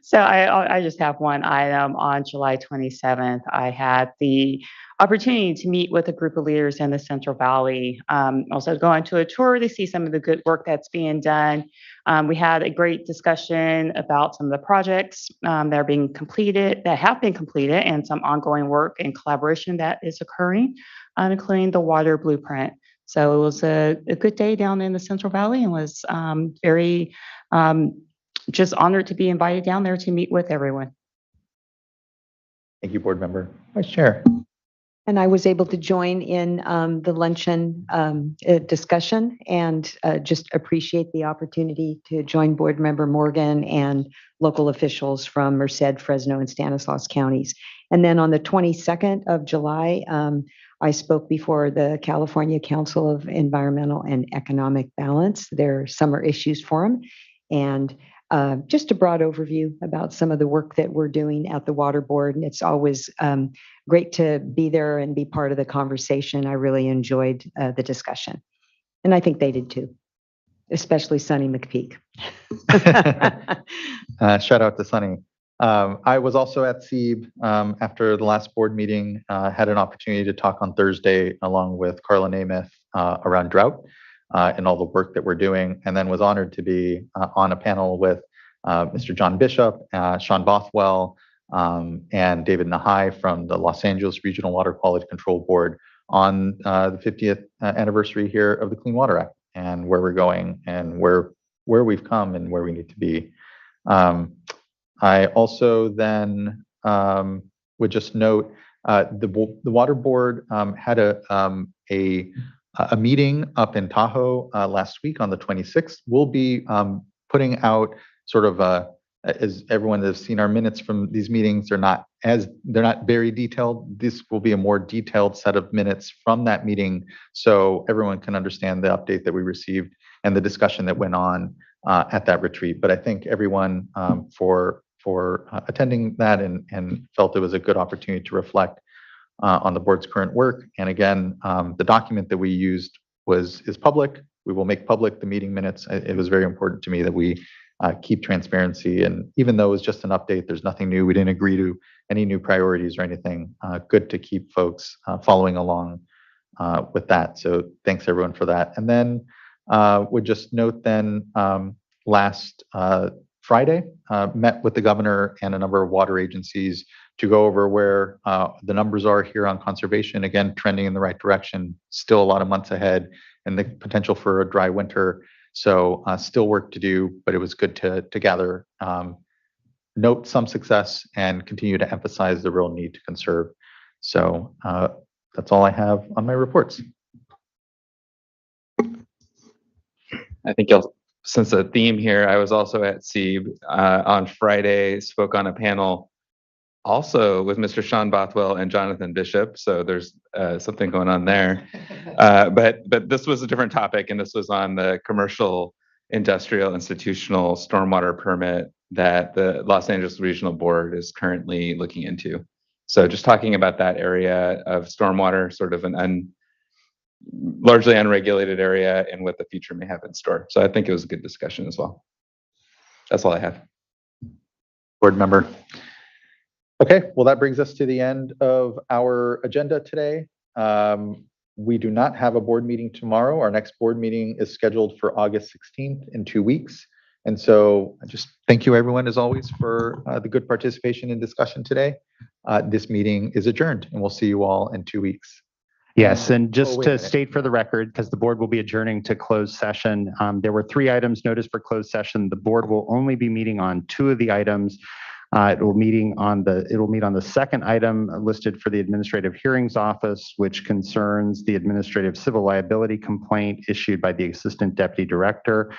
So I just have one item. On July 27th, I had the opportunity to meet with a group of leaders in the Central Valley. Also go on to a tour to see some of the good work that's being done. We had a great discussion about some of the projects that are being completed, that have been completed, and some ongoing work and collaboration that is occurring, including the water blueprint. So it was a good day down in the Central Valley, and was very just honored to be invited down there to meet with everyone. Thank you, board member. Vice Chair. And I was able to join in the luncheon discussion, and just appreciate the opportunity to join board member Morgan and local officials from Merced, Fresno, and Stanislaus counties. And then on the 22nd of July, I spoke before the California Council of Environmental and Economic Balance, their summer issues forum, and just a broad overview about some of the work that we're doing at the Water Board. And it's always great to be there and be part of the conversation. I really enjoyed the discussion, and I think they did too, especially Sunny McPeak. Shout out to Sunny. I was also at SWRCB after the last board meeting, had an opportunity to talk on Thursday along with Carla Namath around Drought and all the work that we're doing, and then was honored to be on a panel with Mr. John Bishop, Sean Bothwell, and David Nahai from the Los Angeles Regional Water Quality Control Board on the 50th anniversary here of the Clean Water Act, and where we're going and where we've come and where we need to be. I also then would just note the Water Board had a meeting up in Tahoe last week on the 26th. We'll be putting out sort of as everyone has seen our minutes from these meetings, they're not very detailed. This will be a more detailed set of minutes from that meeting, so everyone can understand the update that we received and the discussion that went on at that retreat. But I thank everyone for attending that, and felt it was a good opportunity to reflect on the board's current work. And again, the document that we used is public. We will make public the meeting minutes. It was very important to me that we keep transparency. And even though it was just an update, there's nothing new. We didn't agree to any new priorities or anything. Good to keep folks following along with that. So thanks everyone for that. And then would just note then last Friday, met with the governor and a number of water agencies to go over where the numbers are here on conservation. Again, trending in the right direction, still a lot of months ahead, and the potential for a dry winter. So still work to do, but it was good to gather, note some success, and continue to emphasize the real need to conserve. So that's all I have on my reports. I think since the theme here, I was also at SWRCB on Friday, spoke on a panel also with Mr. Sean Bothwell and Jonathan Bishop. So there's something going on there. But this was a different topic, and this was on the commercial, industrial, institutional stormwater permit that the Los Angeles Regional Board is currently looking into. So just talking about that area of stormwater, sort of an largely unregulated area, and what the future may have in store. So I think it was a good discussion as well. That's all I have. Board member. Okay, well, that brings us to the end of our agenda today. We do not have a board meeting tomorrow. Our next board meeting is scheduled for August 16th in 2 weeks. And so I just thank you everyone as always for the good participation and discussion today. This meeting is adjourned and we'll see you all in 2 weeks. Yes, and Oh, just wait a to minute. state for the record, because the board will be adjourning to closed session, there were 3 items noticed for closed session. The board will only be meeting on 2 of the items. It will meet on the second item listed for the Administrative Hearings Office, which concerns the administrative civil liability complaint issued by the Assistant Deputy Director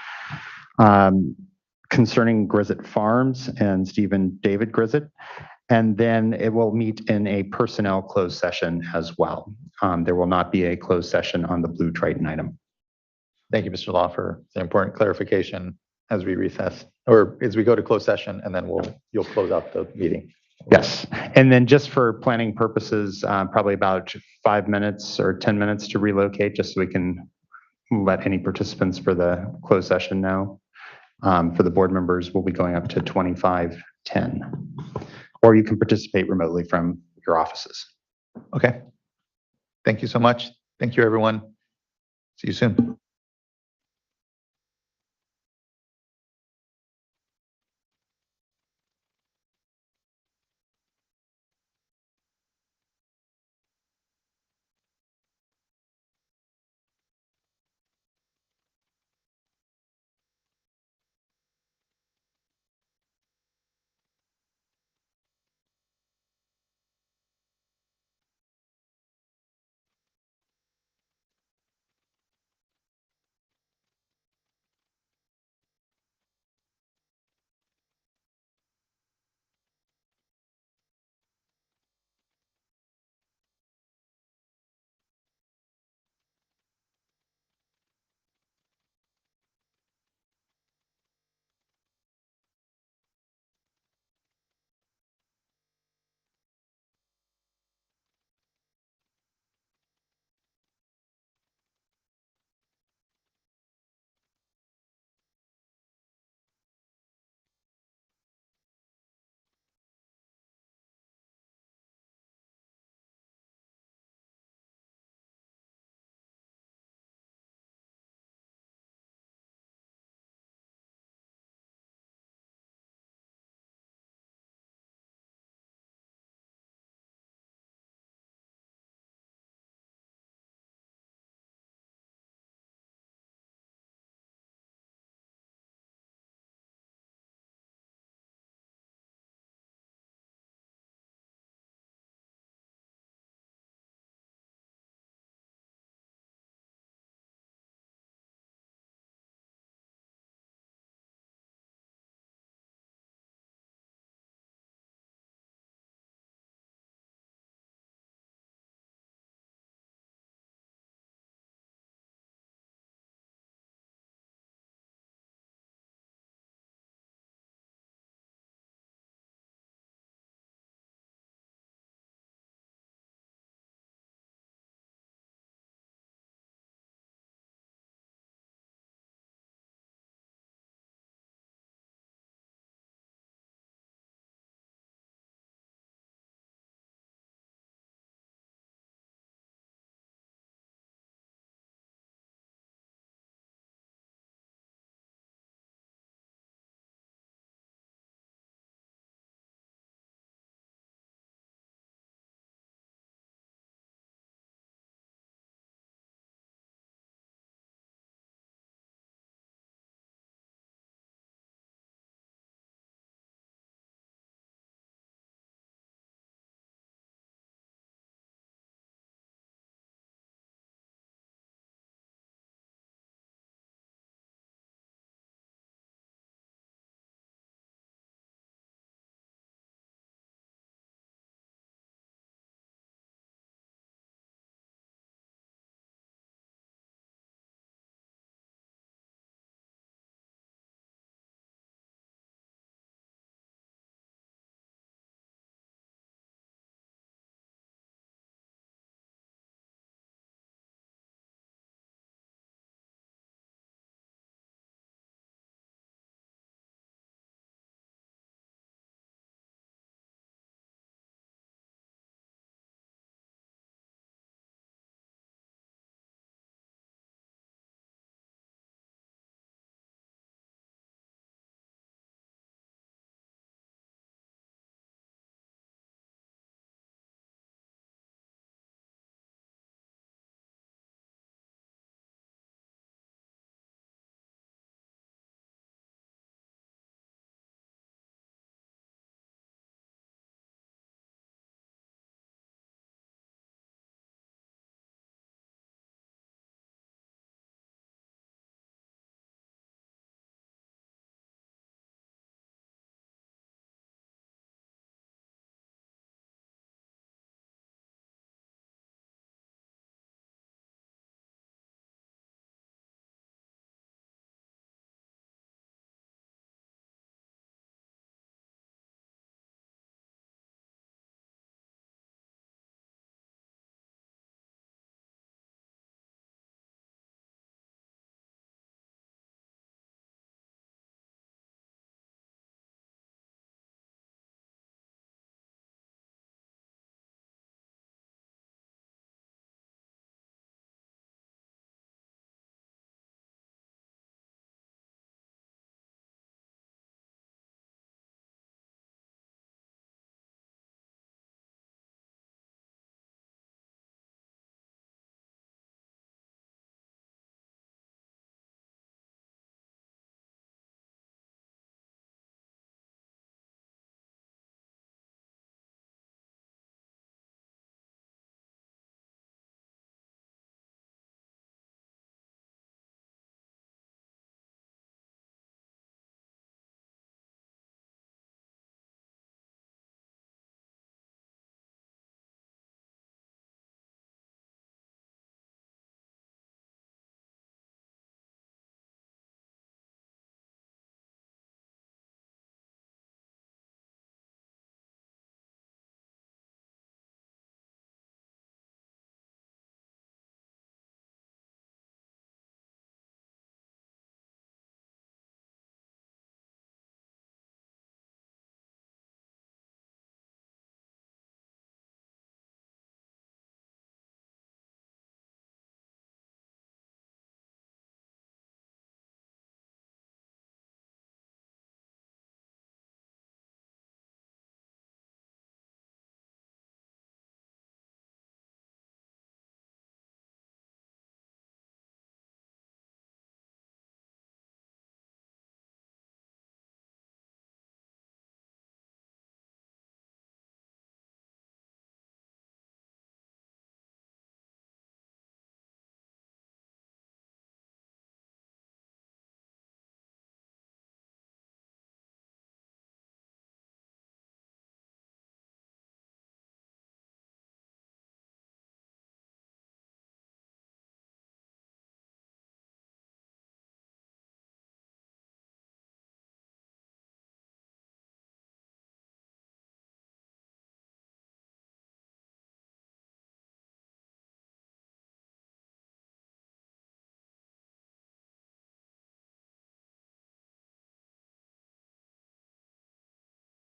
concerning Grizzett Farms and Stephen David Grizzett. And then it will meet in a personnel closed session as well. There will not be a closed session on the Blue Triton item. Thank you, Mr. Law, for the important clarification as we recess or as we go to closed session, and then you'll close out the meeting. Yes, and then just for planning purposes, probably about 5 minutes or 10 minutes to relocate, just so we can let any participants for the closed session know. For the board members, we'll be going up to 25:10, or you can participate remotely from your offices. Okay. Thank you so much. Thank you, everyone. See you soon.